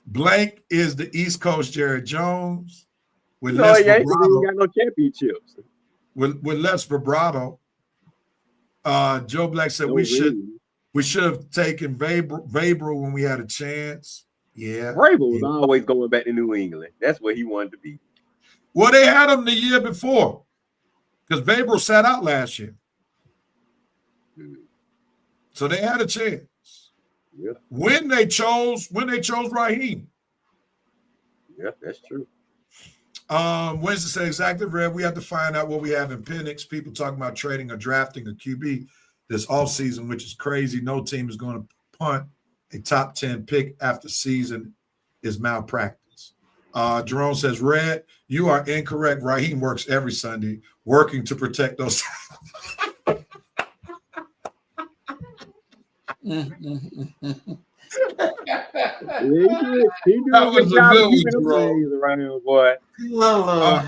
Blank is the East Coast Jerry Jones with He less ain't vibrato. got no championships. With less vibrato. Joe Black said we should have taken Vrabel when we had a chance. Yeah. Vrabel was always going back to New England. That's where he wanted to be. Well, they had him the year before because Vrabel sat out last year. So they had a chance. Yeah. When they chose Raheem. Yeah, that's true. Wednesday said exactly, Rev. We have to find out what we have in Penix. People talking about trading or drafting a QB this offseason, which is crazy. No team is going to punt a top 10 pick after season is malpractice. Jerome says, Red, you are incorrect. Raheem works every Sunday, working to protect those. That was a good one, around here, boy. All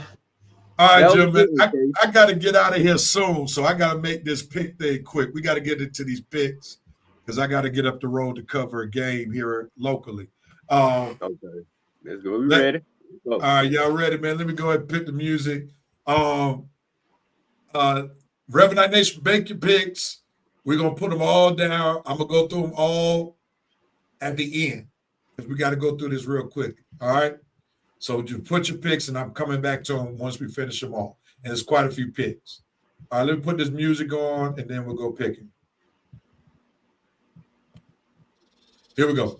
right, gentlemen. I got to get out of here soon, so I got to make this pick thing quick. We got to get into these picks because I got to get up the road to cover a game here locally. Okay, let's go. We ready? All right, y'all ready, man? Let me go ahead and pick the music. Reverend Nation, make your picks. We're going to put them all down. I'm going to go through them all at the end because we got to go through this real quick. All right? So just put your picks, and I'm coming back to them once we finish them all. And there's quite a few picks. All right, let me put this music on, and then we'll go picking. Here we go.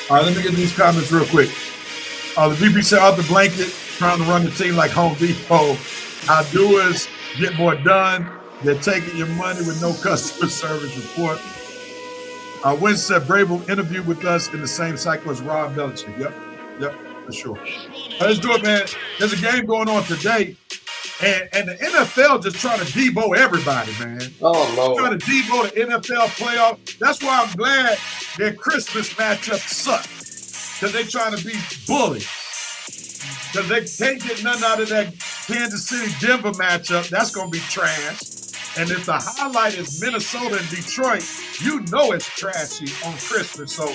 All right, let me get these comments real quick. The VP said Arthur Blanket trying to run the team like Home Depot. Our doers get more done. They're taking your money with no customer service report. Wynn said Vrabel interviewed with us in the same cycle as Rob Belichick. Yep, for sure. Let's do it, man. There's a game going on today, and the NFL just trying to debo everybody, man. Oh, Lord. Trying to debo the NFL playoff. That's why I'm glad their Christmas matchup sucks, because they're trying to be bullies. Because they can't get nothing out of that Kansas City-Denver matchup. That's going to be trash. And if the highlight is Minnesota and Detroit, you know it's trashy on Christmas. So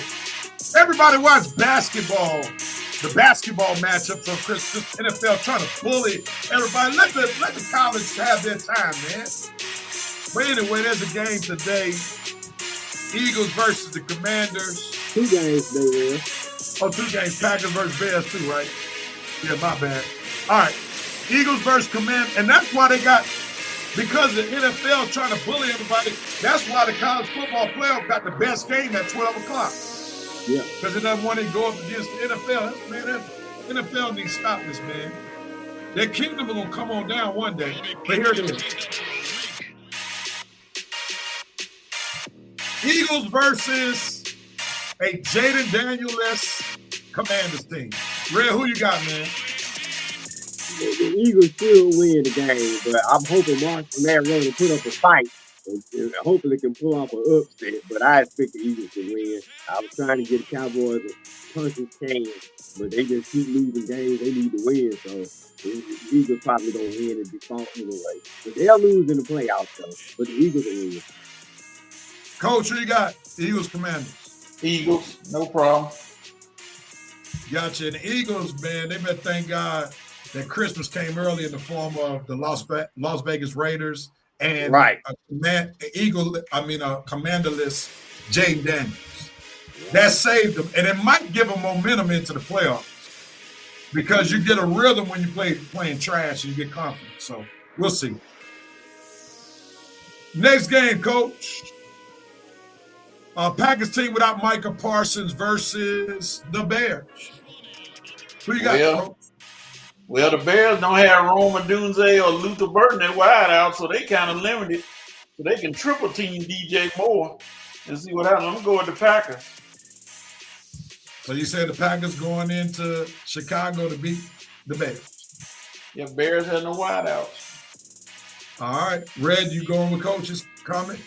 everybody watch basketball, the basketball matchups on Christmas. NFL trying to bully everybody. Let the college have their time, man. But anyway, there's a game today. Eagles versus the Commanders. 2 games there. Oh, 2 games. Packers versus Bears too, right? Yeah, my bad. All right. Eagles versus Commanders. And that's why they got, because the NFL trying to bully everybody, that's why the college football playoff got the best game at 12 o'clock. Yeah. Because it doesn't want to go up against the NFL. Man, NFL needs to stop this, man. Their kingdom is going to come on down one day. But here it is. Eagles versus a Jaden Daniel-less Commanders team. Red, who you got, man? The Eagles should win the game, but I'm hoping Marshall Mariota put up a fight and hopefully can pull off an upset. But I expect the Eagles to win. I was trying to get the Cowboys a puncher's chance, but they just keep losing games. They need to win, so the Eagles probably gonna win in default anyway. But they'll lose in the playoffs though. But the Eagles will win. Coach, who you got? Eagles Commanders. Eagles, no problem. Gotcha. And the Eagles, man, they better thank God that Christmas came early in the form of the Las Vegas Raiders and Right. commanderless Jaden Daniels. That saved them, and it might give them momentum into the playoffs because you get a rhythm when you playing trash and you get confidence. So we'll see. Next game, Coach. Packers team without Micah Parsons versus the Bears. Who you got, Coach? Well, the Bears don't have Roma Dunze or Luther Burton at wide out, so they kind of limited. So they can triple team DJ Moore and see what happens. I'm going to go with the Packers. So you said the Packers going into Chicago to beat the Bears? Yeah, Bears have no wide outs. All right. Red, you going with Coach's comment?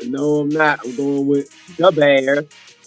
No, I'm not. I'm going with the Bears.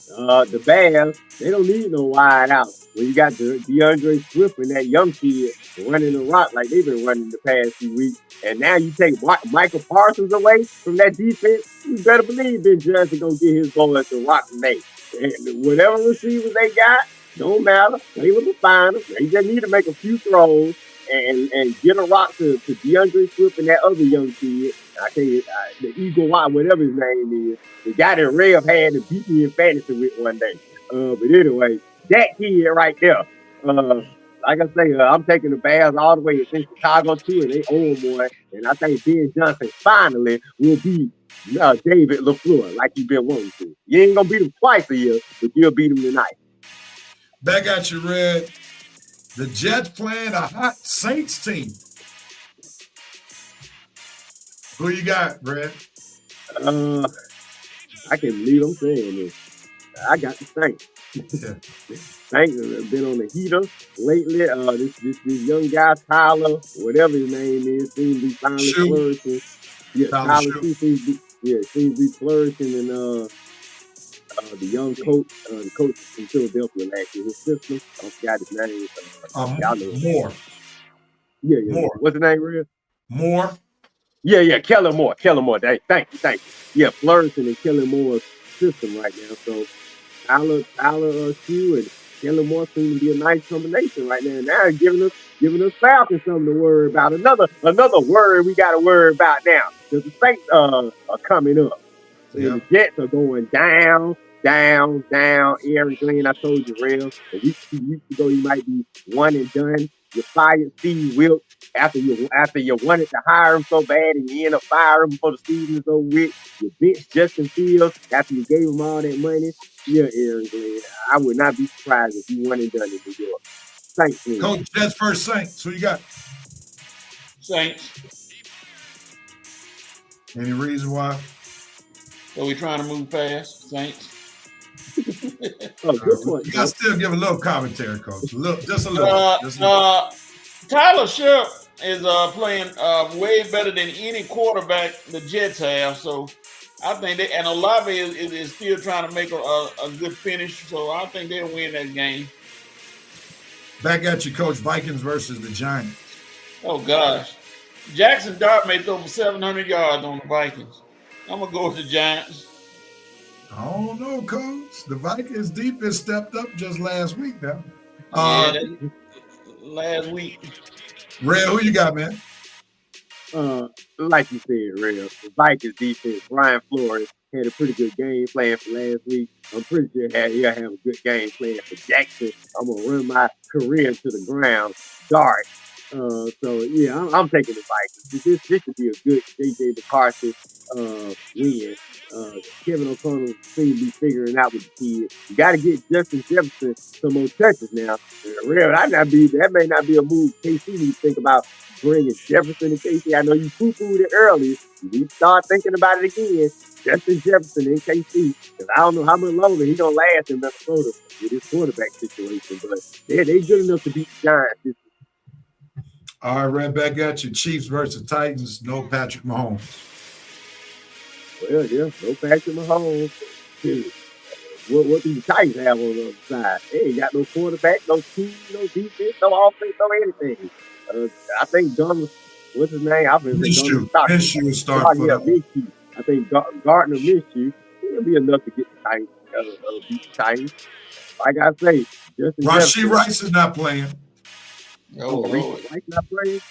The Bears, they don't need no wide out. When you got the DeAndre Swift and that young kid running the rock like they've been running the past few weeks, and now you take Michael Parsons away from that defense, you better believe Ben Johnson gonna get his boys to rock today. And whatever receivers they got, don't matter. They will find them. They just need to make a few throws and get a rock to DeAndre Swift and that other young kid. I tell you, the Eagle Wide, whatever his name is, the guy that Rev had to beat me in fantasy with one day. But anyway, that kid right there. Like I say, I'm taking the Bears all the way to Chicago too, and they own one. And I think Ben Johnson finally will beat David LaFleur like he's been wanting to. You ain't gonna beat him twice a year, but you'll beat him tonight. Back at you, Red. The Jets playing a hot Saints team. Who you got, Red? I can believe I'm saying this. I got the Saints. Yeah. Saints have been on the heater lately. This young guy, Tyler, whatever his name is, seems to be finally flourishing. Yeah, Tyler seems to be flourishing, and the young coach, the coach from Philadelphia last year, his system, I forgot his name. Moore. Yeah. Moore. What's his name, Real? Moore. Yeah, Kellen Moore. Thank you. Yeah, flourishing in Kellen Moore's system right now. So Tyler Hugh and Kellen Moore seem to be a nice combination right now. Now giving us Falcons something to worry about. Another worry we got to worry about now because the Saints are coming up. Yeah. And the Jets are going down. Aaron Glenn, I told you, Real, a week, 2 weeks ago, you might be one and done. You fired Steve Wilkes after you wanted to hire him so bad and you end up firing him before the season is over with. You benched Justin Fields after you gave him all that money. Yeah, Aaron Glenn, I would not be surprised if you won and done in New York. Saints. Coach, Jets first Saints. Who you got? Saints. Any reason why? So we trying to move fast, Saints. Good point. You got to still give a little commentary, Coach. Just a little. Tyler Shupp is playing way better than any quarterback the Jets have. So I think and Olave is still trying to make a good finish. So I think they'll win that game. Back at you, Coach. Vikings versus the Giants. Oh, gosh. Jackson Dart may throw for 700 yards on the Vikings. I'm going to go with the Giants. I don't know, Coach. The Vikings defense stepped up just last week now. Last week. Red, who you got, man? Like you said, Real, the Vikings defense, Brian Flores had a pretty good game playing for last week. I'm pretty sure he'll have a good game playing for Jackson. I'm going to run my career to the ground. Dart. I'm taking the Vikings. This should be a good J.J. McCarthy win. Kevin O'Connell seems to be figuring out with the kids. You got to get Justin Jefferson some more touches now. That may not be a move KC need to think about bringing Jefferson and KC. I know you poo-pooed it earlier. You need to start thinking about it again. Justin Jefferson and KC. Because I don't know how much longer he's going to last in Minnesota with his quarterback situation. But they good enough to beat the Giants this week. All right, right back at you. Chiefs versus Titans. No Patrick Mahomes. Well, yeah, no Patrick Mahomes. Shoot. What do the Titans have on the other side? They ain't got no quarterback, no team, no defense, no offense, no anything. I think Donald, what's his name? I've been saying Donald Stockton. Minshew is starting for them. Minshew. I think Gardner Minshew, he'll be enough to get the Titans, beat the Titans. Like I say, Justin Rashee Rice is not playing. Rice not playing.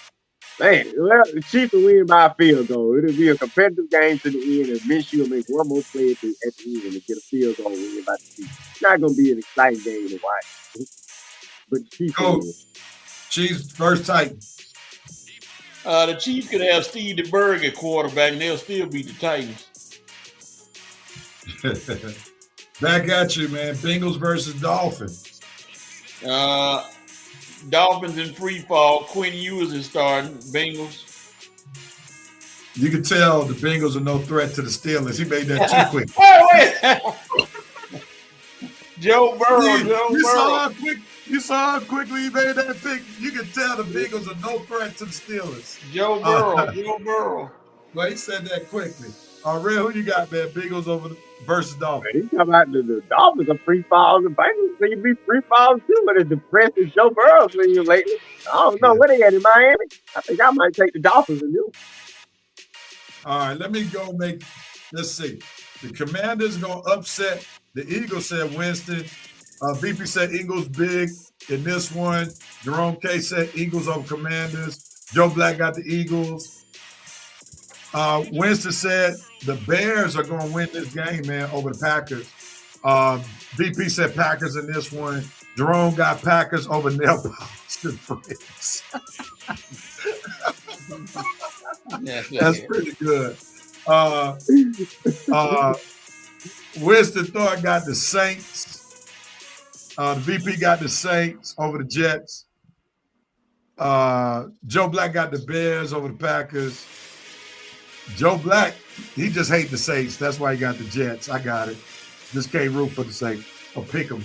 Man, well, the Chiefs will win by a field goal. It'll be a competitive game to the end, and Minshew will make one more play at the end and get a field goal win by the Chiefs. It's not going to be an exciting game to watch. But the Chiefs will win. Chiefs versus Titans. The Chiefs could have Steve DeBerg at quarterback, and they'll still beat the Titans. Back at you, man. Bengals versus Dolphins. Dolphins in free fall. Quinn Ewers is starting. Bengals. You can tell the Bengals are no threat to the Steelers. He made that too quick. Joe Burrow. You saw how quickly he made that pick. You can tell the Bengals are no threat to the Steelers. Joe Burrow. Well, he said that quickly. Red, who you got, man? Bengals versus Dolphins. He come out the Dolphins are free falling. The Bengals seem to be free falling too, but it's depressing Joe Burrow seen lately. I don't know where they at in Miami. I think I might take the Dolphins and do. All right, let me go let's see. The Commanders going to upset. The Eagles said Winston. VP said Eagles big in this one. Jerome K said Eagles over Commanders. Joe Black got the Eagles. Winston said the Bears are going to win this game, man, over the Packers. VP said Packers in this one. Jerome got Packers over nail polish and friends. That's pretty good. Winston Thornton got the Saints. The VP got the Saints over the Jets. Joe Black got the Bears over the Packers. Joe Black, he just hates the Saints. That's why he got the Jets. I got it. Just can't root for the Saints or pick them.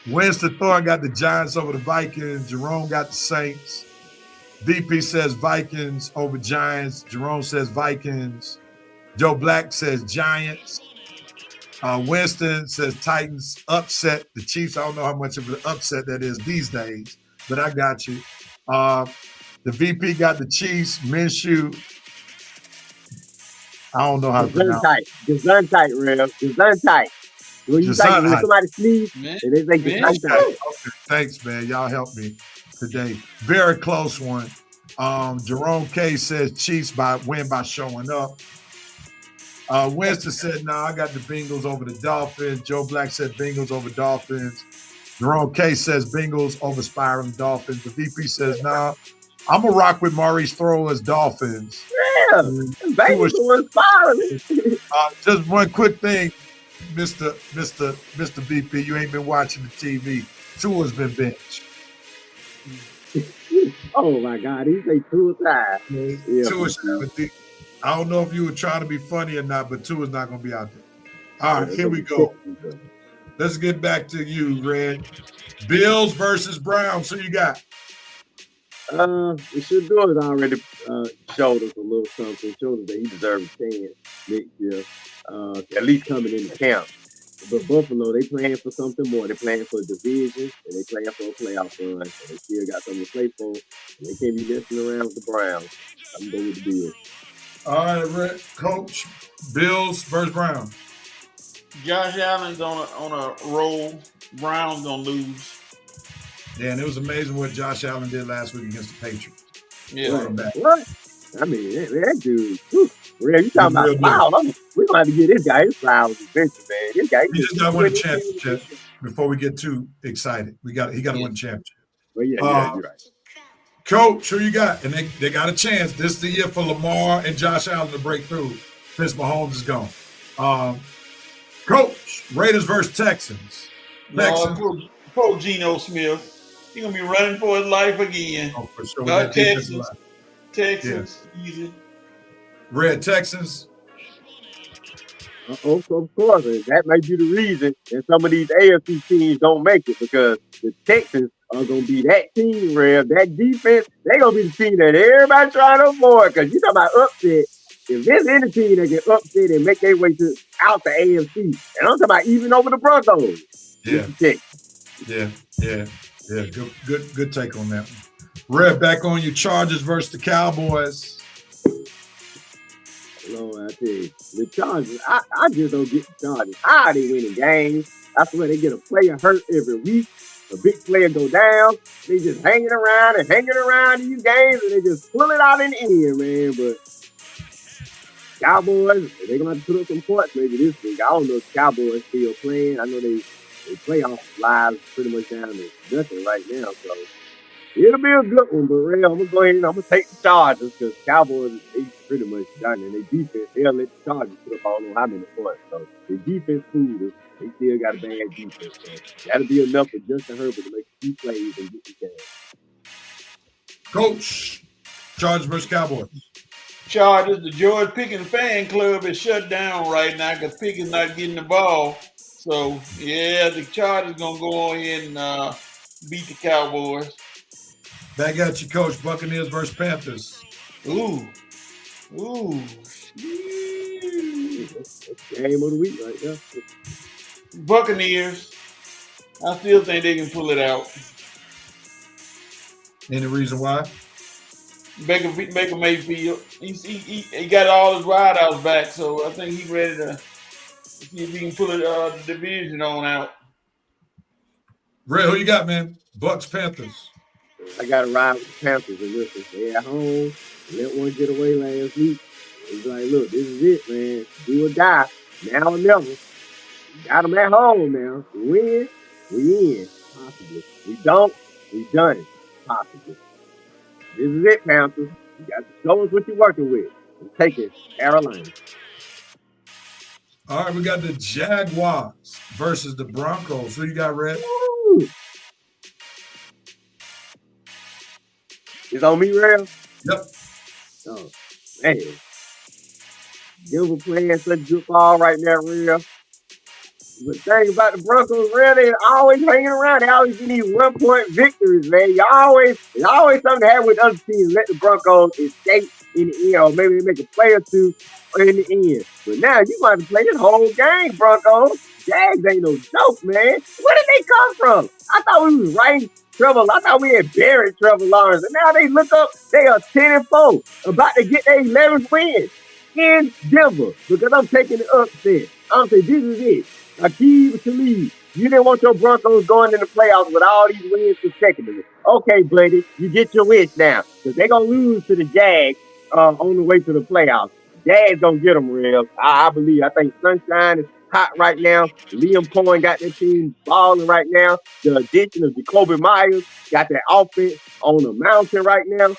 Winston Thornton got the Giants over the Vikings. Jerome got the Saints. VP says Vikings over Giants. Jerome says Vikings. Joe Black says Giants. Winston says Titans upset the Chiefs. I don't know how much of an upset that is these days, but I got you. The VP got the Chiefs. Minshew. I don't know how to pronounce it. Gesundheit, Rev. Gesundheit. When you say when somebody sneeze, and they say Gesundheit. Okay, thanks, man. Y'all helped me today. Very close one. Jerome K says Chiefs win by showing up. Winston said, no, I got the Bengals over the Dolphins. Joe Black said Bengals over Dolphins. Jerome K says Bengals over Spiraling Dolphins. The VP says, nah, I'm going to rock with Maurice Throw as Dolphins. Yeah, Bengals are spiraling. Just one quick thing, Mr. VP, you ain't been watching the TV. Tua's been benched. Oh, my God. He say Tua tied. Yeah, I don't know if you were trying to be funny or not, but Tua's not going to be out there. All right, here we go. Let's get back to you, Red. Bills versus Browns. Who you got? It should do it already. Showed us a little something. Showed us that he deserves a chance next year. At least coming into camp. But Buffalo, they playing for something more. They playing for a division, and they playing for a playoff run. And they still got something to play for. And they can't be messing around with the Browns. I'm going with the Bills. All right, Red. Coach, Bills versus Browns. Josh Allen's on a roll. Browns gonna lose. Yeah, and it was amazing what Josh Allen did last week against the Patriots. Yeah. What? I mean, that dude. Red, you talking about flowers? We're going to have to get this guy his flowers eventually, man. This guy. He just got to win a championship before we get too excited. He got to win a championship. Well, yeah, you're right. Coach, who you got? And they got a chance. This is the year for Lamar and Josh Allen to break through since Mahomes is gone. Coach, Raiders versus Texans. Poor Geno Smith. He's going to be running for his life again. Oh, for sure. Texans, easy. Red Texans. Of course. And that might be the reason that some of these AFC teams don't make it because the Texans are gonna be that team, Rev. That defense, they're gonna be the team that everybody trying to avoid. Cause you talking about upset. If there's any team that can upset and make their way to out the AFC, and I'm talking about even over the Broncos, Yeah. it's the Texans. Yeah. Good take on that one. Red, back on you. Chargers versus the Cowboys. Lord, I tell you, the Chargers, I just don't get the Chargers. How are they winning games? I swear they get a player hurt every week. A big player go down. They just hanging around in these games, and they just pull it out in the end, man. But Cowboys, they're gonna have to put up some points maybe this week. I don't know if Cowboys still playing. I know they playoff lives pretty much down to nothing right now, so it'll be a good one. But Ray, I'm gonna go ahead and I'm gonna take the Chargers because Cowboys they pretty much done, and they defense they'll let the Chargers put up I don't know how many points. So the defense food, they still got a bad defense. So that'll be enough for Justin Herbert to make a few plays and get the game. Coach, Chargers versus Cowboys. Chargers, the George Pickens fan club is shut down right now because Pickens not getting the ball. So yeah, the Chargers gonna go on here and beat the Cowboys. Back at you, Coach. Buccaneers versus Panthers. Ooh. Game of the week right there. Buccaneers. I still think they can pull it out. Any reason why? Baker Mayfield. He got all his wideouts back, so I think he's ready to see if he can pull the division on out. Ray, who you got, man? Bucks, Panthers. I got to ride with the Panthers and listen. They at home. Let one get away last week. It's like, look, this is it, man. Do or die. Now or never. Got them at home now. We win, we in. Possibly. We don't, we done it. Possibly. This is it, Panthers. You got to show us what you're working with. I'm taking Carolina. All right, we got the Jaguars versus the Broncos. Who you got, Red? Woo! It's on me, Real? Yep. Oh, man. Denver playing such good ball right now, Real. The thing about the Broncos, really, they're always hanging around. They always get these 1-point victories, man. It's always something to have with other teams. Let the Broncos escape in the end, or maybe they make a play or two in the end. But now you might have to play this whole game, Broncos. Jags ain't no joke, man. Where did they come from? I thought we was right Trevor. I thought we had buried Trevor Lawrence, and now they look up. They are 10-4, about to get their 11th win in Denver because I'm taking the upset. I'm saying this is it. Akeem to lead. You didn't want your Broncos going in the playoffs with all these wins consecutively. Okay, Brady, you get your wish now because they're going to lose to the Jags on the way to the playoffs. Jags don't get them, Real. I believe. I think Sunshine is hot right now. Liam Cohen got their team balling right now. The addition of Jacoby Myers got that offense on the mountain right now.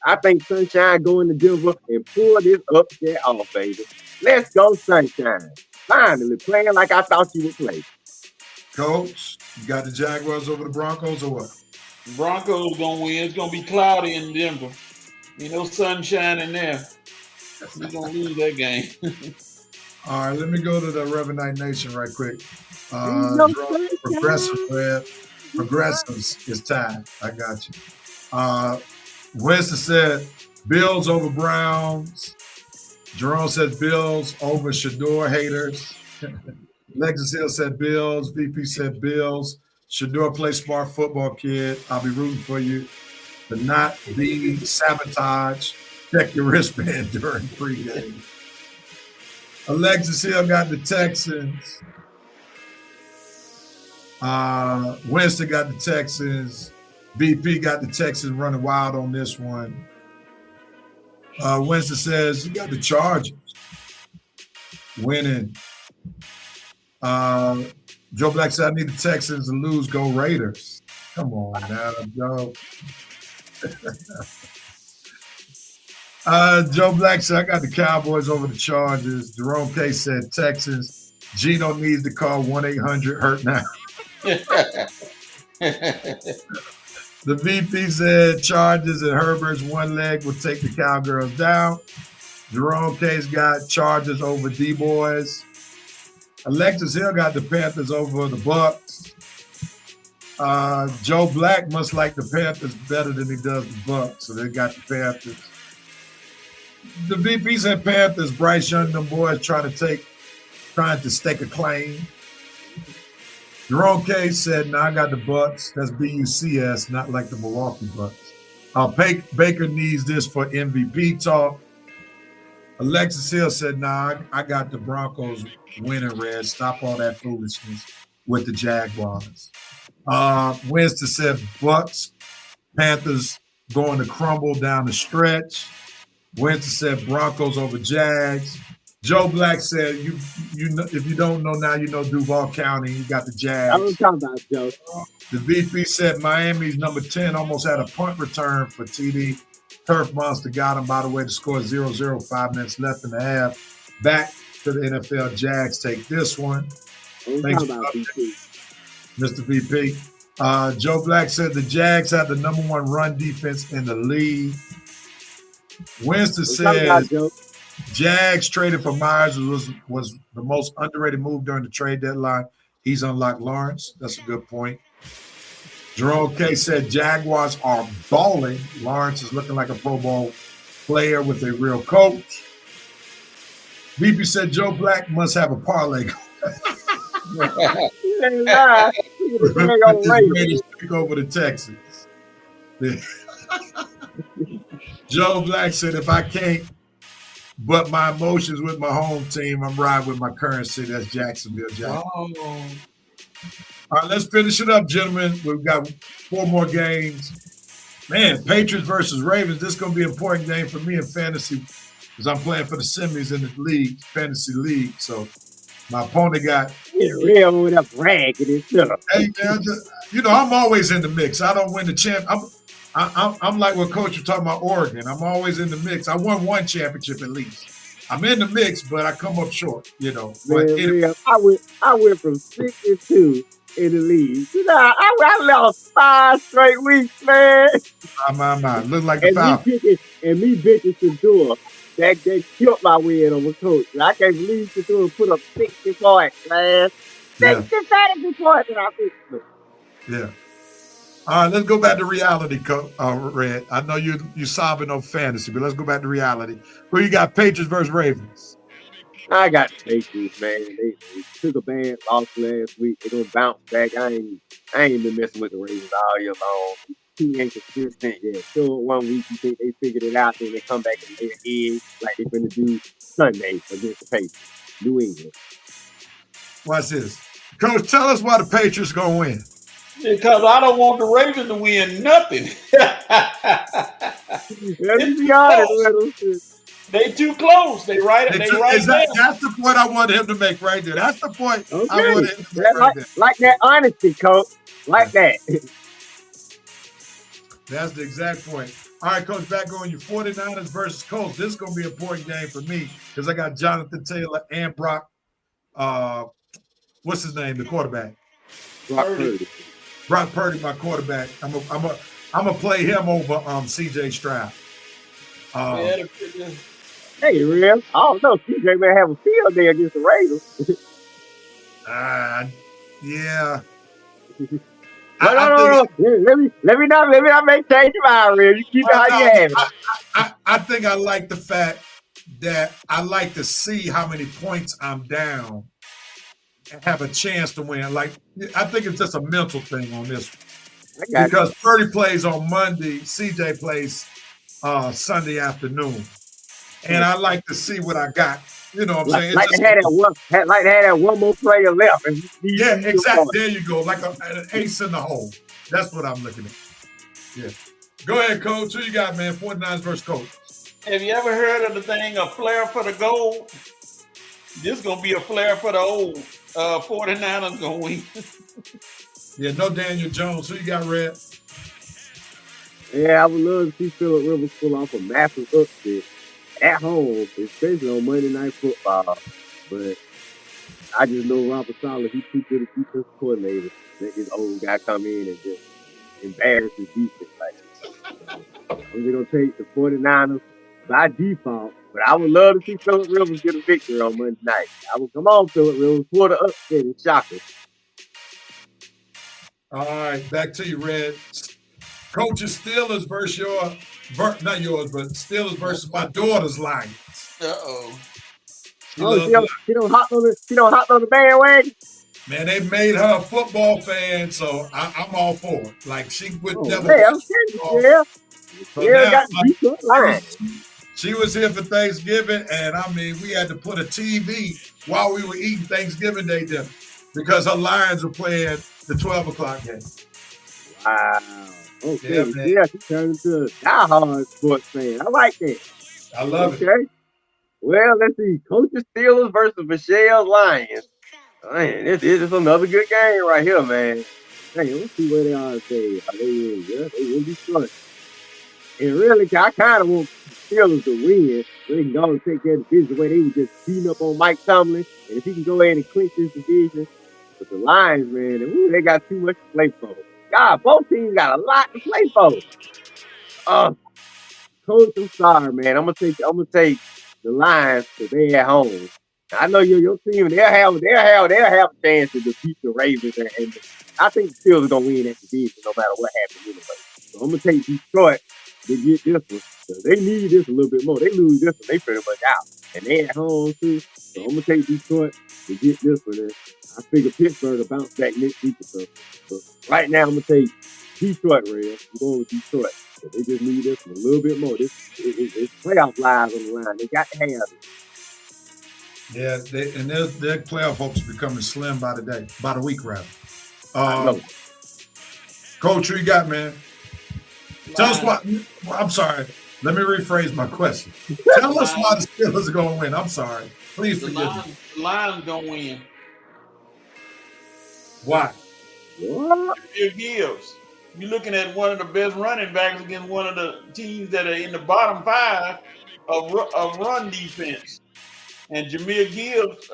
I think Sunshine going to Denver and pull this upset off, baby. Let's go, Sunshine. Finally playing like I thought you would play. Coach, you got the Jaguars over the Broncos or what? The Broncos gonna win. It's gonna be cloudy in Denver. Ain't no sunshine in there. We're gonna lose that game. All right, let me go to the Revenite Nation right quick. Progressives is time. I got you. Winston said Bills over Browns. Jerome said Bills over Shador haters. Lexus Hill said Bills. VP said Bills. Shador play smart football, kid. I'll be rooting for you. But not be sabotage. Check your wristband during pregame. Alexis Hill got the Texans. Winston got the Texans. VP got the Texans running wild on this one. Winston says you got the Chargers winning. Joe Black said I need the Texans to lose. Go Raiders. Come on now, Joe. Joe Black said I got the Cowboys over the Chargers. Jerome K said Texans. Gino needs to call 1-800-HURT now. The VP said Chargers and Herbert's one leg will take the Cowgirls down. Jerome K's got Chargers over D-Boys. Alexis Hill got the Panthers over the Bucks. Joe Black must like the Panthers better than he does the Bucks, so they got the Panthers. The VP said Panthers. Bryce Young, them boys trying to stake a claim. Jerome K said, "No, I got the Bucks. That's BUCS, not like the Milwaukee Bucks." Baker needs this for MVP talk. Alexis Hill said, "Nah, I got the Broncos winning, Red. Stop all that foolishness with the Jaguars." Winston said, "Bucks, Panthers going to crumble down the stretch." Winston said, "Broncos over Jags." Joe Black said, "You know, if you don't know now, you know Duval County. You got the Jags." I was talking about Joe. The VP said Miami's number 10 almost had a punt return for TD. Turf Monster got him, by the way, to score 0-0, 5 minutes left in the half. Back to the NFL. Jags take this one. Thanks about VP. Mr. VP. Joe Black said the Jags have the number 1 run defense in the league. Winston says Jags traded for Myers was the most underrated move during the trade deadline. He's unlocked Lawrence. That's a good point. Jerome K said Jaguars are balling. Lawrence is looking like a Pro Bowl player with a real coach. VP said Joe Black must have a parlay. Pick over the Texans. Joe Black said, "If I can't but my emotions with my home team, I'm riding with my currency." That's Jacksonville. Oh. All right, let's finish it up, gentlemen. We've got 4 more games. Man, Patriots versus Ravens. This is going to be an important game for me in fantasy because I'm playing for the semis in the league, fantasy league. So my opponent got real with a brag and stuff. Hey, man, I'm always in the mix. I don't win the champ. I'm like what Coach was talking about Oregon. I'm always in the mix. I won 1 championship at least. I'm in the mix, but I come up short. Man, I went from 6-2 in the league. I lost 5 straight weeks, man. My. Look like the foul. Me bitching Shador. That killed my win over Coach. I can't believe Shador put up 60 points, man. 60 fantasy points, and I fixed it. Yeah. All right, let's go back to reality, Red. I know you sobbing on fantasy, but let's go back to reality. Who you got, Patriots versus Ravens? I got the Patriots, man. They took a bad loss last week. They're gonna bounce back. I ain't been messing with the Ravens all year long. He ain't consistent. Yeah, sure. 1 week you think they figured it out, then they come back and lay an egg like they're gonna do Sunday against the Patriots, New England. Watch this, Coach. Tell us why the Patriots gonna win. Because I don't want the Ravens to win nothing. Let's be honest. They too close. They right there. That's the point I wanted him to make right there. That's the point I wanted him to make right there. Like that honesty, Coach. Like that. That's the exact point. All right, Coach, back on you. 49ers versus Colts. This is going to be an important game for me because I got Jonathan Taylor and Brock. What's his name? The quarterback. Brock Purdy, my quarterback. I'm gonna play him over CJ Stroud. Hey, real. I don't know. CJ may have a field day against the Raiders. Yeah. No. Let me not make change your mind, real. You keep it how you have it. I think I like the fact that I like to see how many points I'm down and have a chance to win. Like, I think it's just a mental thing on this one. Because Purdy plays on Monday, CJ plays Sunday afternoon. And I like to see what I got. You know what I'm saying? Like they had that one more player left. Yeah, exactly. There you go. Like an ace in the hole. That's what I'm looking at. Yeah. Go ahead, Coach. Who you got, man? 49ers versus Colts. Have you ever heard of the thing, a flare for the gold? This is going to be a flare for the old. 49ers going to win. Yeah, no Daniel Jones. Who you got, Red? Yeah, I would love to see Phillip Rivers pull off a massive upset at home, especially on Monday Night Football. But I just know Robert Saleh, he's too good a defensive coordinator. Let this old guy come in and just embarrass his defense. I'm going to take the 49ers by default. But I would love to see Phillip Rivers get a victory on Monday night. I would come on, Phillip Rivers, for the upset and shocker. All right, back to you, Red. Coach's Steelers versus not yours, but Steelers versus my daughter's Lions. Uh-oh. She loves Lions. She don't hop on the bandwagon. Man, they made her a football fan, so I'm all for it. Like she would never. Man, I'm telling you, So yeah, now, got the Detroit Lions. she was here for Thanksgiving, and I mean, we had to put a TV while we were eating Thanksgiving Day dinner because her Lions were playing the 12 o'clock game. Wow. Okay. Yeah, she turned into a diehard sports fan. I like that. I love it. Okay. Well, let's see. Coach's Steelers versus Michelle's Lions. Man, this is another good game right here, man. Hey, let's see where they are today. Are they in? Yeah, they in Detroit. And really, I kind of want the Steelers to win. So they can go and take that division away. They were just beating up on Mike Tomlin. And if he can go ahead and clinch this division, but the Lions, man, they got too much to play for. God, both teams got a lot to play for. Coach, I'm sorry, man. I'm gonna take the Lions because they at home. I know your team. They'll have a chance to defeat the Ravens, and I think the Steelers gonna win that division no matter what happens anyway. So I'm gonna take Detroit to get this one because they need this a little bit more. They lose this one, they pretty much out, and they at home too. So I'm gonna take Detroit to get this one. And I figure Pittsburgh will bounce back next week or so. So right now I'm gonna take Detroit, Red. I'm going with Detroit. But they just need this a little bit more. It's playoff lives on the line. They got to have it. Yeah, their playoff hopes are becoming slim by the week rather. Coach, who you got, man? Tell us what. I'm sorry. Let me rephrase my question. Tell us why the Steelers are going to win. I'm sorry. Please forgive me. The Lions going to win. Why? What? It gives. You're looking at one of the best running backs against one of the teams that are in the bottom 5 of run defense. And Jameer Gibbs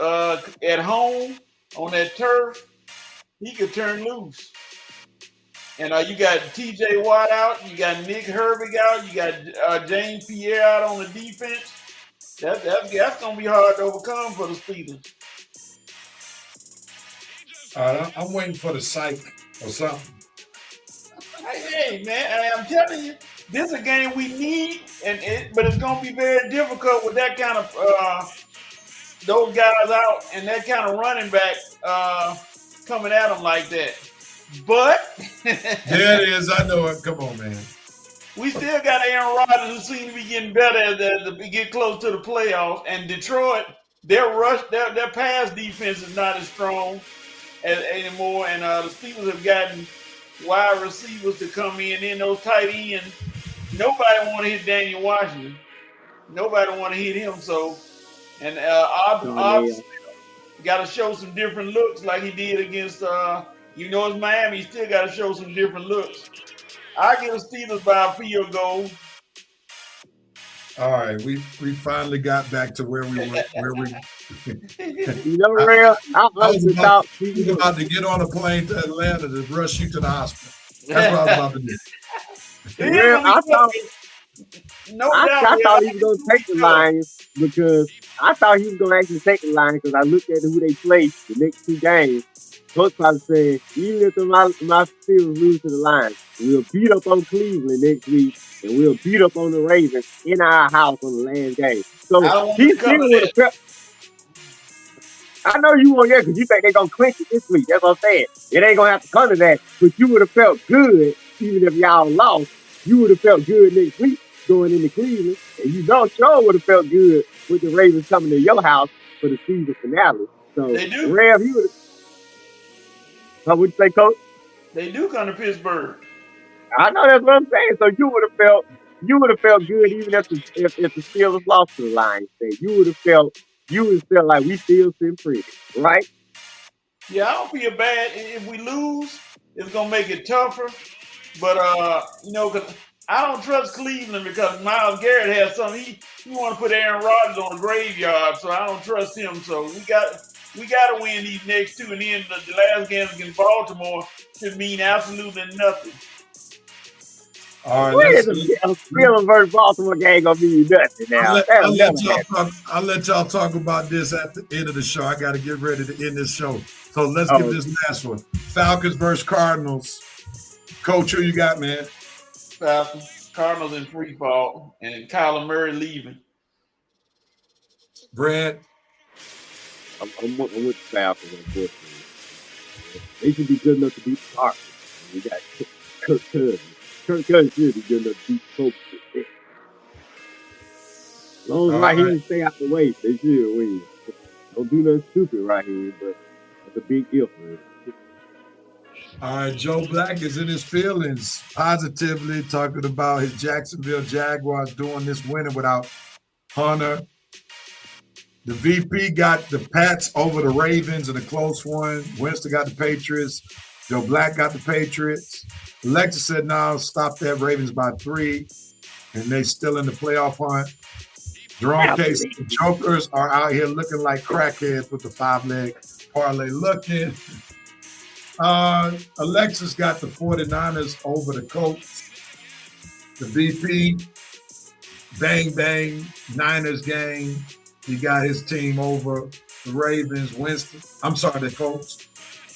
at home on that turf, he could turn loose. And you got TJ Watt out, you got Nick Herbig out, you got James Pierre out on the defense. That's going to be hard to overcome for the Steelers. I'm waiting for the psych or something. Hey, man, I'm telling you, this is a game we need, but it's going to be very difficult with that kind of those guys out and that kind of running back coming at them like that. But there it is. I know it. Come on, man. We still got Aaron Rodgers who seems to be getting better as we get close to the playoffs. And Detroit, their pass defense is not as strong anymore. And the Steelers have gotten wide receivers to come in. Then those tight ends, nobody want to hit Daniel Washington. Nobody want to hit him. So, and obviously got to show some different looks like he did against, it's Miami. He still got to show some different looks. I give the Steelers by a field goal. All right, we finally got back to where we were. Real. I was about to get on a plane to Atlanta to rush you to the hospital. That's what I was about to do. I thought he was going to take the Lions because I thought he was going to actually take the Lions because I looked at who they played the next 2 games. Coach probably said, even if my Steelers lose to the Lions, we'll beat up on Cleveland next week and we'll beat up on the Ravens in our house on the last game. So he still would have felt. I know you won't because you think they're going to clinch it this week. That's what I'm saying. It ain't going to have to come to that. But you would have felt good even if y'all lost. You would have felt good next week going into Cleveland. And you sure would have felt good with the Ravens coming to your house for the season finale. So, they do. Rev, he would have. What would you say, Coach? They do come to Pittsburgh. I know that's what I'm saying. So you would have felt good even if the Steelers lost to the Lions. You would have felt like we still sitting pretty, right? Yeah, I don't feel bad if we lose. It's gonna make it tougher, but because I don't trust Cleveland because Myles Garrett has something. He want to put Aaron Rodgers on the graveyard, so I don't trust him. So we got to win these next 2, and then the last game against Baltimore should mean absolutely nothing. All right, When is let's. a Steelers versus Baltimore game gonna be nothing now? That'll never happen. I'll let y'all talk about this at the end of the show. I got to get ready to end this show. So let's get Oh, this last one. Falcons versus Cardinals. Coach, who you got, man? Falcons, Cardinals in free fall, and Kyler Murray leaving. Brad. I'm with the Falcons, unfortunately. They should be good enough to beat the Cardinals. We got Kirk Cousins. Kirk Cousins should be good enough to beat the Colts. As long as All right. Raheem stay out the way, they should win. Don't do nothing stupid, Raheem, but that's a big deal for him. All right, Joe Black is in his feelings, positively talking about his Jacksonville Jaguars doing this winning without Hunter. The VP got the Pats over the Ravens in a close one. Winston got the Patriots. Joe Black got the Patriots. Alexa said, no, stop that. Ravens by 3. And they still in the playoff hunt. Jerome Case, the Jokers are out here looking like crackheads with the 5-leg parlay looking. Alexis got the 49ers over the Colts. The VP, bang, bang, Niners game. He got his team over the Ravens. The Colts.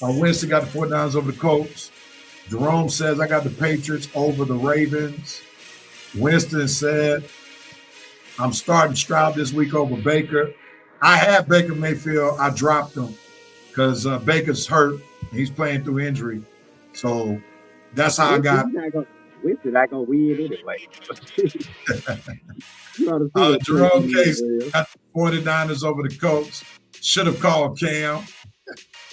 Winston got the 49ers over the Colts. Jerome says, I got the Patriots over the Ravens. Winston said, I'm starting Stroud this week over Baker. I had Baker Mayfield. I dropped him because Baker's hurt. He's playing through injury. So that's how I got. Winston not going to win anyway. Jerome Case got the 49ers over the Colts. Should have called Cam.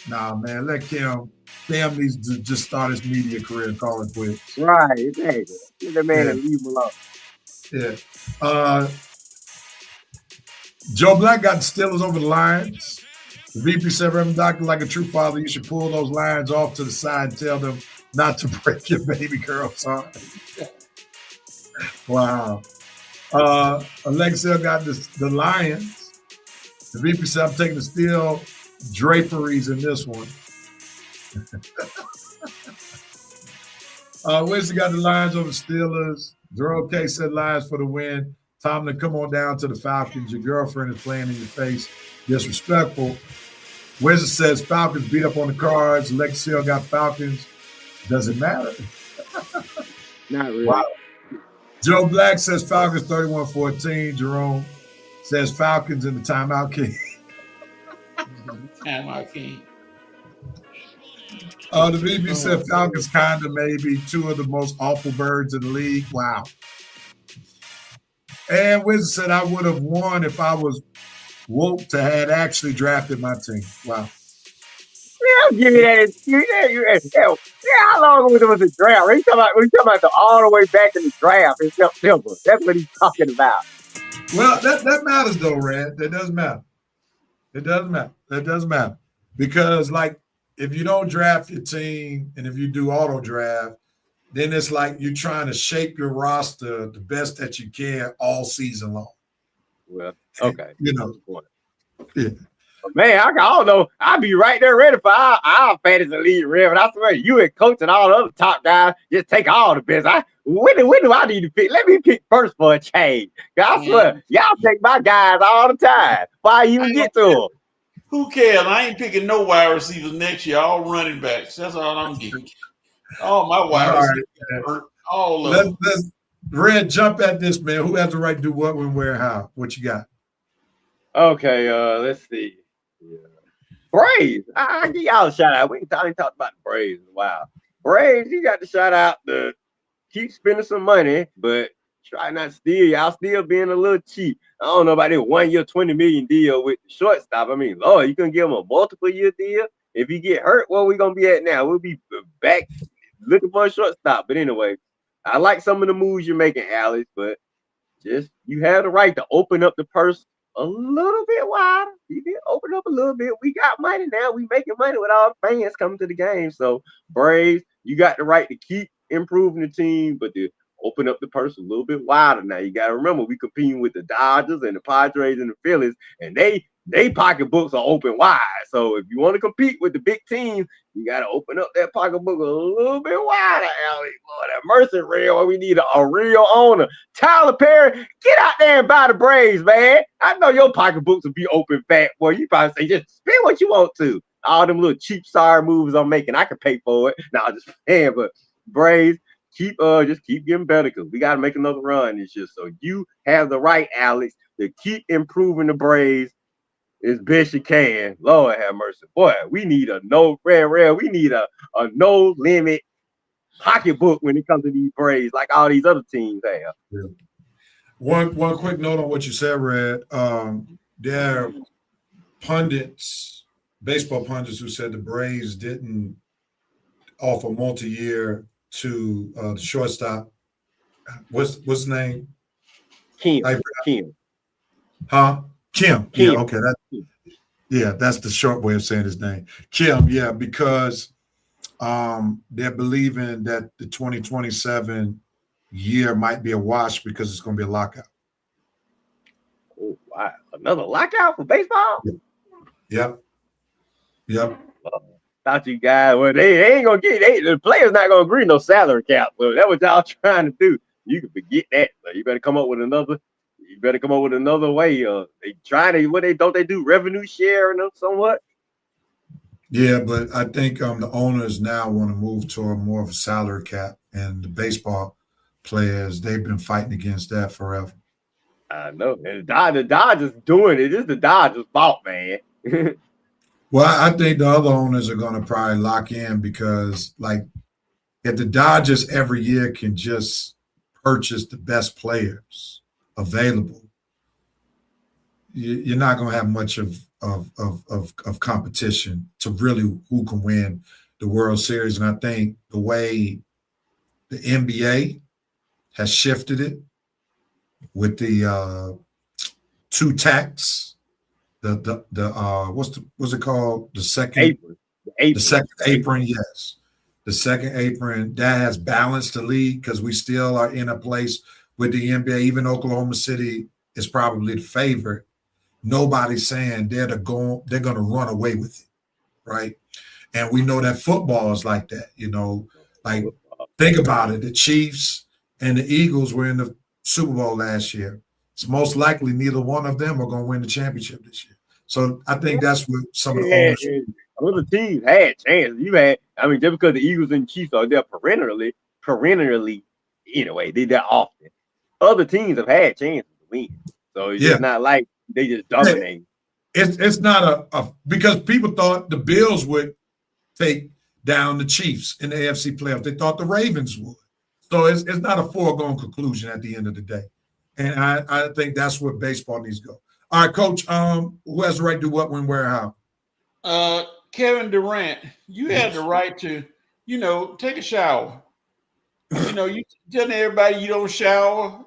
Nah, man, let Cam needs to just start his media career and call it quits. Right, exactly. Get that man and leave him alone. Yeah. Joe Black got the Steelers over the Lions. The VP said, Reverend Doctor, like a true father, you should pull those Lions off to the side and tell them not to break your baby girl's heart. Wow. Alexia got the Lions. The VP said, I'm taking the steel draperies in this one. Winston got the Lions over the Steelers. Jerome K said Lions for the win. Tomlin, come on down to the Falcons. Your girlfriend is playing in your face. Disrespectful. Winston says Falcons beat up on the Cards. Alexia got Falcons. Doesn't matter. Not really. Wow. Joe Black says Falcons 31-14. Jerome says Falcons in the timeout king. Timeout king. The VP said Falcons kind of maybe 2 of the most awful birds in the league. Wow. And Winston said I would have won if I was woke to had actually drafted my team. Wow. Yeah, give me that. How long was the draft? We talking about all the way back in the draft in September. That's what he's talking about. Well, that matters though, Red. That does matter. It does matter. That does matter. Because like if you don't draft your team and if you do auto draft, then it's like you're trying to shape your roster the best that you can all season long. Well, okay. You know. Yeah. Man, I don't know. I'll be right there ready for our fantasy league, Rev. And I swear, you and Coach and all the other top guys just take all the best. When do I need to pick? Let me pick first for a change. I swear, y'all take my guys all the time. Why you even get to them? Who cares? I ain't picking no wide receivers next year. All running backs. That's all I'm getting. All my wide receivers. All of them. Let's Red, jump at this, man. Who has the right to do what, when, where, how? What you got? Okay, let's see. Yeah. Braves. I give y'all a shout out. We ain't talked about the Braves in a while. Braves, you got to shout out to keep spending some money, but try not to steal. Y'all still being a little cheap. I don't know about that 1 year, $20 million deal with the shortstop. I mean, Lord, you can give him a multiple year deal. If he get hurt, where we gonna be at now? We'll be back looking for a shortstop. But anyway, I like some of the moves you're making, Alex, but just you have the right to open up the purse a little bit wider. You can open up a little bit. We got money now. We making money with all the fans coming to the game. So Braves, you got the right to keep improving the team, but the open up the purse a little bit wider now. You got to remember, we competing with the Dodgers and the Padres and the Phillies, and they pocketbooks are open wide. So if you want to compete with the big teams, you got to open up that pocketbook a little bit wider, Alex. Lord have mercy, real. We need a real owner. Tyler Perry, get out there and buy the Braves, man. I know your pocketbooks will be open fat, boy. You probably say, just spend what you want to. All them little cheap, sorry moves I'm making, I can pay for it. Nah, just saying, but Braves, just keep getting better because we got to make another run this year. So you have the right, Alex, to keep improving the Braves as best you can. Lord have mercy. Boy, we need a we need a no limit pocketbook when it comes to these Braves, like all these other teams have. Yeah. One quick note on what you said, Red. There are pundits, baseball pundits, who said the Braves didn't offer multi-year to the shortstop. What's his name? Kim. Huh? Kim. Kim. Yeah, okay. That's the short way of saying his name. Kim, yeah, because they're believing that the 2027 year might be a wash because it's going to be a lockout. Oh, wow. Another lockout for baseball? Yep. Thought you guys, well, they ain't gonna the players not gonna agree no salary cap. Well, that's what y'all trying to do. You can forget that. So you better come up with another. You better come up with another way. They trying to don't they do revenue sharing or somewhat? Yeah, but I think the owners now want to move toward more of a salary cap, and the baseball players, they've been fighting against that forever. I know. And the Dodgers doing it. It's the Dodgers' fault, man. Well, I think the other owners are going to probably lock in because, like, if the Dodgers every year can just purchase the best players available, you're not going to have much of competition to really who can win the World Series. And I think the way the NBA has shifted it with the two tacks, what's it called? The second apron. The second apron, yes. The second apron, that has balanced the league because we still are in a place with the NBA. Even Oklahoma City is probably the favorite. Nobody's saying they're going to run away with it, right? And we know that football is like that, Like, think about it. The Chiefs and the Eagles were in the Super Bowl last year. It's most likely neither one of them are going to win the championship this year. So I think that's what some of the owners. Other teams had chances. Just because the Eagles and Chiefs are there perennially, anyway, they're there often. Other teams have had chances to win. So it's just not like they just dominate. It's not because people thought the Bills would take down the Chiefs in the AFC playoffs. They thought the Ravens would. So it's not a foregone conclusion at the end of the day. And I think that's where baseball needs to go. All right, Coach, who has the right to do what, when, where, how? Kevin Durant, you had the right to, take a shower. You telling everybody you don't shower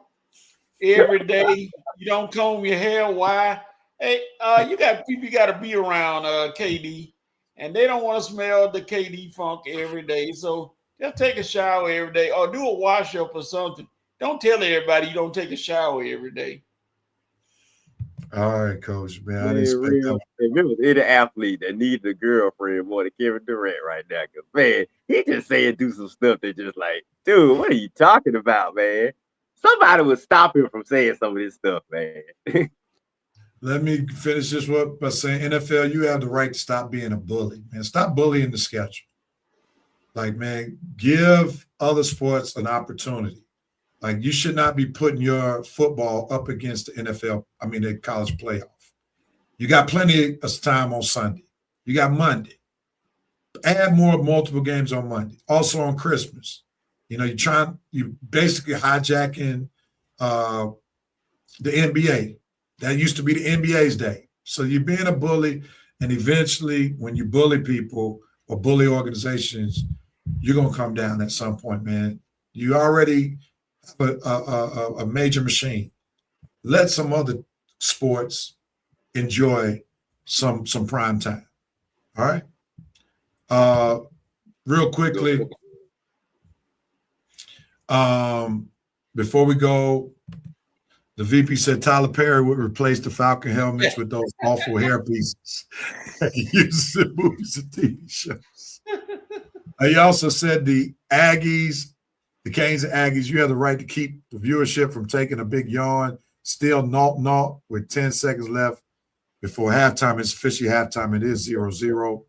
every day. You don't comb your hair. Why? Hey, you got people you got to be around, KD, and they don't want to smell the KD funk every day. So just take a shower every day or do a wash up or something. Don't tell everybody you don't take a shower every day. All right, Coach, man. I didn't expect that. If it was any athlete that needs a girlfriend more than Kevin Durant right now, because, man, he just saying do some stuff that just like, dude, what are you talking about, man? Somebody would stop him from saying some of this stuff, man. Let me finish this by saying, NFL, you have the right to stop being a bully, man. Stop bullying the schedule. Like, man, give other sports an opportunity. Like, you should not be putting your football up against the the college playoff. You got plenty of time on Sunday. You got Monday. Add more multiple games on Monday. Also on Christmas. You basically hijacking the NBA. That used to be the NBA's day. So you're being a bully, and eventually when you bully people or bully organizations, you're going to come down at some point, man. You already have a major machine. Let some other sports enjoy some prime time. All right? Real quickly, before we go, the VP said Tyler Perry would replace the Falcon helmets with those awful hair pieces he uses in movies and TV shows. He also said the Aggies, the Canes and Aggies, you have the right to keep the viewership from taking a big yawn. Still 0-0 with 10 seconds left before halftime. It's officially halftime. It is 0-0.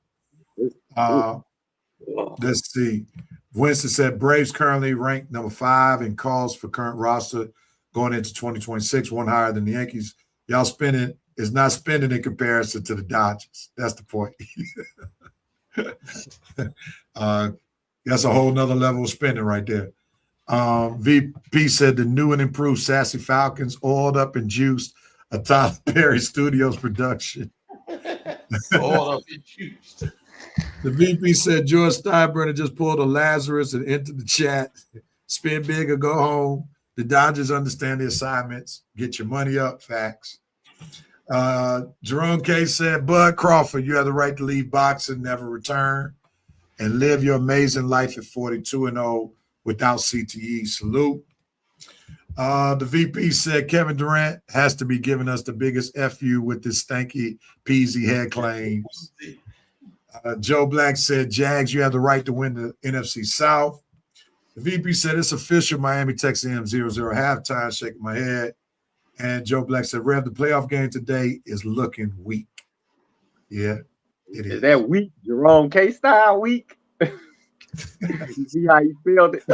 Let's see. Winston said Braves currently ranked number 5 in calls for current roster going into 2026, one higher than the Yankees. Y'all spending is not spending in comparison to the Dodgers. That's the point. That's a whole nother level of spending right there. VP said the new and improved Sassy Falcons, oiled up and juiced, a Tyler Perry Studios production. Oiled up and juiced. The VP said George Steinbrenner just pulled a Lazarus and entered the chat. Spend big or go home. The Dodgers understand the assignments. Get your money up. Facts. Jerome K said, Bud Crawford, you have the right to leave boxing, never return, and live your amazing life at 42-0 without CTE. Salute. The VP said Kevin Durant has to be giving us the biggest FU with this stanky peasy head claims. Joe Black said, Jags, you have the right to win the NFC South. The VP said, it's official, Miami, Texas A&M 0-0 halftime, shaking my head. And Joe Black said, Rev, the playoff game today is looking weak. Yeah, it is. Is that weak? Jerome K style weak? You see how you spelled it?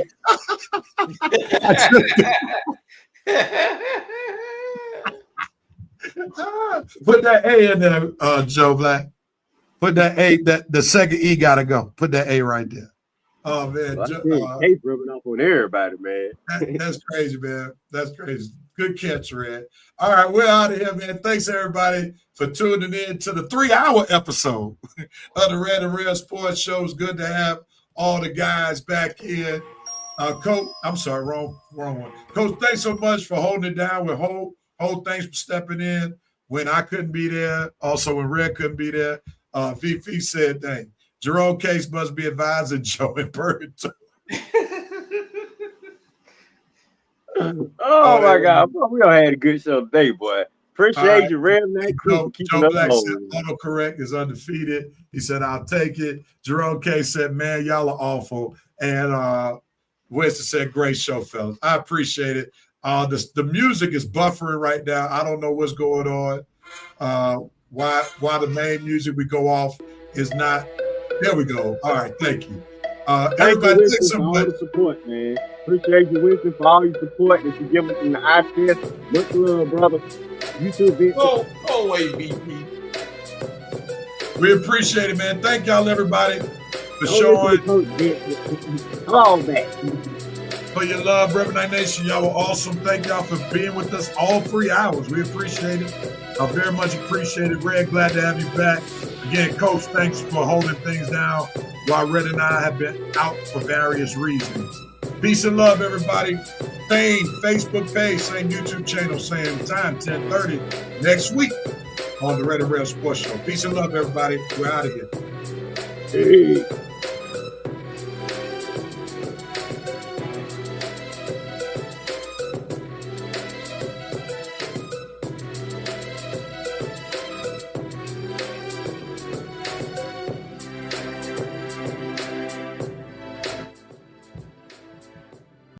Put that A in there, Joe Black. Put that A, that the second E gotta go. Put that A right there. Oh man, K's rubbing off on everybody, man. That's crazy, man. That's crazy. Good catch, Red. All right, we're out of here, man. Thanks everybody for tuning in to the 3-hour episode of the Red and Real Sports Show. It's good to have all the guys back in. Coach, I'm sorry, wrong one. Coach, thanks so much for holding it down with Hope. Hope, thanks for stepping in when I couldn't be there. Also, when Red couldn't be there. VP said, dang, Jerome Case must be advising Joe in Purgatory. Oh my God, boy, we all had a good show today, boy. Appreciate you, Red. Joe Black said autocorrect is undefeated. He said, I'll take it. Jerome Case said, man, y'all are awful. And Winston said, great show, fellas. I appreciate it. The music is buffering right now. I don't know what's going on. Why the main music we go off is not. There we go. All right, thank you. Everybody, thanks so much. Support, man. Appreciate you, Winston, for all your support that you give us in the iTest. Much love, brother. You too, big. Always, VP. We appreciate it, man. Thank y'all, everybody, for showing. All back. For your love, Reverend Night Nation. Y'all were awesome. Thank y'all for being with us all 3 hours. We appreciate it. I very much appreciate it. Red, glad to have you back. Again, Coach, thanks for holding things down while Red and I have been out for various reasons. Peace and love, everybody. Same Facebook page, same YouTube channel, same time, 10:30 next week on the Red and Red Sports Show. Peace and love, everybody. We're out of here. Hey.